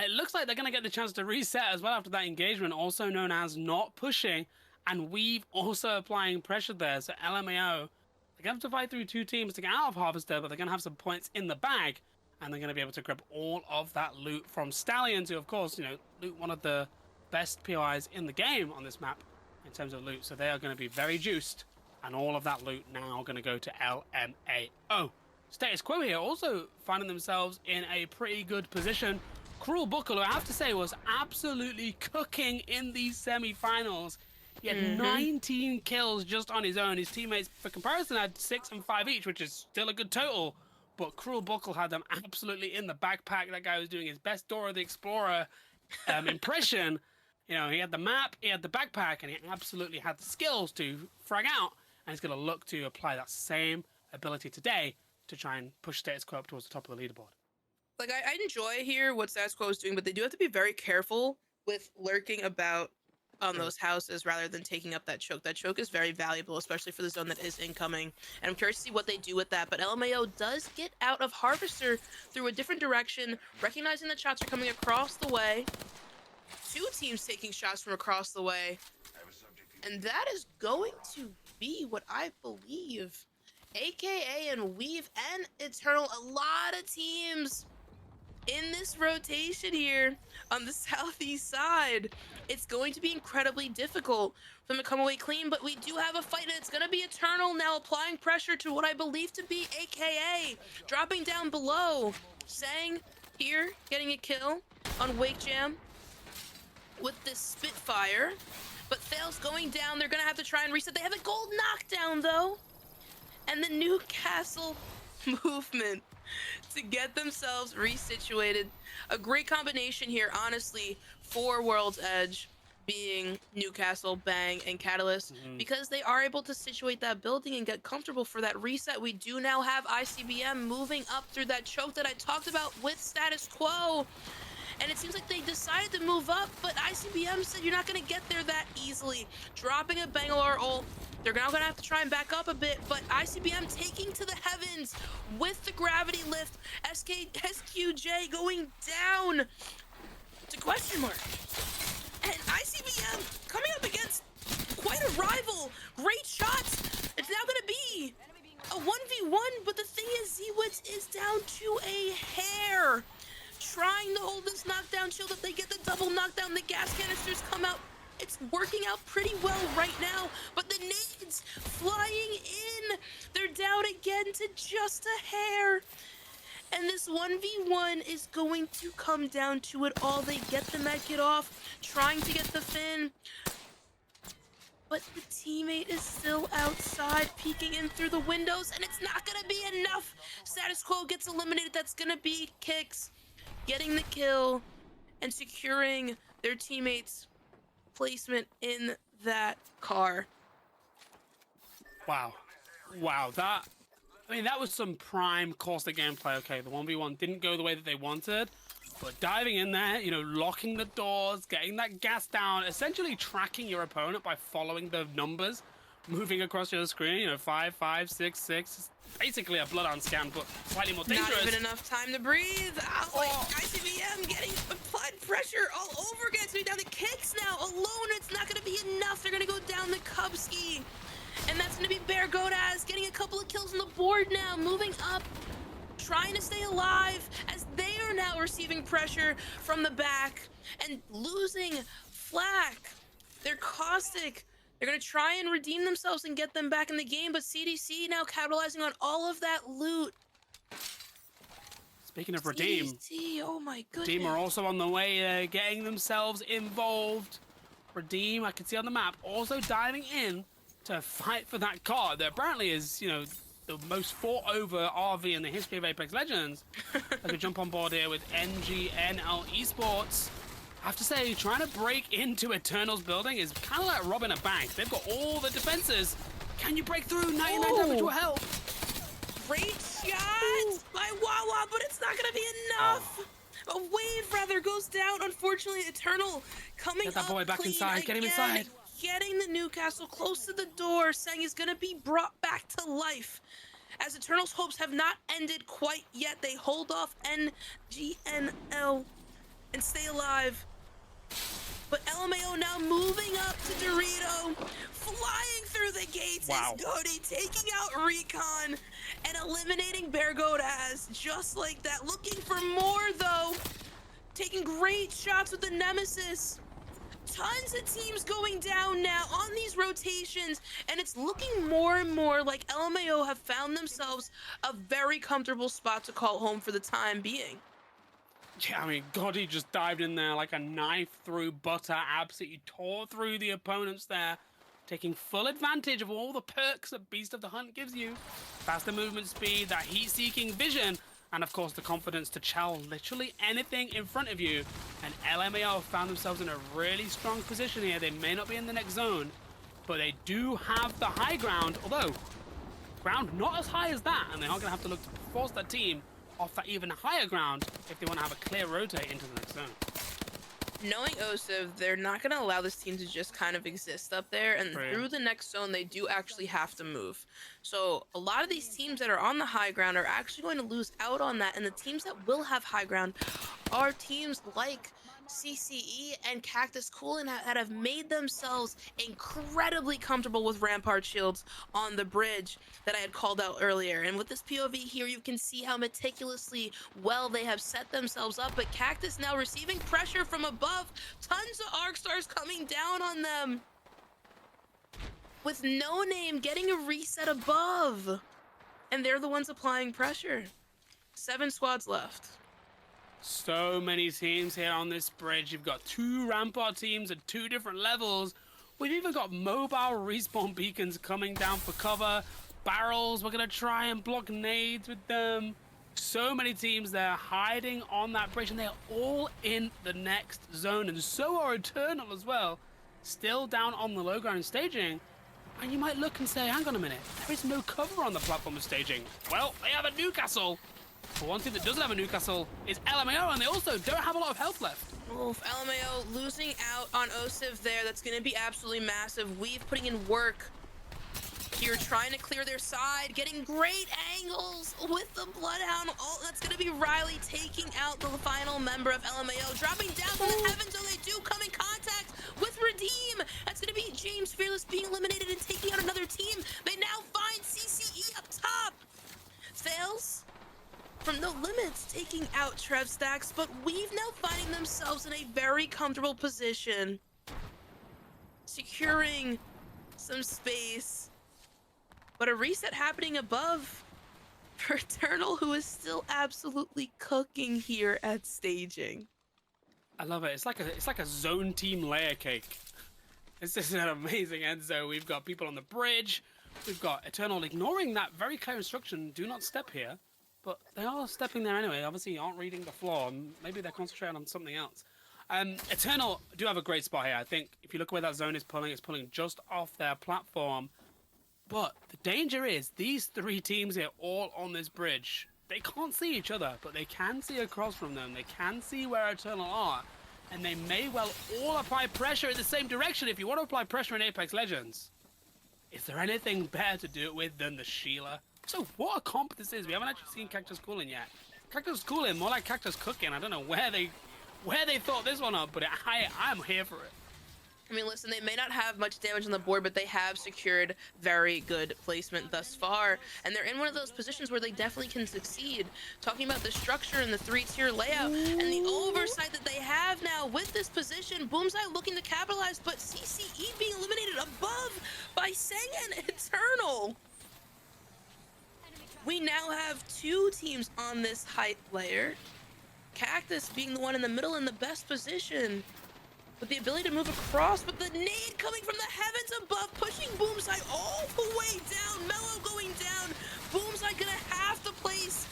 It looks like they're going to get the chance to reset as well after that engagement, also known as not pushing, and Weave also applying pressure there. So LMAO, they're going to have to fight through two teams to get out of Harvester, but they're going to have some points in the bag, and they're going to be able to grab all of that loot from Stallions, who, of course, loot one of the best POIs in the game on this map in terms of loot. So they are going to be very juiced, and all of that loot now going to go to LMAO. Status Quo here also finding themselves in a pretty good position. Cruel Buckle, who I have to say was absolutely cooking in these semi-finals. He had 19 kills just on his own. His teammates, for comparison, had 6 and 5 each, which is still a good total. But Cruel Buckle had them absolutely in the backpack. That guy was doing his best Dora the Explorer impression. He had the map, he had the backpack, and he absolutely had the skills to frag out. And he's going to look to apply that same ability today to try and push Status Quo up towards the top of the leaderboard. Like, I enjoy here what Status Quo is doing, but they do have to be very careful with lurking about on those houses rather than taking up that choke. That choke is very valuable, especially for the zone that is incoming. And I'm curious to see what they do with that. But LMAO does get out of Harvester through a different direction, recognizing that shots are coming across the way. Two teams taking shots from across the way. And that is going to be what I believe AKA and Weave and Eternal, a lot of teams in this rotation here on the southeast side. It's going to be incredibly difficult for them to come away clean, but we do have a fight, and it's going to be Eternal now applying pressure to what I believe to be AKA, dropping down below. Sang here, getting a kill on Wake Jam with this Spitfire, but Fail's going down. They're going to have to try and reset. They have a gold knockdown, though. And the Newcastle movement to get themselves resituated. A great combination here, honestly, for World's Edge being Newcastle, Bang, and Catalyst, because they are able to situate that building and get comfortable for that reset. We do now have ICBM moving up through that choke that I talked about with Status Quo. And it seems like they decided to move up, but ICBM said you're not going to get there that easily. Dropping a Bangalore ult. They're now going to have to try and back up a bit, but ICBM taking to the heavens with the gravity lift. SQJ going down to question mark. And ICBM coming up against quite a rival. Great shots. It's now going to be a 1v1, but the thing is, Z-Wits is down to a hair. Trying to hold this knockdown shield. If they get the double knockdown, the gas canisters come out. It's working out pretty well right now, but the nades flying in. They're down again to just a hair. And this 1v1 is going to come down to it all. They get the medkit off, trying to get the Finn. But the teammate is still outside, peeking in through the windows, and it's not going to be enough. Status Quo gets eliminated. That's going to be Kicks getting the kill and securing their teammates' placement in that car. Wow, I mean, that was some prime Caustic gameplay. Okay, the 1v1 didn't go the way that they wanted, but diving in there, you know, locking the doors, getting that gas down, essentially tracking your opponent by following the numbers moving across your screen, you know, 5, 5, 6, 6. It's basically a bloodhound scan, but slightly more dangerous. Not even enough time to breathe. Like ICBM getting applied pressure all over again. It's going down the kicks now. Alone, it's not going to be enough. They're going to go down the Kubski. And that's going to be Bear Godaz getting a couple of kills on the board now, moving up, trying to stay alive as they are now receiving pressure from the back and losing flak. They're Caustic. They're going to try and redeem themselves and get them back in the game, but CDC now capitalizing on all of that loot. Speaking of redeem, CDC, oh my goodness. Redeem are also on the way, getting themselves involved. Redeem, I can see on the map, also diving in to fight for that card that apparently is, you know, the most fought over RV in the history of Apex Legends. As we jump on board here with NGNL Esports. I have to say, trying to break into Eternal's building is kind of like robbing a bank. They've got all the defenses. Can you break through? 99 damage will help. Great shot by Wawa, but it's not going to be enough. A wave, rather, goes down. Unfortunately, Eternal coming up Get that boy back clean inside. Get him again, inside. getting the Newcastle close to the door, saying he's going to be brought back to life. As Eternal's hopes have not ended quite yet, they hold off NGNL and stay alive. But LMAO now moving up to Dorito, flying through the gates Wow. is Goody, taking out Recon and eliminating Bear Godaz just like that. Looking for more though, taking great shots with the Nemesis. Tons of teams going down now on these rotations, and it's looking more and more like LMAO have found themselves a very comfortable spot to call home for the time being. Yeah, I mean, God, he just dived in there like a knife through butter, absolutely tore through the opponents there, taking full advantage of all the perks that Beast of the Hunt gives you. Faster movement speed, that heat-seeking vision, and of course the confidence to chow literally anything in front of you. And LMAO found themselves in a really strong position here. They may not be in the next zone, but they do have the high ground, although ground not as high as that, and they are going to have to look to force that team off that even higher ground if they want to have a clear rotate into the next zone. Knowing OSIV, they're not going to allow this team to just kind of exist up there, and Right. through the next zone, they do actually have to move. So a lot of these teams that are on the high ground are actually going to lose out on that, and the teams that will have high ground are teams like CCE and Cactus Coolin that have made themselves incredibly comfortable with Rampart shields on the bridge that I had called out earlier. And with this POV here, you can see how meticulously well they have set themselves up. But Cactus now receiving pressure from above. Tons of arc stars coming down on them. With No Name getting a reset above. And they're the ones applying pressure. 7 squads left. So many teams here on this bridge. You've got 2 Rampart teams at 2 different levels. We've even got mobile respawn beacons coming down for cover. Barrels, we're going to try and block nades with them. So many teams there hiding on that bridge, and they're all in the next zone. And so are Eternal as well. Still down on the low ground staging. And you might look and say, hang on a minute, there is no cover on the platform of staging. Well, they have a Newcastle. But one team that doesn't have a Newcastle is LMAO, and they also don't have a lot of health left. Oof, LMAO losing out on OSIV there. That's going to be absolutely massive. Weave putting in work here, trying to clear their side, getting great angles with the Bloodhound. Oh, that's going to be Riley taking out the final member of LMAO, dropping down from the heavens, so they do come in contact with Redeem. That's going to be James Fearless being eliminated and taking out another team. They now find CCE up top. Fails from No Limits taking out Trev Stacks, but Weave now finding themselves in a very comfortable position, securing some space. But a reset happening above for Eternal, who is still absolutely cooking here at staging. I love it. It's like a zone team layer cake. It's just an amazing end zone. We've got people on the bridge. We've got Eternal ignoring that very clear instruction, do not step here. But they are stepping there anyway. Obviously, aren't reading the floor. Maybe they're concentrating on something else. Eternal do have a great spot here. I think if you look where that zone is pulling, it's pulling just off their platform. But the danger is these three teams here all on this bridge. They can't see each other, but they can see across from them. They can see where Eternal are. And they may well all apply pressure in the same direction. If you want to apply pressure in Apex Legends, is there anything better to do it with than the Sheila? So what a comp this is. We haven't actually seen Cactus Cooling yet. Cactus Cooling, more like Cactus Cooking. I don't know where they thought this one up, but I'm here for it. I mean, listen, they may not have much damage on the board, but they have secured very good placement thus far. And they're in one of those positions where they definitely can succeed. Talking about the structure and the three-tier layout and the oversight that they have now with this position. Boomseye looking to capitalize, but CCE being eliminated above by Sang and Eternal. We now have two teams on this height layer. Cactus being the one in the middle in the best position, with the ability to move across, but the nade coming from the heavens above, pushing Boomseye all the way down. Mellow going down. Boomseye gonna have to place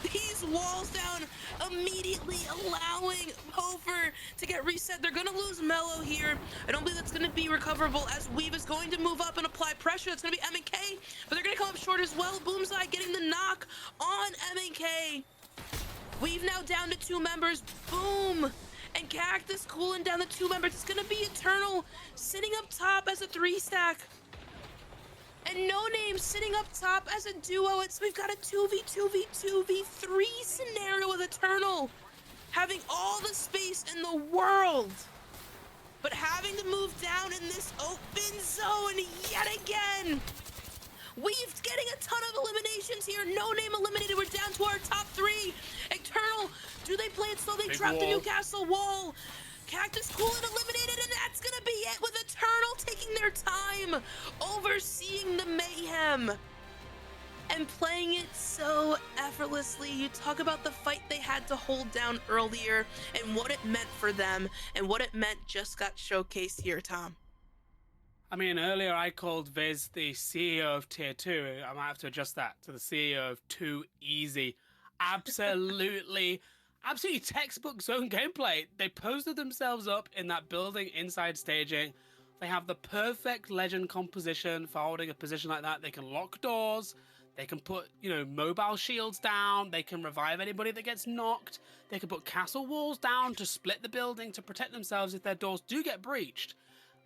these walls down immediately, allowing Hofer to get reset. They're gonna lose Mellow here. I don't believe that's gonna be recoverable, as Weave is going to move up and apply pressure. It's gonna be M&K, but they're gonna come up short as well. Boomseye getting the knock on M&K. Weave now down to 2 members. Boom! And Cactus cooling down the 2 members. It's gonna be Eternal sitting up top as a 3-stack. And No Name sitting up top as a duo. We've got a 2v2v2v3 scenario with Eternal, having all the space in the world, but having to move down in this open zone yet again. Weave's getting a ton of eliminations here. No Name eliminated. We're down to our top 3. Eternal, do they play it slow? They drop the Newcastle wall. Cactus Cooling eliminated, and that's gonna be it, with Eternal taking their time, overseeing the mayhem, and playing it so effortlessly. You talk about the fight they had to hold down earlier and what it meant for them, and what it meant just got showcased here, Tom. I mean, earlier I called Viz the CEO of Tier 2. I might have to adjust that to the CEO of Too Easy. Absolutely textbook zone gameplay. They posted themselves up in that building inside staging. They have the perfect legend composition for holding a position like that. They can lock doors. They can put, mobile shields down. They can revive anybody that gets knocked. They can put castle walls down to split the building to protect themselves if their doors do get breached.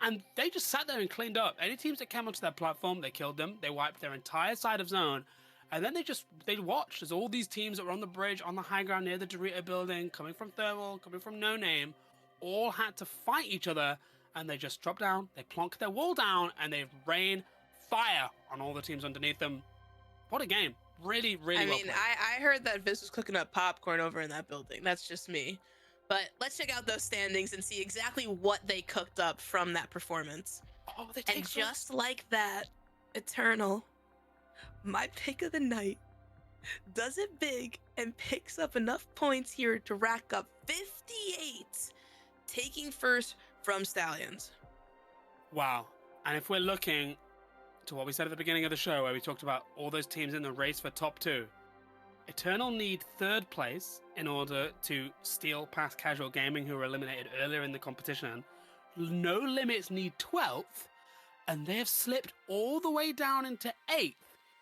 And they just sat there and cleaned up. Any teams that came onto their platform, they killed them. They wiped their entire side of zone. And then they watched as all these teams that were on the bridge, on the high ground near the Dorito building, coming from Thermal, coming from No Name, all had to fight each other. And they just dropped down, they plonked their wall down, and they rain fire on all the teams underneath them. What a game. Really, really well played. I heard that Viz was cooking up popcorn over in that building. That's just me. But let's check out those standings and see exactly what they cooked up from that performance. Oh, they take and just like that, Eternal, my pick of the night, does it big and picks up enough points here to rack up 58, taking first from Stallions. Wow. And if we're looking to what we said at the beginning of the show, where we talked about all those teams in the race for top 2, Eternal need 3rd place in order to steal past Casual Gaming, who were eliminated earlier in the competition. No Limits need 12th, and they have slipped all the way down into 8th.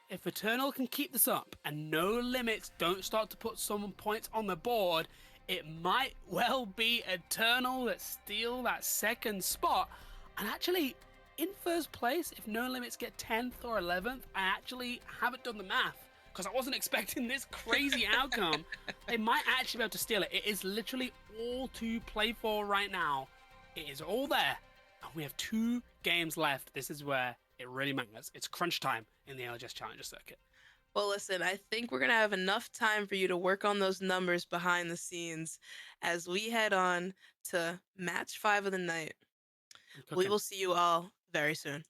If Eternal can keep this up and No Limits don't start to put some points on the board, it might well be Eternal that steal that 2nd spot. And actually, in 1st place, if No Limits get 10th or 11th, I actually haven't done the math, because I wasn't expecting this crazy outcome. They might actually be able to steal it. It is literally all to play for right now. It is all there. And we have 2 games left. This is where it really matters. It's crunch time in the LGS Challenger circuit. Well, listen, I think we're going to have enough time for you to work on those numbers behind the scenes as we head on to match 5 of the night. We will see you all very soon.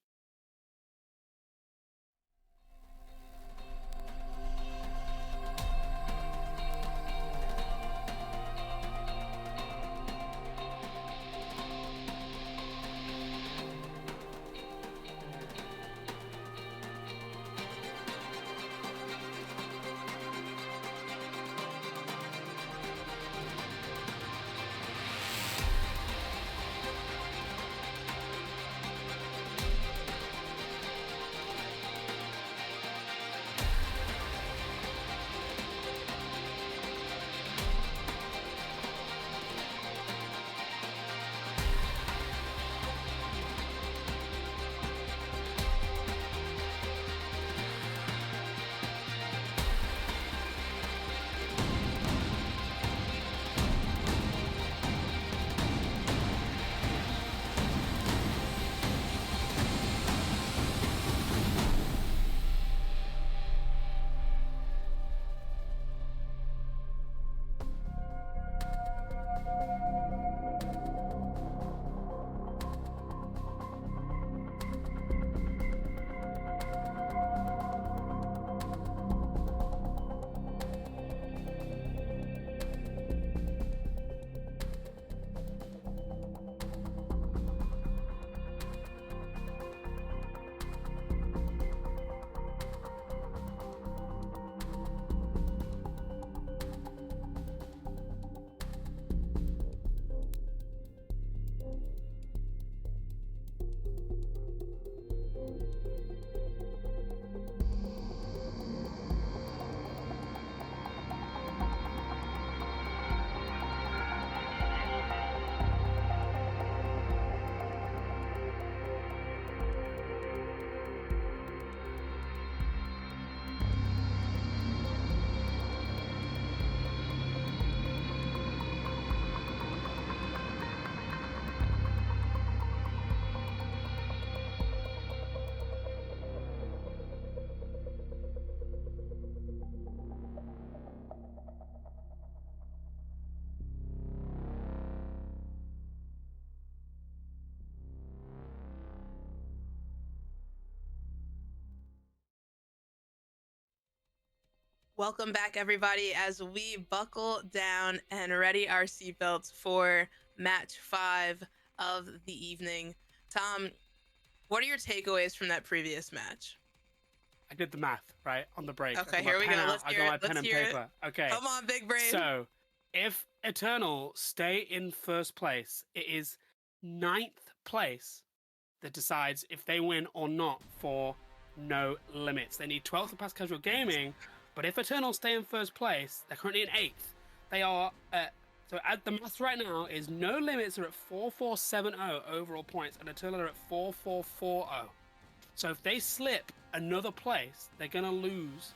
Welcome back, everybody, as we buckle down and ready our seatbelts for match 5 of the evening. Tom, what are your takeaways from that previous match? I did the math, right, on the break. Okay, I got my here we pen go. out, Let's I hear got it. my pen Let's and hear it. paper. Okay. Come on, big brain. So, if Eternal stay in first place, it is 9th place that decides if they win or not for No Limits. They need 12th to pass casual gaming, but if Eternal stay in first place, they're currently in 8th. They are so at the math right now is No Limits are at 4470 overall points, and Eternal are at 4440. So if they slip another place, they're gonna lose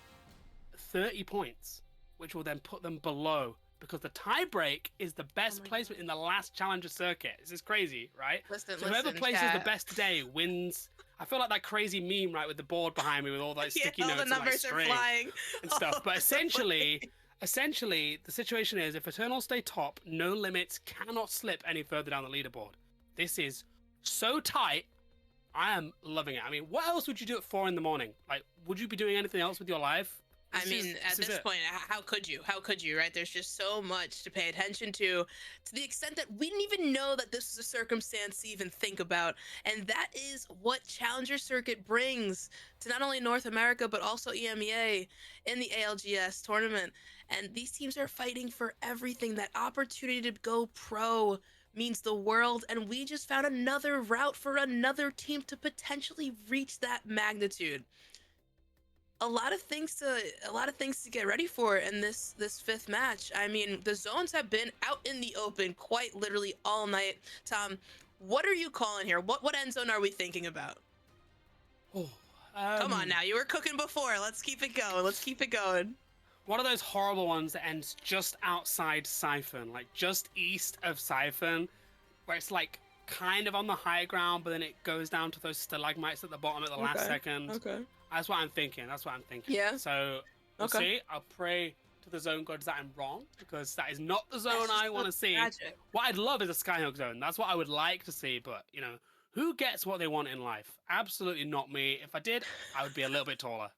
30 points, which will then put them below, because the tiebreak is the best placement in the last Challenger circuit. This is crazy, right? Listen, so whoever listen, places chat. the best today wins. I feel like that crazy meme, right, with the board behind me with all those sticky all notes the and like numbers are string flying and stuff. all But over the essentially, the situation is if Eternal stay top, No Limits cannot slip any further down the leaderboard. This is so tight. I am loving it. I mean, what else would you do at 4 a.m? Like, would you be doing anything else with your life? I mean, at this point, how could you? How could you, right? There's just so much to pay attention to the extent that we didn't even know that this is a circumstance to even think about. And that is what Challenger Circuit brings to not only North America, but also EMEA in the ALGS tournament. And these teams are fighting for everything. That opportunity to go pro means the world. And we just found another route for another team to potentially reach that magnitude. A lot of things to get ready for in this fifth match. I mean, the zones have been out in the open quite literally all night. Tom, what are you calling here? What end zone are we thinking about? Oh, Come on now, you were cooking before. Let's keep it going. Let's keep it going. One of those horrible ones that ends just outside Siphon, like just east of Siphon, where it's like kind of on the high ground, but then it goes down to those stalagmites at the bottom at the last second. Okay. That's what I'm thinking. Yeah. So we'll see. I'll pray to the zone gods that I'm wrong, because that is not the zone I want to see. Tragic. What I'd love is a Skyhook zone. That's what I would like to see. But you know, who gets what they want in life? Absolutely not me. If I did, I would be a little bit taller.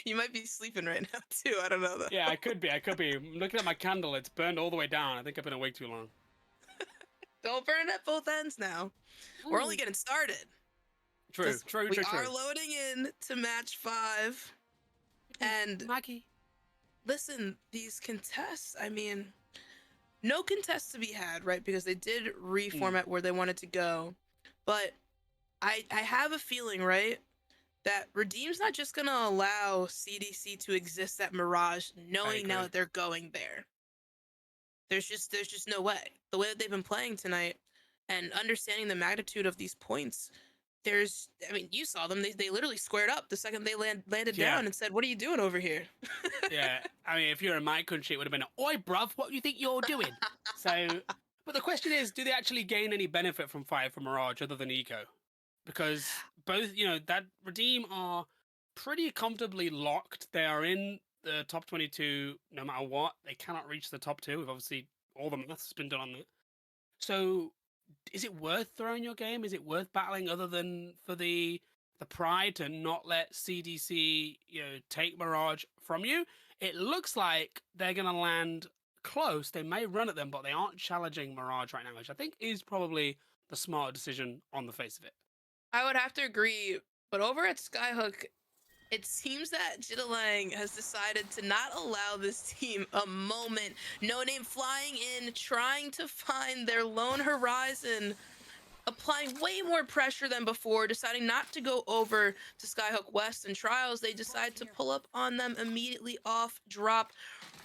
You might be sleeping right now too. I don't know though. Yeah, I could be. I'm looking at my candle. It's burned all the way down. I think I've been awake too long. Don't burn at both ends now. We're only getting started. True. We are loading in to match 5. And Maggie. listen, these contests, I mean, no contests to be had, right? Because they did reformat where they wanted to go. But I have a feeling, right, that Redeem's not just going to allow CDC to exist at Mirage, knowing now that they're going there. There's just no way. The way that they've been playing tonight and understanding the magnitude of these points, I mean, you saw them. They literally squared up the second they landed down and said, "What are you doing over here?" Yeah, I mean, if you're in my country, it would have been, "Oi, bruv, what do you think you're doing?" So, but the question is, do they actually gain any benefit from fighting for Mirage other than eco? Because both, that Redeem are pretty comfortably locked. They are in the top 22 no matter what. They cannot reach the top 2. We've obviously all the math has been done on that. So, is it worth throwing your game? Is it worth battling other than for the pride to not let CDC, take Mirage from you? It looks like they're gonna land close. They may run at them, but they aren't challenging Mirage right now, which I think is probably the smarter decision on the face of it. I would have to agree, but over at Skyhook, it seems that Jidalang has decided to not allow this team a moment. No Name flying in, trying to find their lone horizon, applying way more pressure than before, deciding not to go over to Skyhook West and Trials. They decide to pull up on them immediately off drop,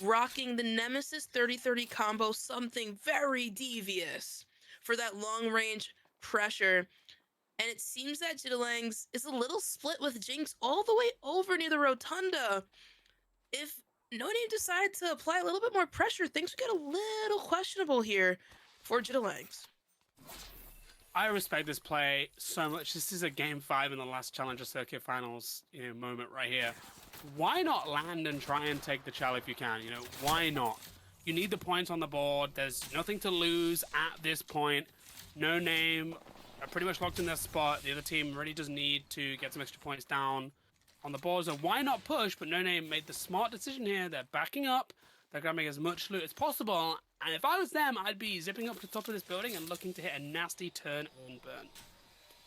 rocking the Nemesis 30-30 combo, something very devious for that long range pressure. And it seems that Jidalang's is a little split with Jinx all the way over near the Rotunda. If No Name decided to apply a little bit more pressure, things would get a little questionable here for Jidalang's. I respect this play so much. This is a game 5 in the last Challenger Circuit Finals, moment right here. Why not land and try and take the Chal if you can? Why not? You need the points on the board. There's nothing to lose at this point. No Name are pretty much locked in their spot. The other team really does need to get some extra points down on the board. So why not push? But No Name made the smart decision here. They're backing up. They're going to make as much loot as possible. And if I was them, I'd be zipping up to the top of this building and looking to hit a nasty turn and burn.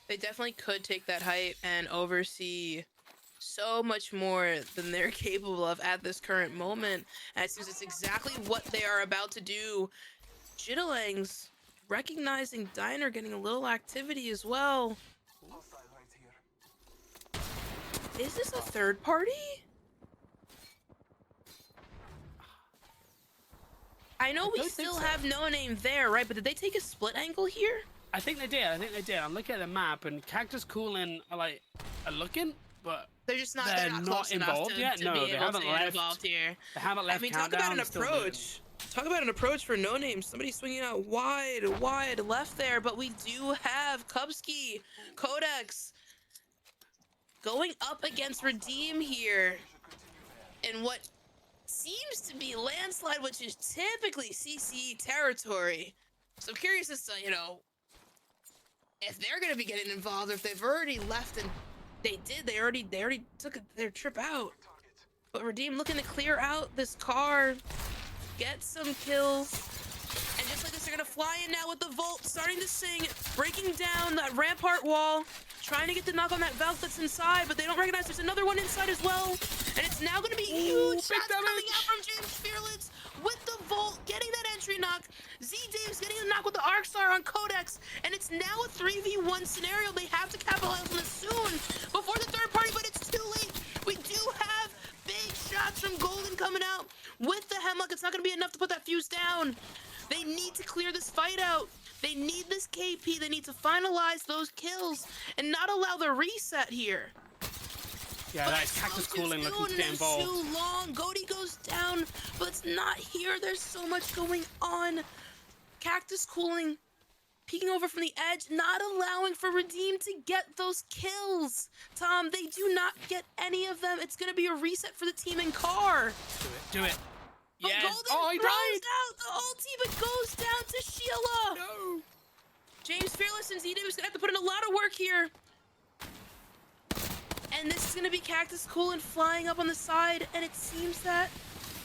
They definitely could take that height and oversee so much more than they're capable of at this current moment. And it seems it's exactly what they are about to do. Jidalang's recognizing Diner getting a little activity as well. Is this a third party? I know we still have No Name there, right? But did they take a split angle here? I think they did. I'm looking at the map, and Cactus Coolin are looking, but they're just not. They're not not close involved enough yet. to No, be they able haven't to get left. involved here. They haven't left. I mean, talk about an approach. Talk about an approach for No Name. Somebody swinging out wide left there, but we do have Kubsky, Codex going up against Redeem here in what seems to be landslide, which is typically CCE territory. So I'm curious as to, if they're going to be getting involved, or if they've already left, and they already took their trip out. But Redeem looking to clear out this car, get some kills, and just like this, they're going to fly in now with the Volt, starting to sing, breaking down that Rampart wall, trying to get the knock on that Valk that's inside, but they don't recognize there's another one inside as well. And it's now going to be huge shots coming out from James Fearless with the Volt, getting that entry knock. Z Dave's getting a knock with the Arcstar on Codex, and it's now a 3v1 scenario. They have to capitalize on this soon before the third party, but it's too late. We do have big shots from Golden coming out with the Hemlock. It's not going to be enough to put that fuse down. They need to clear this fight out. They need this KP. They need to finalize those kills and not allow the reset here. Yeah, that Cactus Cooling looking to get involved. Too long. Goaty goes down, but it's not here. There's so much going on. Cactus Cooling peeking over from the edge, not allowing for Redeem to get those kills. Tom, they do not get any of them. It's going to be a reset for the team in car. Do it. But Yes. Golden He throws died. out the ulti, but goes down to Sheila. No. James Fearless and Z-Dave is going to have to put in a lot of work here. And this is going to be Cactus Coolin flying up on the side, and it seems that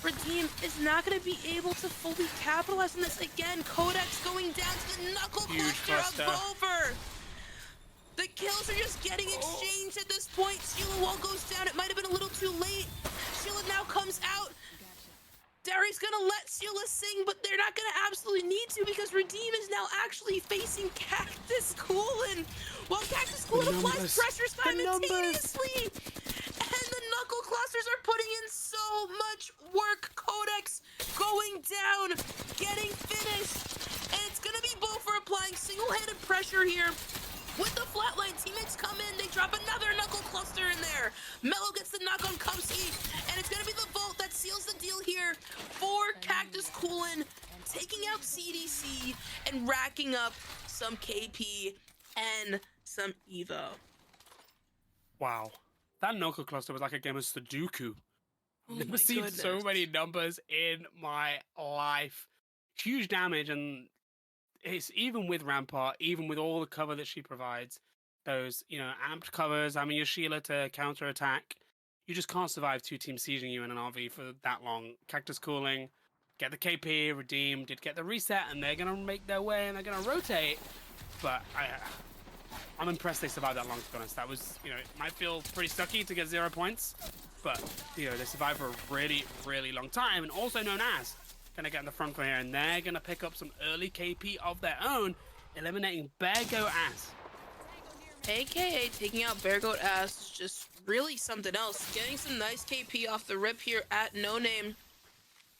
Redeem is not going to be able to fully capitalize on this. Again, Codex going down to the knuckle cluster of Bover. The kills are just getting exchanged at this point. Sheila wall goes down. It might have been a little too late. Sheila now comes out. Derry's gonna let Sheila sing, but they're not gonna absolutely need to because Redeem is now actually facing Cactus Coolin. While Cactus Coolin applies pressure simultaneously. And the knuckle clusters are putting in so much work. Codex going down, getting finished. And it's gonna be Bofer applying single-handed pressure here. With the flatline, teammates come in, they drop another knuckle cluster in there. Mello gets the knock on Kumsky, and it's gonna be the Volt that seals the deal here for Cactus Coolin, taking out CDC and racking up some KP and some Evo. Wow. That knuckle cluster was like a game of Sudoku. Oh Never my seen so goodness. many numbers in my life. huge damage, and it's even with Rampart, even with all the cover that she provides, those, amped covers, I mean, your Sheila to counter attack, you just can't survive two teams sieging you in an RV for that long. Cactus cooling, get the KP, redeem, did get the reset, and they're going to make their way and they're going to rotate. But I'm impressed they survived that long, to be honest. That was, it might feel pretty sucky to get 0 points, but, they survived for a really, really long time, and also known as going to get in the front for here, and they're going to pick up some early KP of their own, eliminating Bear Goat Ass. AKA taking out Bear Goat Ass is just really something else. Getting some nice KP off the rip here at No Name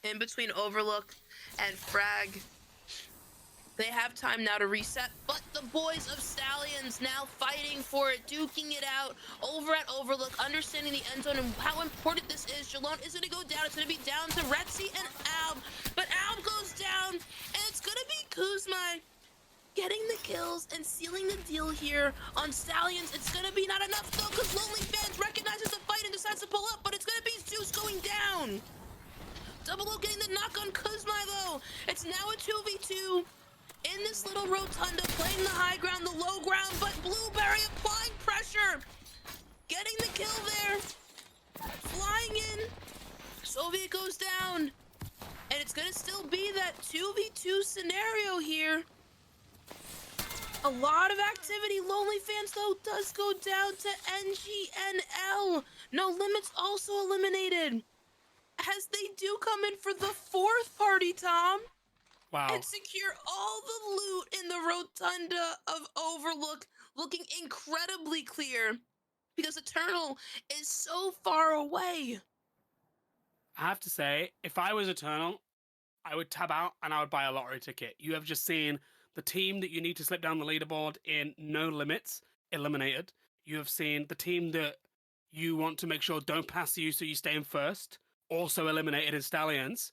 in between Overlook and Frag. They have time now to reset, but the boys of Stallions now fighting for it, duking it out over at Overlook, understanding the end zone and how important this is. Jalon is going to go down. It's going to be down to Retzi and Alb, but Alb goes down, and it's going to be Kuzma getting the kills and sealing the deal here on Stallions. It's going to be not enough, though, because Lonely Fans recognizes the fight and decides to pull up, but it's going to be Zeus going down. Double O getting the knock on Kuzma, though. It's now a 2v2. In this little rotunda, playing the high ground, the low ground, but Blueberry applying pressure. Getting the kill there. Flying in. Soviet goes down. And it's going to still be that 2v2 scenario here. A lot of activity. Lonely Fans, though, does go down to NGNL. No Limits also eliminated. As they do come in for the fourth party, Tom. Wow. And secure all the loot in the rotunda of Overlook, looking incredibly clear because Eternal is so far away. I have to say, if I was Eternal, I would tab out and I would buy a lottery ticket. You have just seen the team that you need to slip down the leaderboard in No Limits eliminated. You have seen the team that you want to make sure don't pass you so you stay in first, also eliminated in Stallions.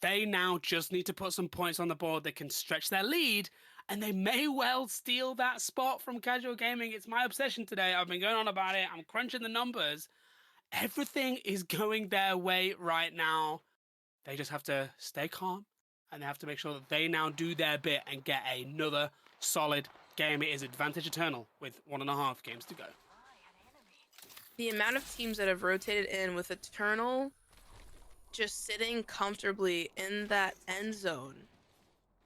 They now just need to put some points on the board that can stretch their lead, and they may well steal that spot from Casual Gaming. It's my obsession today. I've been going on about it. I'm crunching the numbers. Everything is going their way right now. They just have to stay calm, and they have to make sure that they now do their bit and get another solid game. It is Advantage Eternal with 1.5 games to go. The amount of teams that have rotated in with Eternal just sitting comfortably in that end zone,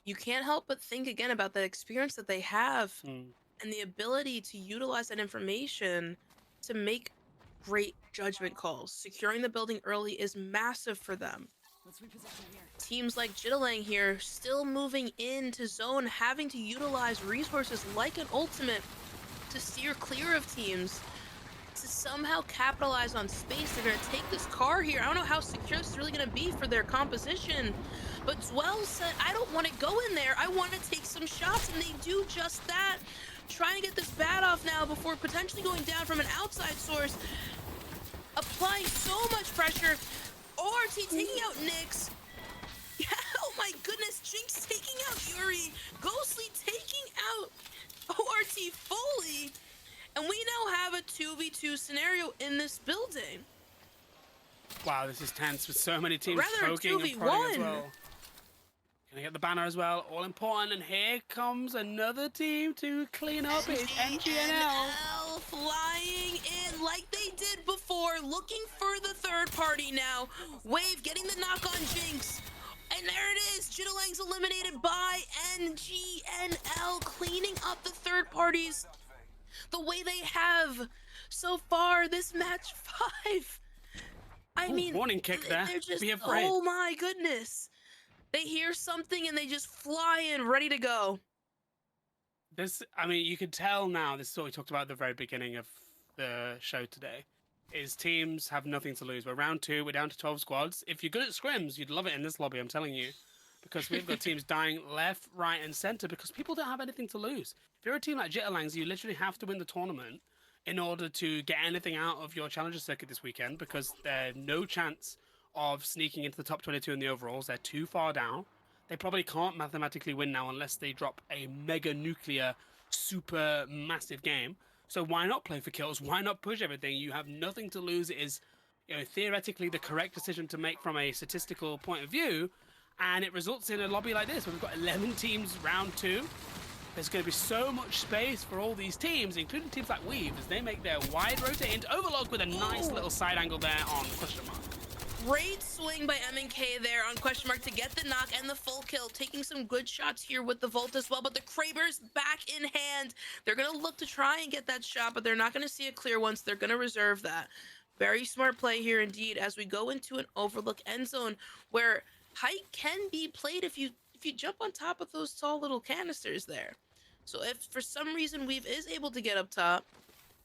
you can't help but think again about that experience that they have and the ability to utilize that information to make great judgment calls. Securing the building early is massive for them. Let's reposition here. Teams like Jittalang here still moving into zone, having to utilize resources like an ultimate to steer clear of teams, to somehow capitalize on space. They're going to take this car here. I don't know how secure this is really going to be for their composition, but Dwell said, I don't want to go in there. I want to take some shots, and they do just that. Trying to get this bat off now before potentially going down from an outside source. Applying so much pressure. ORT taking out Nyx. Yeah, oh my goodness. Jinx taking out Yuri. Ghostly taking out ORT fully. And we now have a 2v2 scenario in this building. Wow, this is tense with so many teams Rather poking and 2v1. prodding as well. Gonna get the banner as well, all important, and here comes another team to clean up. It's NGNL. Flying in like they did before, looking for the third party now. Wave getting the knock on Jinx. And there it is, Jittalang's eliminated by NGNL, cleaning up the third parties the way they have so far this match 5. I mean, warning kick there. They're just, Be afraid. oh my goodness. They hear something and they just fly in, ready to go. This, I mean, you can tell now, this is what we talked about at the very beginning of the show today, is teams have nothing to lose. We're round 2, we're down to 12 squads. If you're good at scrims, you'd love it in this lobby, I'm telling you. Because we've got teams dying left, right, and center because people don't have anything to lose. If you're a team like Jitterlangs, you literally have to win the tournament in order to get anything out of your challenger circuit this weekend, because there's no chance of sneaking into the top 22 in the overalls. They're too far down. They probably can't mathematically win now unless they drop a mega nuclear super massive game. So why not play for kills? Why not push everything? You have nothing to lose. It is, theoretically the correct decision to make from a statistical point of view. and it results in a lobby like this where we've got 11 teams round 2. There's going to be so much space for all these teams, including teams like Weave, as they make their wide rotate into Overlook with a nice little side angle there on question mark. Great swing by M&K there on question mark to get the knock and the full kill, taking some good shots here with the Volt as well, but the Kraber's back in hand. They're going to look to try and get that shot, but they're not going to see a clear one, so they're going to reserve that. Very smart play here indeed as we go into an Overlook end zone where height can be played if you jump on top of those tall little canisters there. So if for some reason Weave is able to get up top,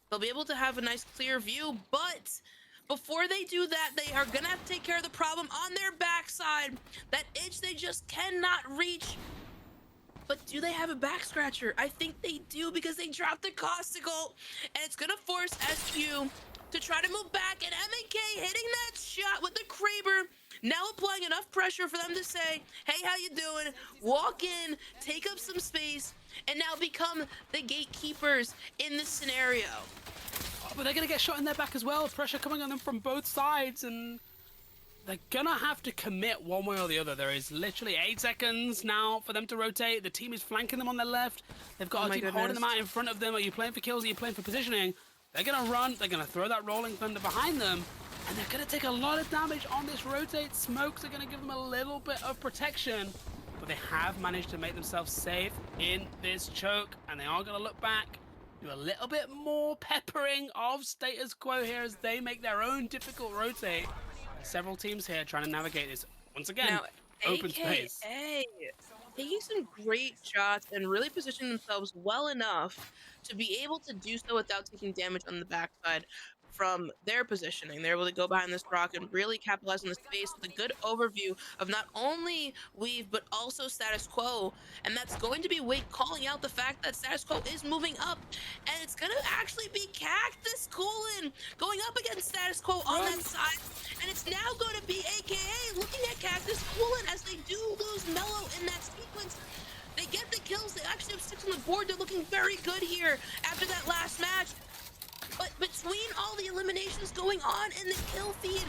they'll be able to have a nice clear view, but before they do that, they are gonna have to take care of the problem on their backside. That itch they just cannot reach. But do they have a back scratcher? I think they do because they dropped the Costicle, and it's gonna force SQ to try to move back, and M&K hitting that shot with the Kraber, now applying enough pressure for them to say, hey, how you doing? Walk in, take up some space, and now become the gatekeepers in this scenario. But they're going to get shot in their back as well. Pressure coming on them from both sides, and they're going to have to commit one way or the other. There is literally 8 seconds now for them to rotate. The team is flanking them on their left. They've got a team holding them out in front of them. Are you playing for kills? Are you playing for positioning? They're going to run. They're going to throw that Rolling Thunder behind them, and they're going to take a lot of damage on this rotate. Smokes are going to give them a little bit of protection, but they have managed to make themselves safe in this choke, and they are going to look back, do a little bit more peppering of status quo here as they make their own difficult rotate. Several teams here trying to navigate this once again. Now, open AKA space. taking some great shots and really positioning themselves well enough to be able to do so without taking damage on the backside from their positioning. They're able to go behind this rock and really capitalize on the space with a good overview of not only Weave, but also Status Quo. And that's going to be Wake calling out the fact that Status Quo is moving up. And it's going to actually be Cactus Coolin going up against Status Quo on that side. And it's now going to be AKA looking at Cactus Coolin as they do lose Mellow in that sequence. They get the kills. They actually have 6 on the board. They're looking very good here after that last match. But between all the eliminations going on in the kill feed,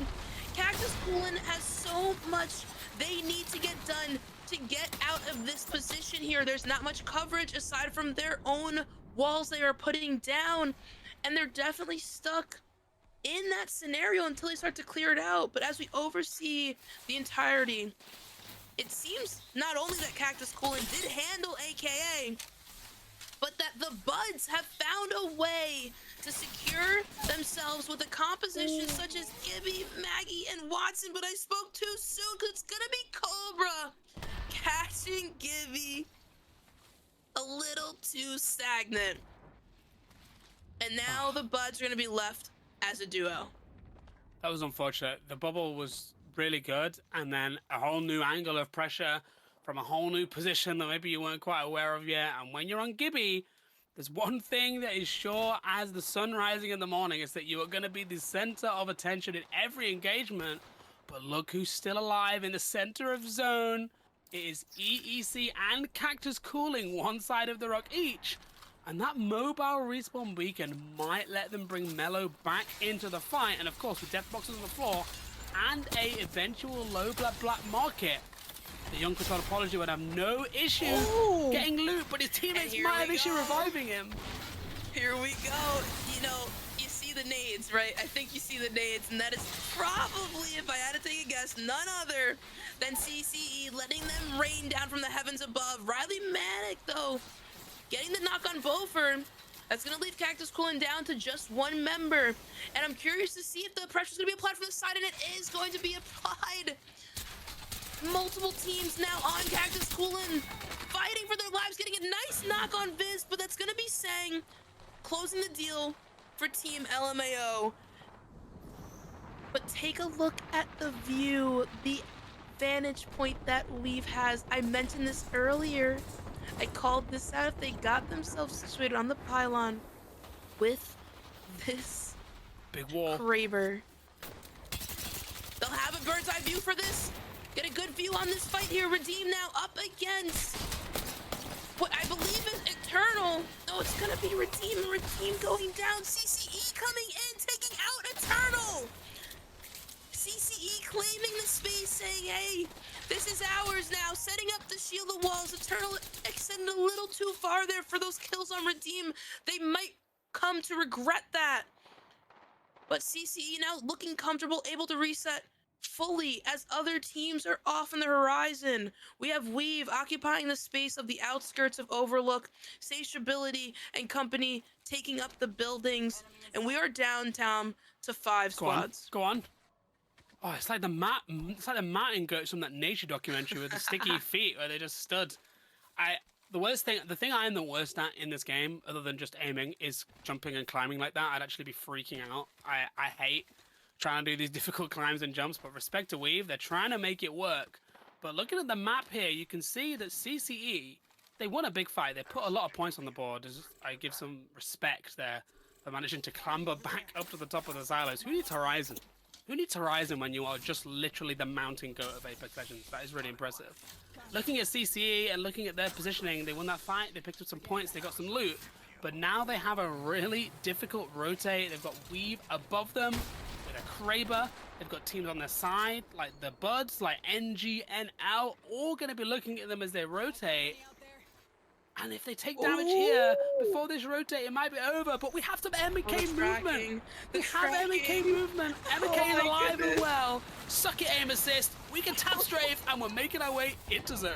Cactus Coolin has so much they need to get done to get out of this position here. There's not much coverage aside from their own walls they are putting down, and they're definitely stuck in that scenario until they start to clear it out. But as we oversee the entirety, it seems not only that Cactus Coolin did handle AKA, but that the Buds have found a way to secure themselves with a composition such as Gibby, Maggie, and Watson. But I spoke too soon because it's gonna be Cobra catching Gibby a little too stagnant. And now the Buds are gonna be left as a duo. That was unfortunate. The bubble was really good, and then a whole new angle of pressure from a whole new position that maybe you weren't quite aware of yet. And when you're on Gibby, there's one thing that is sure as the sun rising in the morning, is that you are going to be the center of attention in every engagement. But look who's still alive in the center of zone. It is EEC and Cactus Cooling one side of the rock each. And that mobile respawn beacon might let them bring Mellow back into the fight. And of course, with death boxes on the floor and a eventual low black market, the young Control Apology would have no issue getting loot, but his teammates might have issue reviving him. Here we go. You know, you see the nades, right? I think you see the nades, and that is probably, if I had to take a guess, none other than CCE letting them rain down from the heavens above. Riley Manic, though, getting the knock on Beaufort. That's going to leave Cactus Coolin down to just one member. And I'm curious to see if the pressure's going to be applied from the side, and it is going to be applied. Multiple teams now on Cactus Coolin, fighting for their lives, getting a nice knock on Viz, but that's going to be Sang closing the deal for Team LMAO. But take a look at the view, the vantage point that Weave has. I mentioned this earlier. I called this out. If they got themselves situated on the pylon with this big wall Kraber, they'll have a bird's eye view for this. Get a good view on this fight here. Redeem now up against what I believe is Eternal. No, it's gonna be Redeem. Redeem going down. CCE coming in, taking out Eternal. CCE claiming the space, saying, hey, this is ours now, setting up the shield the walls. Eternal extended a little too far there for those kills on Redeem. They might come to regret that. But CCE now looking comfortable, able to reset fully as other teams are off on the horizon. We have Weave occupying the space of the outskirts of Overlook, Satiability and company taking up the buildings, and we are downtown to 5 squads. Go on. Oh, it's like the Martin goats from that nature documentary with the sticky feet where they just stood. The thing I am the worst at in this game, other than just aiming, is jumping and climbing like that. I'd actually be freaking out. I hate trying to do these difficult climbs and jumps, but respect to Weave, they're trying to make it work. But looking at the map here, you can see that CCE, they won a big fight. They put a lot of points on the board. I give some respect there for managing to clamber back up to the top of the silos. Who needs Horizon? Who needs Horizon when you are just literally the mountain goat of Apex Legends? That is really impressive. Looking at CCE and looking at their positioning, they won that fight, they picked up some points, they got some loot, but now they have a really difficult rotate. They've got Weave above them with a Kraber. They've got teams on their side, like the Buds, like NG, NL, all going to be looking at them as they rotate. And if they take damage here before this rotate, it might be over. But we have some MK movement. We have MK movement. MK is alive and well. Suck it, aim assist. We can tap strafe, and we're making our way into zone.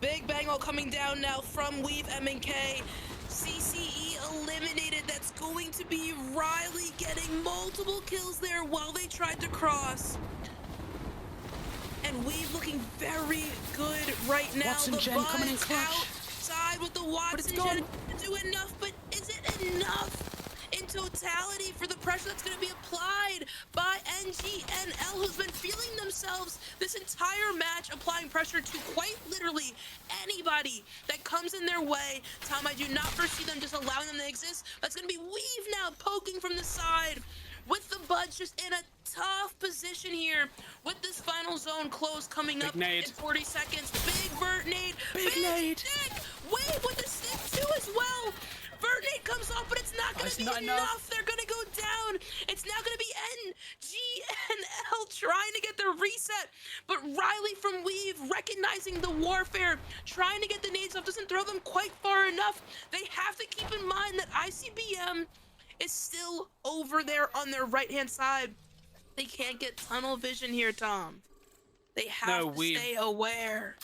Big bang all coming down now from Weave MK. CCE eliminated. That's going to be Riley getting multiple kills there while they tried to cross. And Weave looking very good right now. Watson the Gen coming in Buds clutch. Outside with the Watson Gen to do enough, but is it enough in totality for the pressure that's going to be applied by NGNL, who's been feeling themselves this entire match, applying pressure to quite literally anybody that comes in their way? Tom, I do not foresee them just allowing them to exist. That's going to be Weave now poking from the side, with the Buds just in a tough position here with this final zone close coming up in 40 seconds. Big Vert nade, big nade. Stick. Wave with the stick too as well. Vert nade comes off, but it's not going to be enough. They're going to go down. It's now going to be NGNL trying to get the reset, but Riley from Weave recognizing the warfare, trying to get the nades off, doesn't throw them quite far enough. They have to keep in mind that ICBM is still over there on their right-hand side. They can't get tunnel vision here, Tom. They have to stay aware.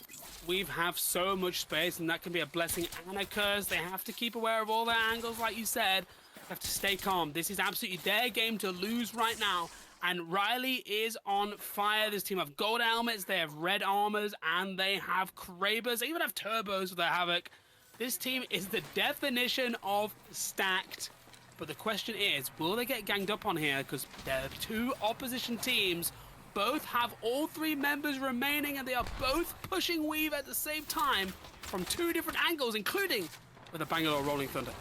Weave have so much space, and that can be a blessing and a curse. They have to keep aware of all their angles, like you said. They have to stay calm. This is absolutely their game to lose right now. And Riley is on fire. This team have gold helmets, they have red armors, and they have Krabers. They even have turbos with their Havoc. This team is the definition of stacked. But the question is, will they get ganged up on here? Because there are two opposition teams. Both have all three members remaining, and they are both pushing Weave at the same time from two different angles, including with a Bangalore Rolling Thunder.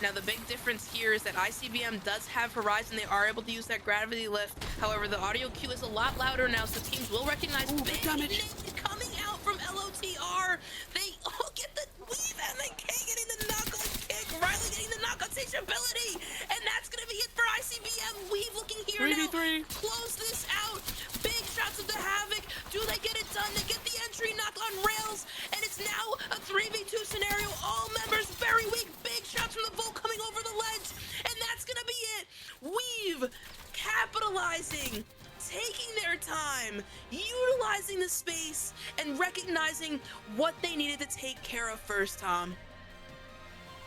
Now, the big difference here is that ICBM does have Horizon. They are able to use that gravity lift. However, the audio cue is a lot louder now, so teams will recognize big damage coming out from LOTR. They all get the Weave MK getting the knock-on kick. Riley getting the knock-on ability, and that's going to be it for ICBM. Weave looking here 3v3. now. Close this out. Big shots of the Havoc. Do they get it done? They get the entry knock on rails, and it's now a 3v2 scenario. All members very weak. Big shots from the Volt coming over the ledge, and that's going to be it. Weave capitalizing, taking their time, utilizing the space, and recognizing what they needed to take care of first, Tom.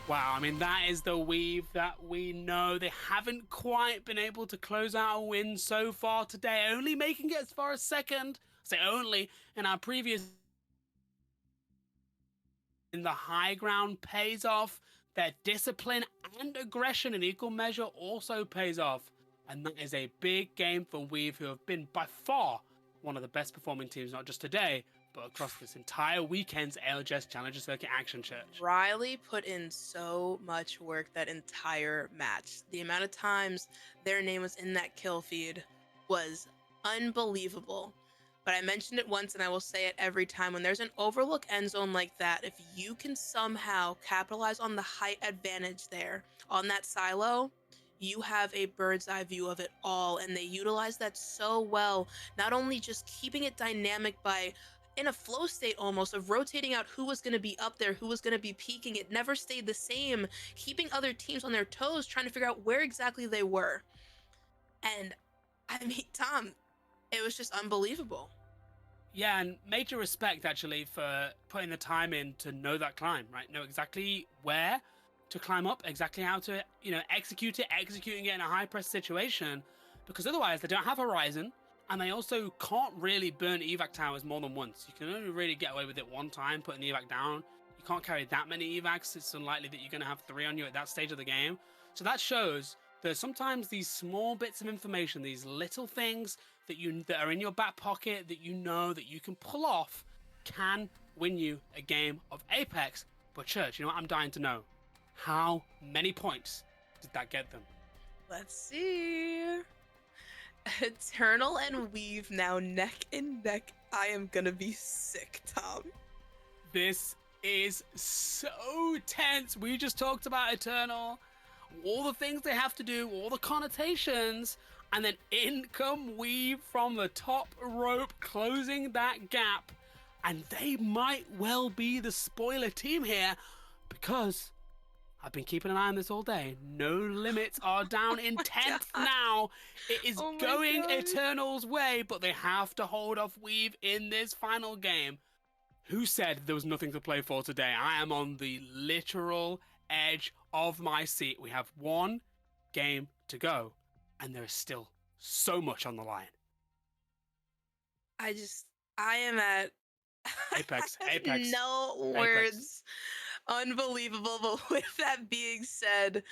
Wow, I mean, that is the Weave that we know. They haven't quite been able to close out a win so far today, only making it as far as second. I say only. In our previous... in the high ground pays off. Their discipline and aggression in equal measure also pays off. And that is a big game for Weave, who have been by far one of the best performing teams, not just today, but across this entire weekend's ALGS Challenger Circuit Action Church. Riley put in so much work that entire match. The amount of times their name was in that kill feed was unbelievable. But I mentioned it once and I will say it every time. When there's an overlook end zone like that, if you can somehow capitalize on the height advantage there on that silo, you have a bird's eye view of it all, and they utilize that so well. Not only just keeping it dynamic by in a flow state almost of rotating out who was going to be up there, who was going to be peaking. It never stayed the same, keeping other teams on their toes, trying to figure out where exactly they were. And I mean, Tom, it was just unbelievable. Yeah, and major respect actually for putting the time in to know that climb, right? Know exactly where to climb up, exactly how to, execute it, executing it in a high press situation, because otherwise they don't have horizon, and they also can't really burn evac towers more than once. You can only really get away with it one time, putting the evac down. You can't carry that many evacs. It's unlikely that you're going to have 3 on you at that stage of the game. So that shows that sometimes these small bits of information, these little things that are in your back pocket that that you can pull off, can win you a game of Apex. But Church, you know what I'm dying to know? How many points did that get them? Let's see. Eternal and Weave now neck and neck. I am gonna be sick, Tom. This is so tense. We just talked about Eternal, all the things they have to do, all the connotations, and then in come Weave from the top rope, closing that gap. And they might well be the spoiler team here, because I've been keeping an eye on this all day. No Limits are down in 10th now. It is going Eternal's way, but they have to hold off Weave in this final game. Who said there was nothing to play for today? I am on the literal edge of my seat. We have one game to go, and there is still so much on the line. I am at Apex. no words. Unbelievable. But with that being said,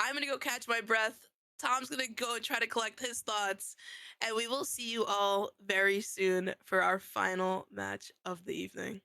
I'm gonna go catch my breath. Tom's gonna go and try to collect his thoughts, and we will see you all very soon for our final match of the evening.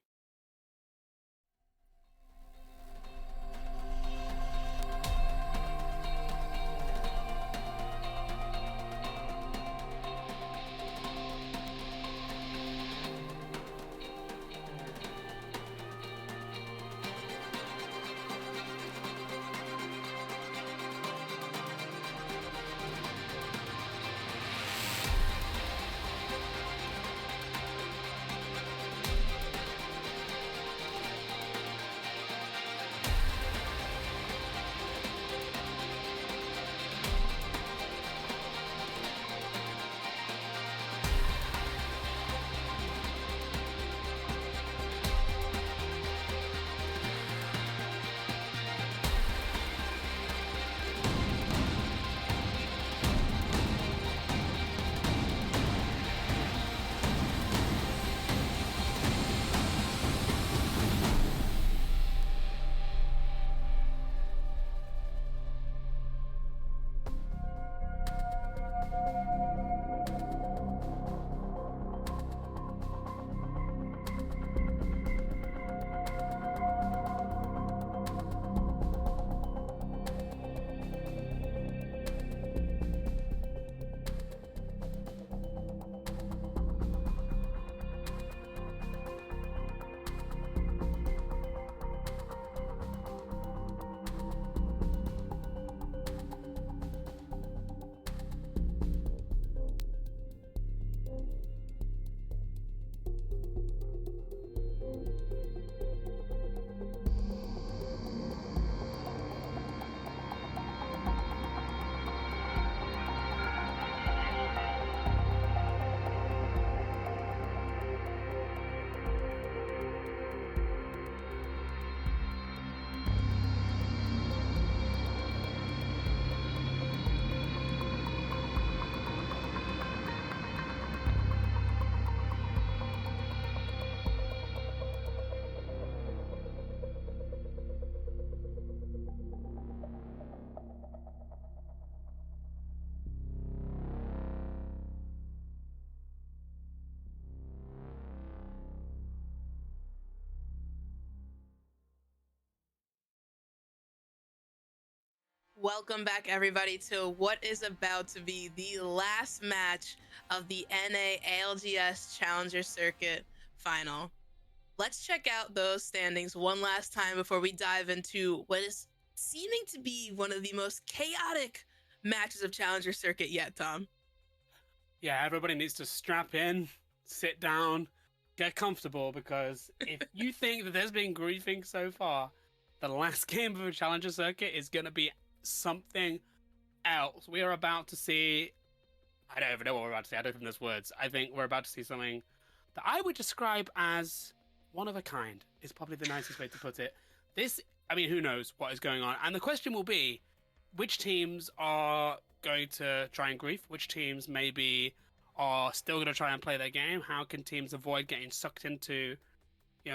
Welcome back, everybody, to what is about to be the last match of the NA ALGS Challenger Circuit final. Let's check out those standings one last time before we dive into what is seeming to be one of the most chaotic matches of Challenger Circuit yet, Tom. Yeah, everybody needs to strap in, sit down, get comfortable, because if you think that there's been griefing so far, the last game of a Challenger Circuit is going to be something else. We are about to see... I don't even know what we're about to see. I don't think there's words. I think we're about to see something that I would describe as one of a kind, is probably the nicest way to put it. Who knows what is going on? And the question will be, which teams are going to try and grief? Which teams maybe are still going to try and play their game? How can teams avoid getting sucked into,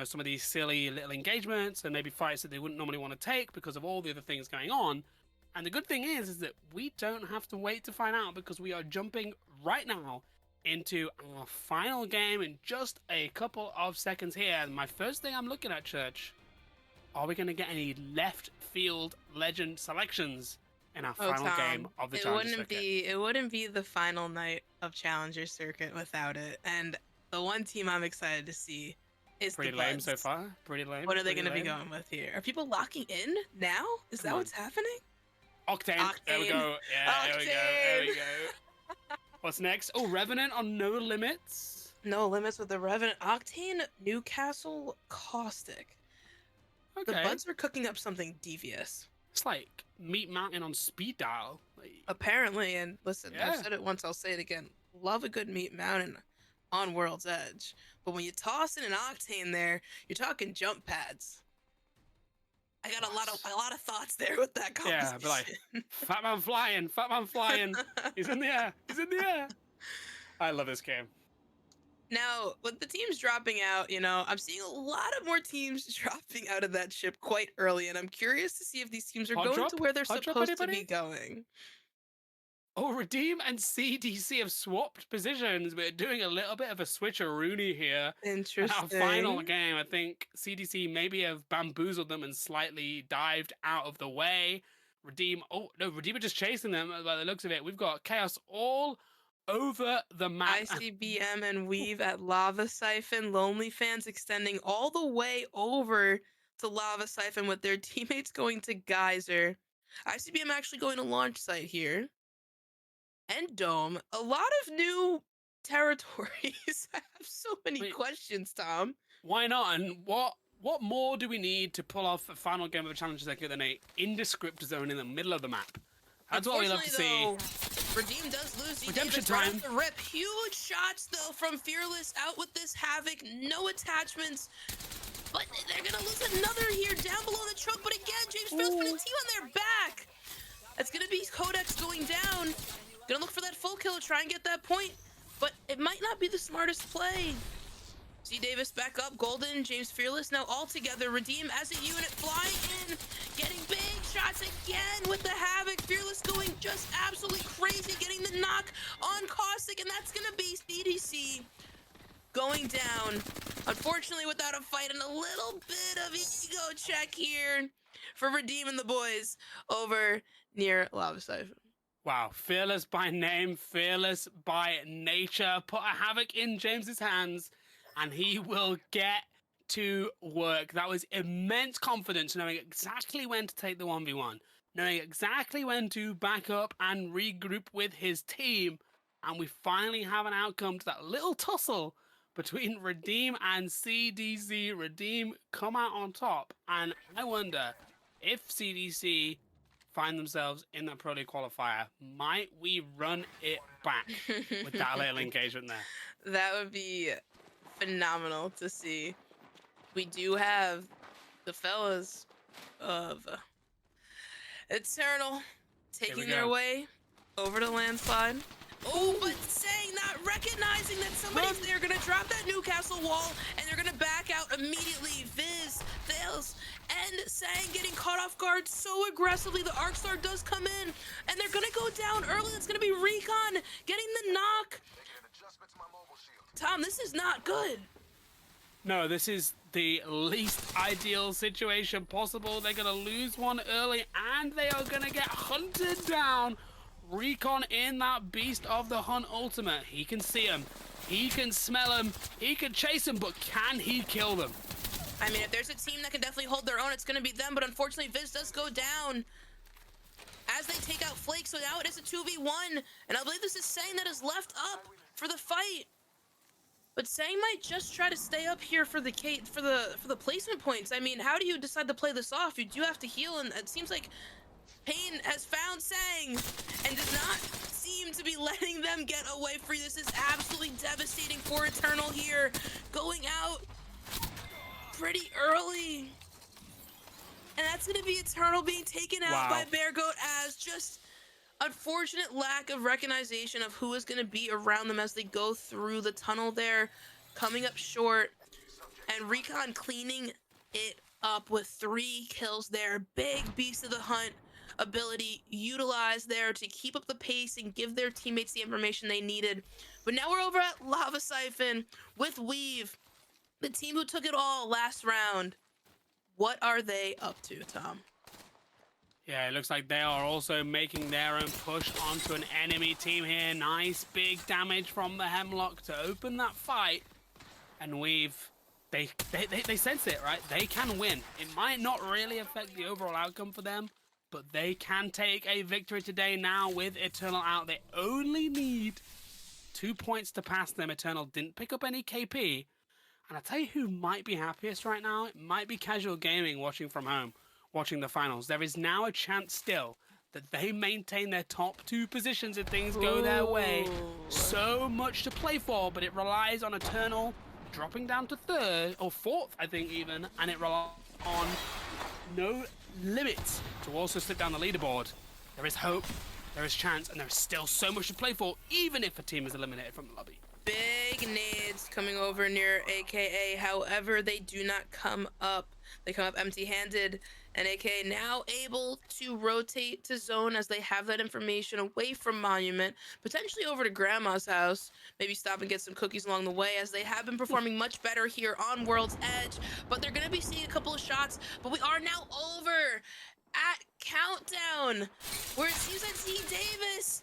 some of these silly little engagements and maybe fights that they wouldn't normally want to take because of all the other things going on? And the good thing is that we don't have to wait to find out, because we are jumping right now into our final game in just a couple of seconds here. And my first thing I'm looking at, Church, are we going to get any left field legend selections in our final Tom, game of the Challenger Circuit? It wouldn't be the final night of Challenger Circuit without it. And the one team I'm excited to see is Pretty the lame Buds. so far. Pretty lame. What are they going to be going with here? Are people locking in now? Is Come that on. what's happening? Octane. There we go. Yeah, there we go. What's next? Oh, Revenant on No Limits. No Limits with the Revenant. Octane, Newcastle, Caustic. Okay. The Buds are cooking up something devious. It's like Meat Mountain on speed dial. Apparently, and listen, Yeah. I've said it once, I'll say it again. Love a good Meat Mountain on World's Edge. But when you toss in an Octane there, you're talking jump pads. I got a lot of thoughts there with that Yeah, composition. but like, Fat Man flying. He's in the air. I love this game. Now, with the teams dropping out, I'm seeing a lot of more teams dropping out of that ship quite early, and I'm curious to see if these teams are Hot going drop? to where they're Hot drop, supposed to anybody? be going. Oh, Redeem and CDC have swapped positions. We're doing a little bit of a switcheroonie here. In Interesting. our final game, I think CDC maybe have bamboozled them and slightly dived out of the way. Redeem are just chasing them by the looks of it. We've got Chaos all over the map. ICBM and Weave at Lava Siphon. Lonely Fans extending all the way over to Lava Siphon with their teammates going to Geyser. ICBM actually going to launch site here. And Dome. A lot of new territories. I have so many questions, Tom. Why not? And what more do we need to pull off a final game of a Challenger Circuit than a indescript zone in the middle of the map? That's what we love to see. Though, Redeem does lose. Redemption Davis right time. off the rip. Huge shots, though, from Fearless out with this Havoc. No attachments. But they're going to lose another here down below the truck. But again, James Fearless put a T on their back. That's going to be Codex going down. Gonna look for that full kill, try and get that point, but it might not be the smartest play. Z Davis back up, Golden, James Fearless now all together. Redeem as a unit flying in, getting big shots again with the Havoc. Fearless going just absolutely crazy, getting the knock on Caustic, and that's gonna be CDC going down. Unfortunately, without a fight and a little bit of ego check here for Redeem and the boys over near Lava Siphon. Wow, fearless by name, fearless by nature. Put a Havoc in James's hands, and he will get to work. That was immense confidence, knowing exactly when to take the 1v1, knowing exactly when to back up and regroup with his team. And we finally have an outcome to that little tussle between Redeem and CDC. Redeem come out on top, and I wonder if CDC find themselves in that Pro League qualifier, might we run it back with that little engagement there? That would be phenomenal to see. We do have the fellas of Eternal taking their way over to Landslide. Oh, but saying that, recognizing that somebody's there, gonna drop that Newcastle wall, and they're gonna back out immediately. Viz, Thales, and Sang getting caught off guard so aggressively. The Arcstar does come in, and they're gonna go down early. It's gonna be Recon getting the knock. Tom, this is not good. No, this is the least ideal situation possible. They're going to lose one early, and they are going to get hunted down. Recon in that Beast of the Hunt ultimate. He can see him. He can smell him. He can chase him, but can he kill them? I mean, if there's a team that can definitely hold their own, it's going to be them. But unfortunately, Viz does go down. As as they take out Flake. So now it is a 2v1, and I believe this is Sang that is left up for the fight. But Sang might just try to stay up here for the placement points. I mean, how do you decide to play this off? You do have to heal, and it seems like Pain has found Sang and does not seem to be letting them get away free. This is absolutely devastating for Eternal here, going out pretty early. And that's going to be Eternal being taken out by Bear Goat as just unfortunate lack of recognition of who is going to be around them as they go through the tunnel there, coming up short, and Recon cleaning it up with 3 kills there. Big Beast of the Hunt ability utilized there to keep up the pace and give their teammates the information they needed. But now we're over at Lava Siphon with Weave, the team who took it all last round. What are they up to, Tom? Yeah, it looks like they are also making their own push onto an enemy team here. Nice big damage from the Hemlock to open that fight. And they sense it, right? They can win. It might not really affect the overall outcome for them, but they can take a victory today now with Eternal out. They only need 2 points to pass them. Eternal didn't pick up any KP. And I tell you who might be happiest right now? It might be Casual Gaming watching from home, watching the finals. There is now a chance still that they maintain their top 2 positions if things go their way. So much to play for, but it relies on Eternal dropping down to 3rd, or 4th, I think even, and it relies on No Limits to also slip down the leaderboard. There is hope, there is chance, and there is still so much to play for, even if a team is eliminated from the lobby. Big nades coming over near AKA. However, they do not come up. They come up empty-handed, and AKA now able to rotate to zone as they have that information away from Monument, potentially over to Grandma's house. Maybe stop and get some cookies along the way, as they have been performing much better here on World's Edge. But they're going to be seeing a couple of shots. But we are now over at Countdown, where it seems that Z Davis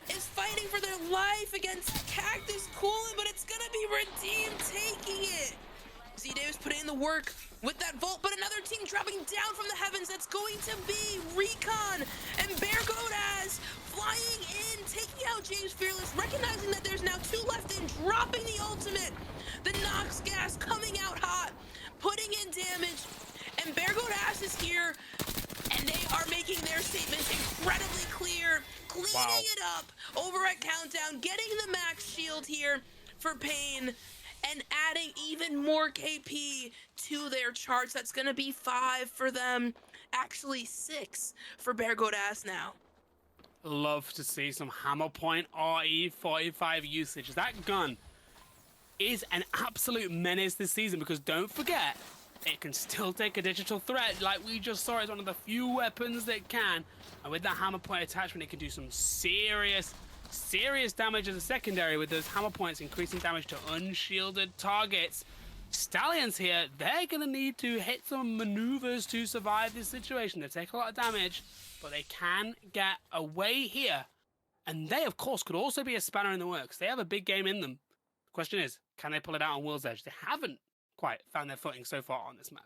is fighting for their life against Cactus Coolin, but it's gonna be Redeemed taking it. Z Davis putting in the work with that vault, but another team dropping down from the heavens. That's going to be Recon and Bear Godaz flying in, taking out James Fearless, recognizing that there's now 2 left in, dropping the ultimate. The Nox gas coming out hot, putting in damage, and Bear Godaz is here, and they are making their statements incredibly clear, cleaning it up over at Countdown, getting the max shield here for Pain, and adding even more KP to their charts. That's going to be 5 for them, actually 6 for Bear Godaz now. Love to see some Hammer Point RE45 usage. That gun is an absolute menace this season, because don't forget, it can still take a digital threat. Like we just saw, it's one of the few weapons that can. And with that Hammer Point attachment, it can do some serious damage as a secondary, with those Hammer Points increasing damage to unshielded targets. Stallions here, they're going to need to hit some maneuvers to survive this situation. They take a lot of damage, but they can get away here. And they, of course, could also be a spanner in the works. They have a big game in them. The question is, can they pull it out on World's Edge? They haven't quite found their footing so far on this map.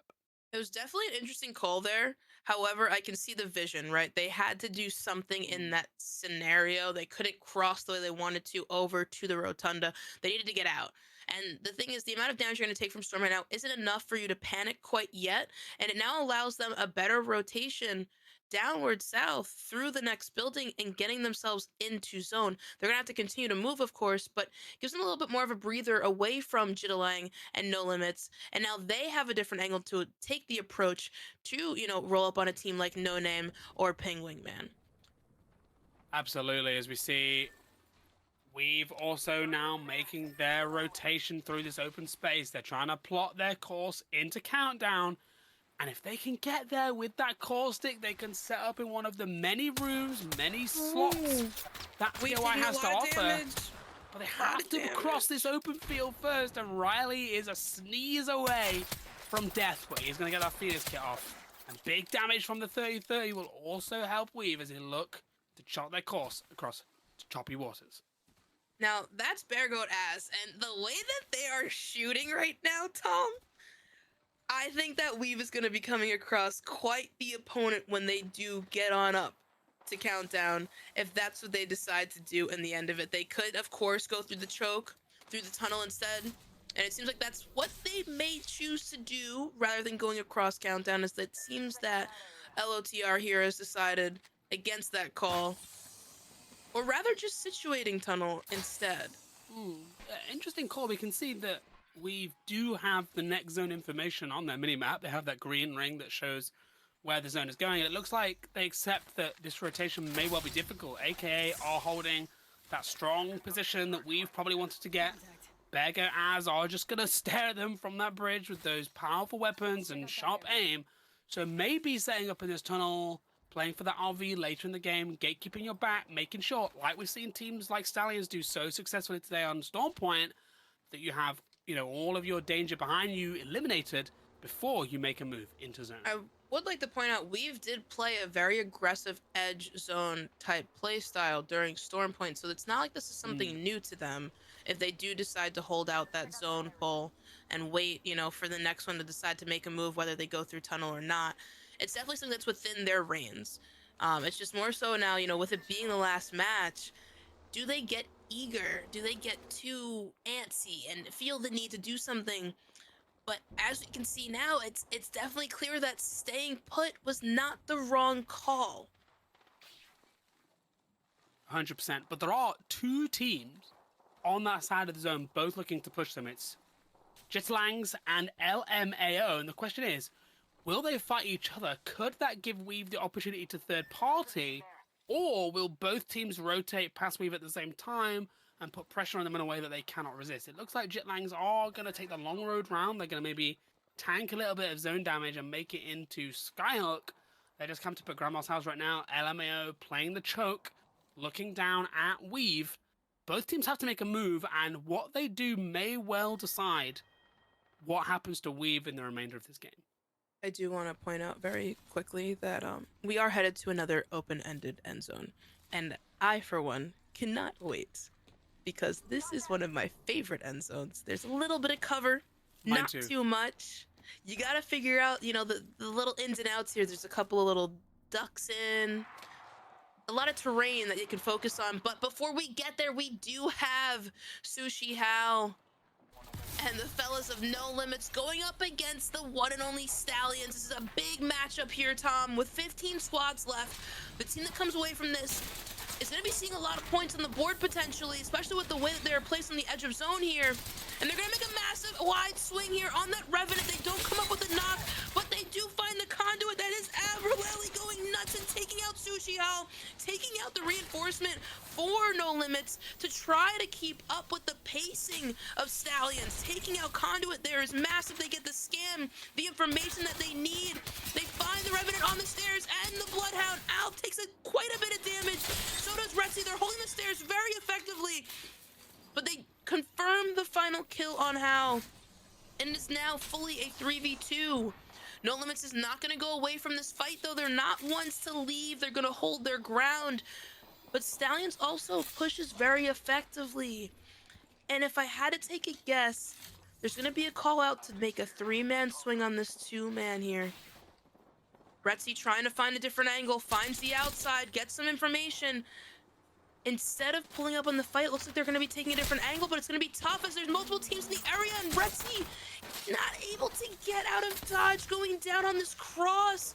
It was definitely an interesting call there. However, I can see the vision, right? They had to do something in that scenario. They couldn't cross the way they wanted to over to the Rotunda. They needed to get out. And the thing is, the amount of damage you're going to take from Storm right now isn't enough for you to panic quite yet. And it now allows them a better rotation downward south through the next building and getting themselves into zone. They're going to have to continue to move, of course, but gives them a little bit more of a breather away from Jittalang and No Limits. And now they have a different angle to take the approach to, roll up on a team like No Name or Penguin Man. Absolutely. As we see, We've also now making their rotation through this open space. They're trying to plot their course into Countdown. And if they can get there with that core stick, they can set up in one of the many rooms, many slots that POI has to offer. But they have to cross this open field first, and Riley is a sneeze away from death, but he's going to get that Phoenix kit off. And big damage from the 30-30 will also help Weave as they look to chart their course across choppy waters. Now, that's Bear Goat ass, and the way that they are shooting right now, Tom, I think that Weave is going to be coming across quite the opponent when they do get on up to Countdown if that's what they decide to do in the end of it. They could, of course, go through the choke, through the tunnel instead. And it seems like that's what they may choose to do rather than going across Countdown, as it seems that LOTR here has decided against that call. Or rather just situating tunnel instead. Interesting call. We can see that we do have the next zone information on their minimap. They have that green ring that shows where the zone is going. It looks like they accept that this rotation may well be difficult, aka are holding that strong position that we've probably wanted to get. Bego Az are just going to stare at them from that bridge with those powerful weapons and sharp aim. So maybe setting up in this tunnel, playing for that RV later in the game, gatekeeping your back, making sure, like we've seen teams like Stallions do so successfully today on Storm Point, that you have, all of your danger behind you eliminated before you make a move into zone. I would like to point out, Weave did play a very aggressive edge zone type play style during Storm Point, so it's not like this is something new to them if they do decide to hold out that zone pull and wait, for the next one to decide to make a move, whether they go through tunnel or not. It's definitely something that's within their reins. It's just more so now, with it being the last match, do they get eager? Do they get too antsy and feel the need to do something? But as we can see now, it's definitely clear that staying put was not the wrong call. 100%. But there are two teams on that side of the zone, both looking to push them. It's Jitlangs and LMAO. And the question is, will they fight each other? Could that give Weave the opportunity to third party? Or will both teams rotate past Weave at the same time and put pressure on them in a way that they cannot resist? It looks like Jitlangs are going to take the long road round. They're going to maybe tank a little bit of zone damage and make it into Skyhook. They just come to put Grandma's house right now. LMAO playing the choke, looking down at Weave. Both teams have to make a move, and what they do may well decide what happens to Weave in the remainder of this game. I do want to point out very quickly that we are headed to another open-ended end zone. And I, for one, cannot wait, because this is one of my favorite end zones. There's a little bit of cover, Mine not too. too much. You got to figure out, the little ins and outs here. There's a couple of little ducks in, a lot of terrain that you can focus on. But before we get there, we do have Sushi Hal and the fellas of No Limits going up against the one and only Stallions. This is a big matchup here, Tom, with 15 squads left. The team that comes away from this is going to be seeing a lot of points on the board potentially, especially with the way that they're placed on the edge of zone here. And they're going to make a massive wide swing here on that Revenant. They don't come up with a knock, but they do find the conduit. That is Aberlally going nuts and taking out Sushi Hall, taking out the reinforcement for No Limits to try to keep up with the pacing of Stallions. Taking out Conduit there is massive. They get the scan, the information that they need. They find the Revenant on the stairs, and the Bloodhound. Alg takes quite a bit of damage. So does Retsy. They're holding the stairs very effectively, but they confirm the final kill on Hal, and it's now fully a 3v2. No Limits is not going to go away from this fight, though. They're not ones to leave. They're going to hold their ground. But Stallions also pushes very effectively. And if I had to take a guess, there's going to be a call out to make a 3-man swing on this 2-man here. Retsy trying to find a different angle, finds the outside, gets some information. Instead of pulling up on the fight, it looks like they're going to be taking a different angle, but it's going to be tough as there's multiple teams in the area, and Retsy not able to get out of dodge, going down on this cross.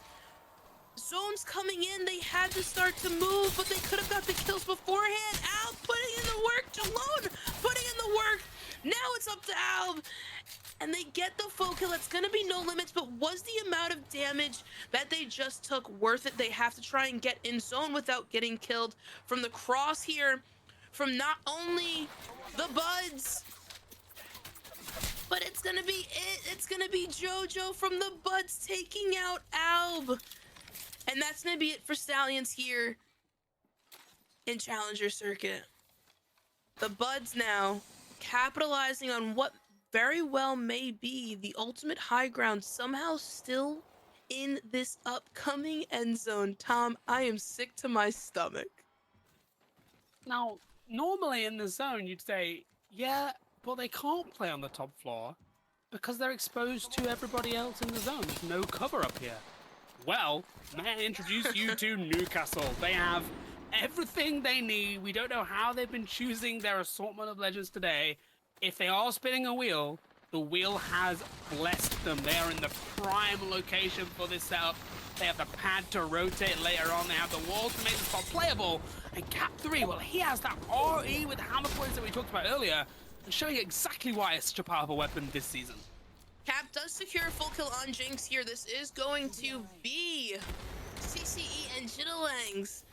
Zones coming in, they had to start to move, but they could have got the kills beforehand. Alb putting in the work, Jalone putting in the work. Now it's up to Alb, and they get the full kill. It's gonna be No Limits, but was the amount of damage that they just took worth it? They have to try and get in zone without getting killed from the cross here, from not only the Buds, but it's gonna be it's gonna be JoJo from the Buds taking out Alb. And that's going to be it for Stallions here in Challenger Circuit. The Buds now capitalizing on what very well may be the ultimate high ground, somehow still in this upcoming end zone. Tom, I am sick to my stomach. Now, normally in the zone, you'd say, yeah, but they can't play on the top floor because they're exposed to everybody else in the zone. There's no cover up here. Well, may I introduce you to Newcastle? They have everything they need. We don't know how they've been choosing their assortment of legends today. If they are spinning a wheel, the wheel has blessed them. They are in the prime location for this setup. They have the pad to rotate later on. They have the wall to make the spot playable. And Cap 3, well, he has that RE with hammer points that we talked about earlier, and showing exactly why it's such a powerful weapon this season. Cap does secure a full kill on Jinx here. This is going to be CCE and Jittalangs.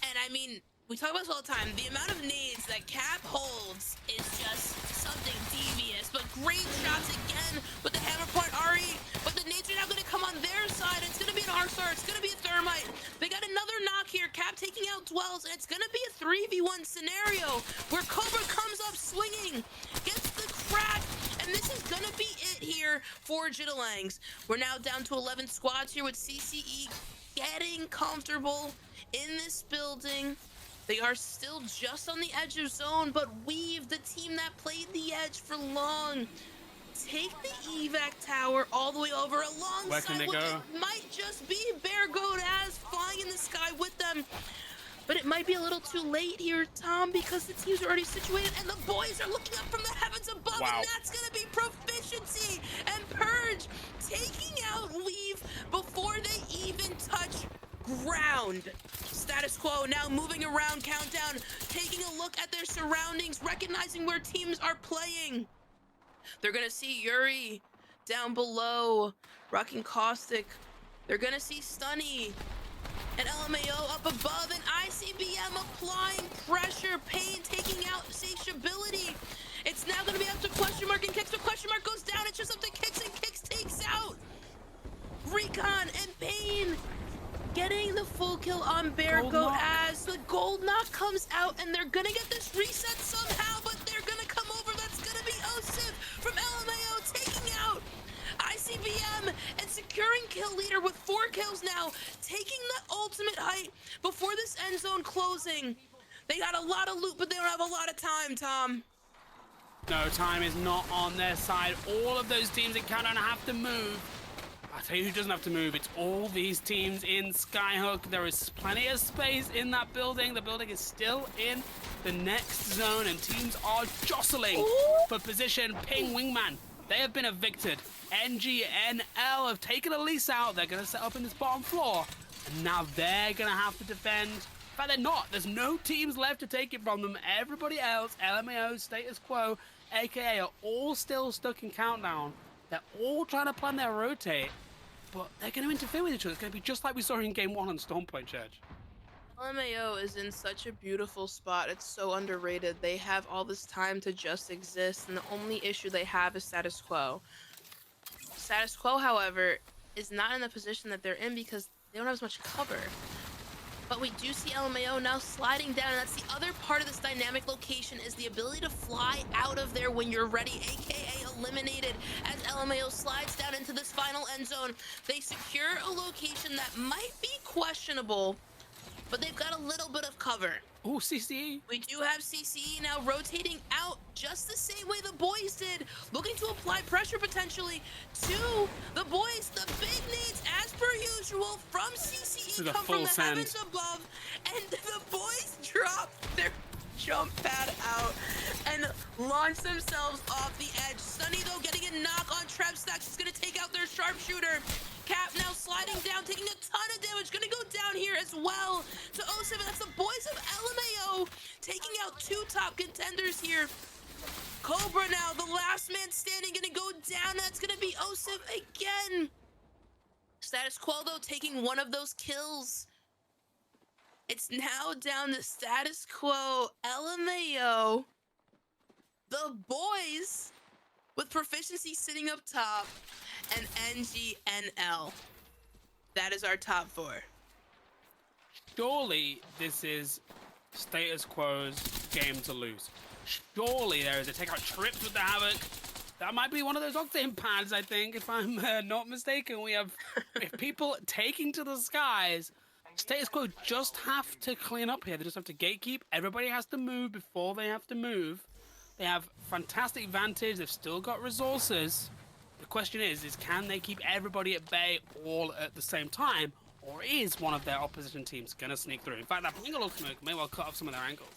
And I mean, we talk about this all the time. The amount of nades that Cap holds is just something devious. But great shots again with the hammer point RE. But the nades are now going to come on their side. It's going to be an R-Star. It's going to be a Thermite. They got another knock here. Cap taking out Dwells. And it's going to be a 3v1 scenario where Cobra comes up swinging, gets the crack. And this is going to be it here for Jittalangs. We're now down to 11 squads here with CCE getting comfortable in this building. They are still just on the edge of zone, but Weave, the team that played the edge for long, take the evac tower all the way over alongside what it might just be Bear Goat as flying in the sky with them. But it might be a little too late here, Tom, because the teams are already situated and the boys are looking up from the heavens above, and that's going to be Proficiency and Purge taking out Weave before they even touch ground. Status Quo now moving around Countdown, taking a look at their surroundings, recognizing where teams are playing. They're gonna see Yuri down below, rocking Caustic. They're gonna see Stunny and LMAO up above, and ICBM applying pressure. Pain taking out Satiability. It's now gonna be up to Question Mark and Kicks, but Question Mark goes down. It's just up to Kicks, and Kicks takes out Recon and Pain. Getting the full kill on Bear Goat as the gold knock comes out, and they're gonna get this reset somehow, but they're gonna come over. That's gonna be Osif from LMAO taking out ICBM and securing kill leader with 4 kills now, taking the ultimate height before this end zone closing. They got a lot of loot, but they don't have a lot of time, Tom. No, time is not on their side. All of those teams in Countdown have to move. I'll tell you who doesn't have to move. It's all these teams in Skyhook. There is plenty of space in that building. The building is still in the next zone, and teams are jostling for position. Ping, Wingman, they have been evicted. NGNL have taken Elise out. They're going to set up in this bottom floor, and now they're going to have to defend. In fact, they're not. There's no teams left to take it from them. Everybody else, LMAO, Status Quo, AKA, are all still stuck in Countdown. They're all trying to plan their rotate, but they're going to interfere with each other. It's going to be just like we saw in Game 1 on Stormpoint, Church. LMAO is in such a beautiful spot. It's so underrated. They have all this time to just exist, and the only issue they have is Status Quo. Status Quo, however, is not in the position that they're in because they don't have as much cover. But we do see LMAO now sliding down, and that's the other part of this dynamic location, is the ability to fly out of there when you're ready, aka eliminated, as LMAO slides down into this final end zone. They secure a location that might be questionable, but they've got a little bit of cover. Oh, CCE. We do have CCE now rotating out just the same way the boys did, looking to apply pressure potentially to the boys. The big nades, as per usual, from CCE come from the heavens above, and the boys drop their jump pad out and launch themselves off the edge. Sunny, though, getting a knock on Trebstacks. It's going to take out their sharpshooter. Cap now sliding down, taking a ton of damage. Gonna go down here as well to 07. That's the boys of LMAO taking out 2 top contenders here. Cobra now, the last man standing, gonna go down. That's gonna be 07 again. Status Quo, though, taking one of those kills. It's now down to Status Quo, LMAO, the boys with Proficiency sitting up top, and NGNL. That is our top 4. Surely this is Status Quo's game to lose. Surely there is a take out trips with the Havoc. That might be one of those Octane pads, I think, if I'm not mistaken. We have if people taking to the skies. Status Quo just have to clean up here. They just have to gatekeep. Everybody has to move before they have to move. They have fantastic vantage. They've still got resources. The question is can they keep everybody at bay all at the same time, or is one of their opposition teams gonna sneak through? In fact, that Bangalore smoke may well cut off some of their angles.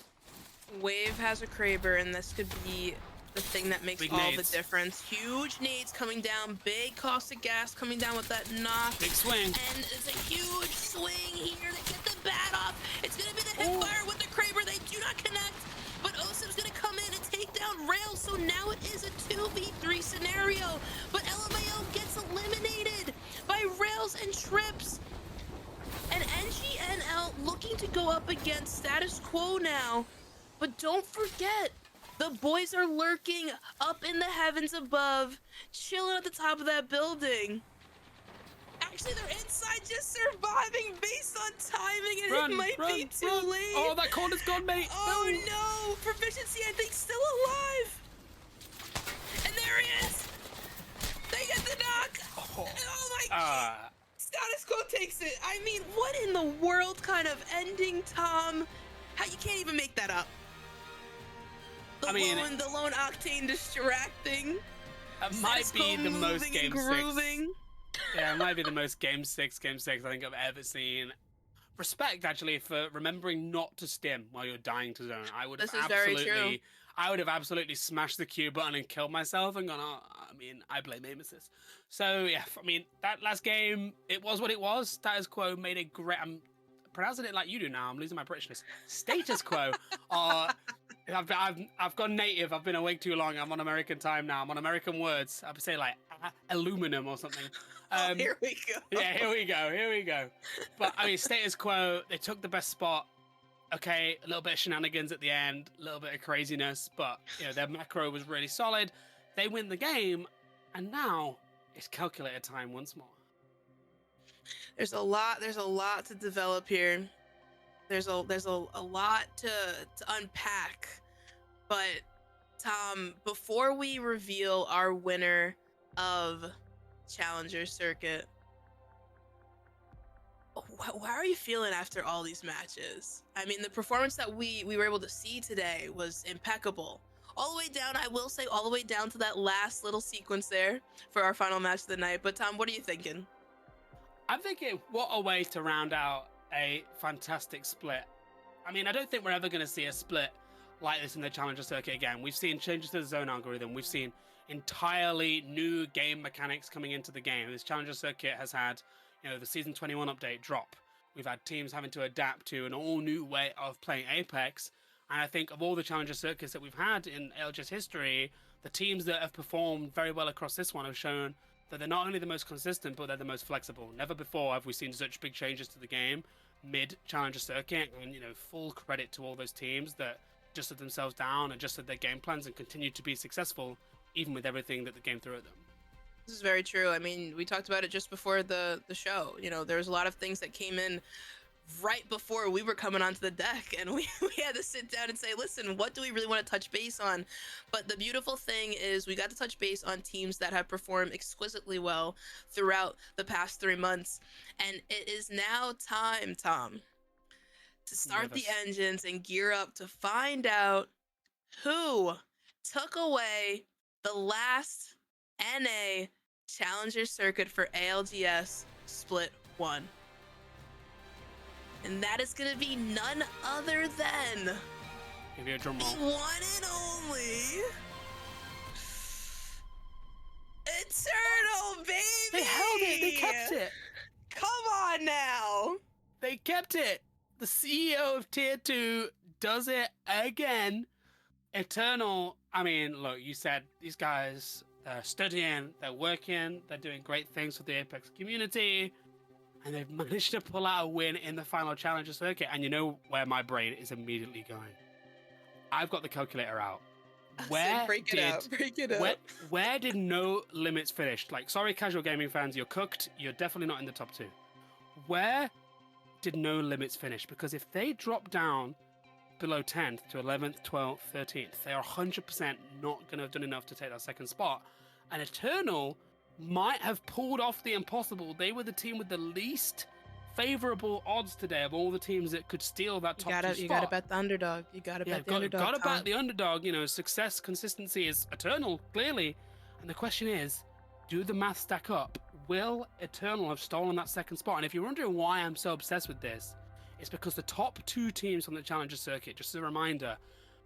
Wave has a Kraber, and this could be the thing that makes Big all nades. the difference. Huge nades coming down, big caustic gas coming down with that knock. Big swing. And it's a huge swing here. They get the bat off. It's going to be the hip fire with the Kraber. They do not connect, but Osip's going to come in and take down Rails, so now it is a 2v3 scenario. But LMAO gets eliminated by Rails and Trips. And NGNL looking to go up against Status Quo now. But don't forget, the boys are lurking up in the heavens above, chilling at the top of that building. Actually, they're inside just surviving based on timing, and it might be too late. Oh, that corner's gone, mate. Oh no! Proficiency, I think, still alive. And there he is. They get the knock. Oh my god. Status Quo takes it. I mean, what in the world kind of ending, Tom? How you can't even make that up. The lone Octane distracting. That might be the most Game 6. Grooving. Yeah, it might be the most Game 6 I think I've ever seen. Respect, actually, for remembering not to stim while you're dying to zone. I would have absolutely smashed the Q button and killed myself and gone, I blame Amesis. So, yeah, that last game, it was what it was. Status Quo made a great... I'm pronouncing it like you do now. I'm losing my Britishness. Status Quo I've gone native. I've been awake too long. I'm on American time now. I'm on American words. I would say like aluminum or something. Here we go. Yeah, here we go. But Status Quo, they took the best spot. Okay, a little bit of shenanigans at the end, a little bit of craziness, but their macro was really solid. They win the game, and now it's calculator time once more. There's a lot to develop here. There's a lot to unpack. But Tom, before we reveal our winner of Challenger Circuit, how are you feeling after all these matches? I mean, the performance that we were able to see today was impeccable. All the way down, I will say, all the way down to that last little sequence there for our final match of the night. But Tom, what are you thinking? I'm thinking, what a way to round out a fantastic split. I mean, I don't think we're ever going to see a split like this in the Challenger Circuit again. We've seen changes to the zone algorithm. We've seen entirely new game mechanics coming into the game. This Challenger Circuit has had, the Season 21 update drop. We've had teams having to adapt to an all-new way of playing Apex. And I think of all the Challenger Circuits that we've had in ALG's history, the teams that have performed very well across this one have shown that they're not only the most consistent, but they're the most flexible. Never before have we seen such big changes to the game mid-Challenger Circuit, and, full credit to all those teams that adjusted themselves down, adjusted their game plans, and continued to be successful, even with everything that the game threw at them. This is very true. I mean, we talked about it just before the show. There was a lot of things that came in right before we were coming onto the deck, and we had to sit down and say, listen, what do we really want to touch base on? But the beautiful thing is we got to touch base on teams that have performed exquisitely well throughout the past 3 months. And it is now time, Tom, to start the engines and gear up to find out who took away the last NA Challenger Circuit for ALGS Split 1. And that is going to be none other than Give me a drum roll. one and only Eternal, baby! They held it. They kept it. Come on now. They kept it. The CEO of Tier 2 does it again. Eternal, look, you said these guys, they're studying, they're working, they're doing great things for the Apex community. And they've managed to pull out a win in the final Challenger Circuit. And you know where my brain is immediately going? I've got the calculator out. Break it up. Where did No Limits finish? Sorry, casual gaming fans, you're cooked. You're definitely not in the top 2. Where did No Limits finish? Because if they drop down below 10th to 11th, 12th, 13th, they are 100% not going to have done enough to take that second spot. And Eternal might have pulled off the impossible. They were the team with the least favorable odds today of all the teams that could steal that top 2 spot. You gotta bet the underdog. Bet the underdog. Gotta bet the underdog. Success, consistency is Eternal, clearly. And the question is, do the math stack up? Will Eternal have stolen that second spot? And if you're wondering why I'm so obsessed with this, it's because the top 2 teams on the Challenger Circuit, just as a reminder,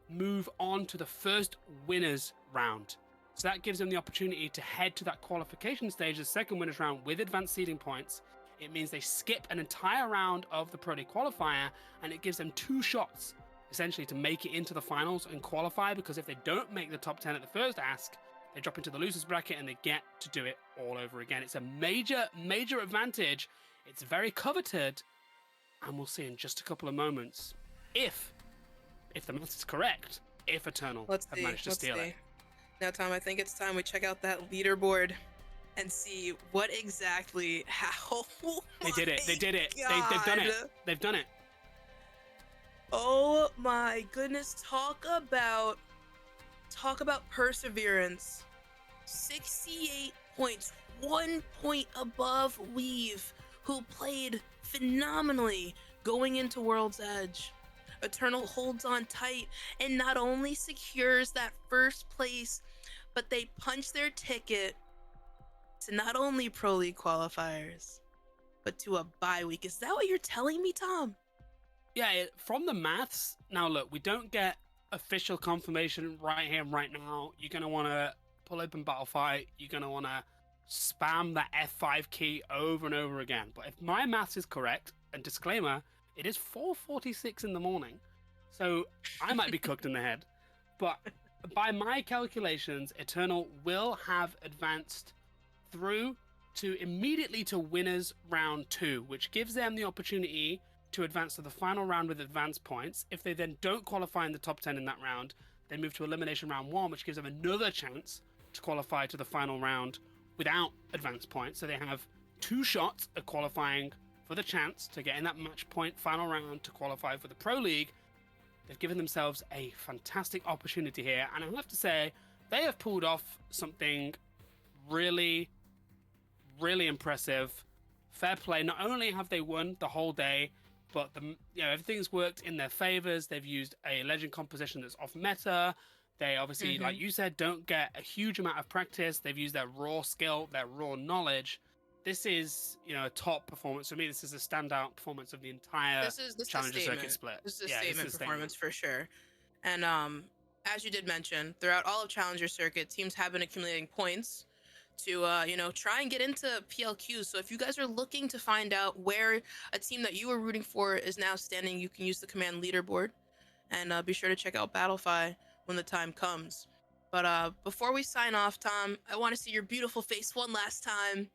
move on to the first winners round. So that gives them the opportunity to head to that qualification stage, the second winners round, with advanced seeding points. It means they skip an entire round of the Pro League qualifier, and it gives them 2 shots, essentially, to make it into the finals and qualify, because if they don't make the top 10 at the first ask, they drop into the losers bracket and they get to do it all over again. It's a major, major advantage. It's very coveted, and we'll see in just a couple of moments if the math is correct, if Eternal have managed to steal it. Now, Tom, I think it's time we check out that leaderboard and see what exactly, how. They did it. They did it. They've done it. They've done it. Oh my goodness! Talk about perseverance. 68 points, 1 point above Weave, who played phenomenally going into World's Edge. Eternal holds on tight and not only secures that first place, but they punch their ticket to not only Pro League qualifiers, but to a bye week. Is that what you're telling me, Tom? Yeah, from the maths. Now, look, we don't get official confirmation right here, right now. You're going to want to pull open Battlefight. You're going to want to spam that F5 key over and over again. But if my maths is correct, and disclaimer, it is 4:46 in the morning, so I might be cooked in the head. But by my calculations, Eternal will have advanced through to immediately to winners round 2, which gives them the opportunity to advance to the final round with advanced points. If they then don't qualify in the top 10 in that round, they move to elimination round 1, which gives them another chance to qualify to the final round without advanced points. So they have 2 shots at qualifying for the chance to get in that match point final round to qualify for the Pro League. They've given themselves a fantastic opportunity here, and I have to say, they have pulled off something really, really impressive. Fair play. Not only have they won the whole day, but everything's worked in their favors. They've used a legend composition that's off meta. They obviously, like you said, don't get a huge amount of practice. They've used their raw skill, their raw knowledge. This is, a top performance. For me, this is a standout performance of the entire Challenger Circuit split. This is a statement performance for sure. And as you did mention, throughout all of Challenger Circuit, teams have been accumulating points to, try and get into PLQ. So if you guys are looking to find out where a team that you were rooting for is now standing, you can use the command leaderboard. And be sure to check out Battlefy when the time comes. But before we sign off, Tom, I want to see your beautiful face one last time.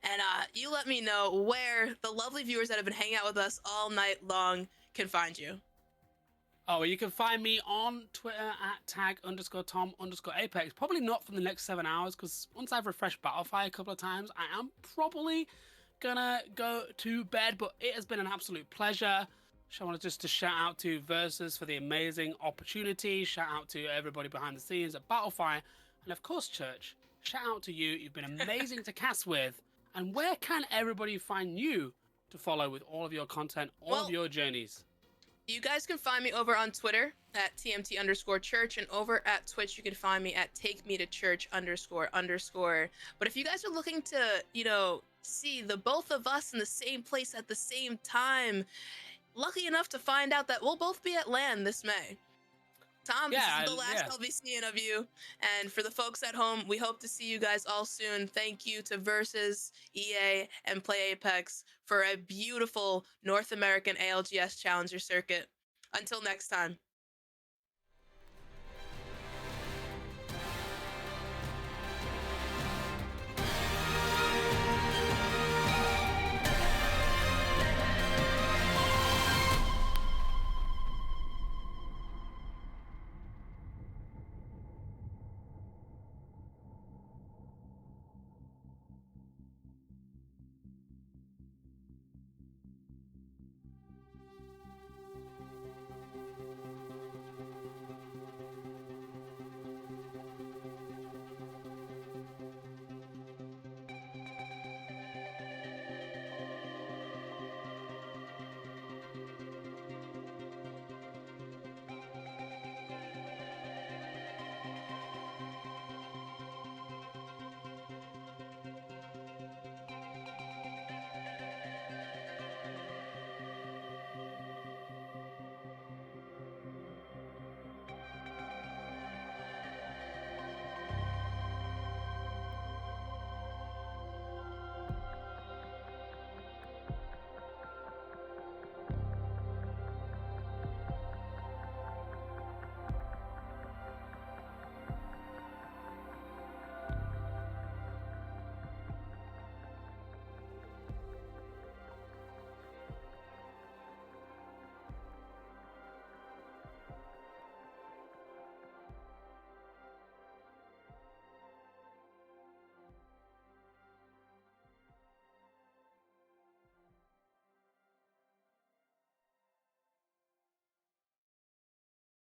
And you let me know where the lovely viewers that have been hanging out with us all night long can find you. Oh, you can find me on Twitter at tag_Tom_Apex. Probably not for the next 7 hours, because once I've refreshed Battlefy a couple of times, I am probably gonna go to bed. But it has been an absolute pleasure. I want to shout out to Versus for the amazing opportunity. Shout out to everybody behind the scenes at Battlefy. And of course, Church, shout out to you. You've been amazing to cast with. And where can everybody find you to follow with all of your content, all of your journeys? You guys can find me over on Twitter at TMT_church, and over at Twitch, you can find me at TakeMeToChurch__. But if you guys are looking to, see the both of us in the same place at the same time, lucky enough to find out that we'll both be at LAN this May. Tom, this is the last I'll be seeing of you. And for the folks at home, we hope to see you guys all soon. Thank you to Versus, EA, and Play Apex for a beautiful North American ALGS Challenger Circuit. Until next time.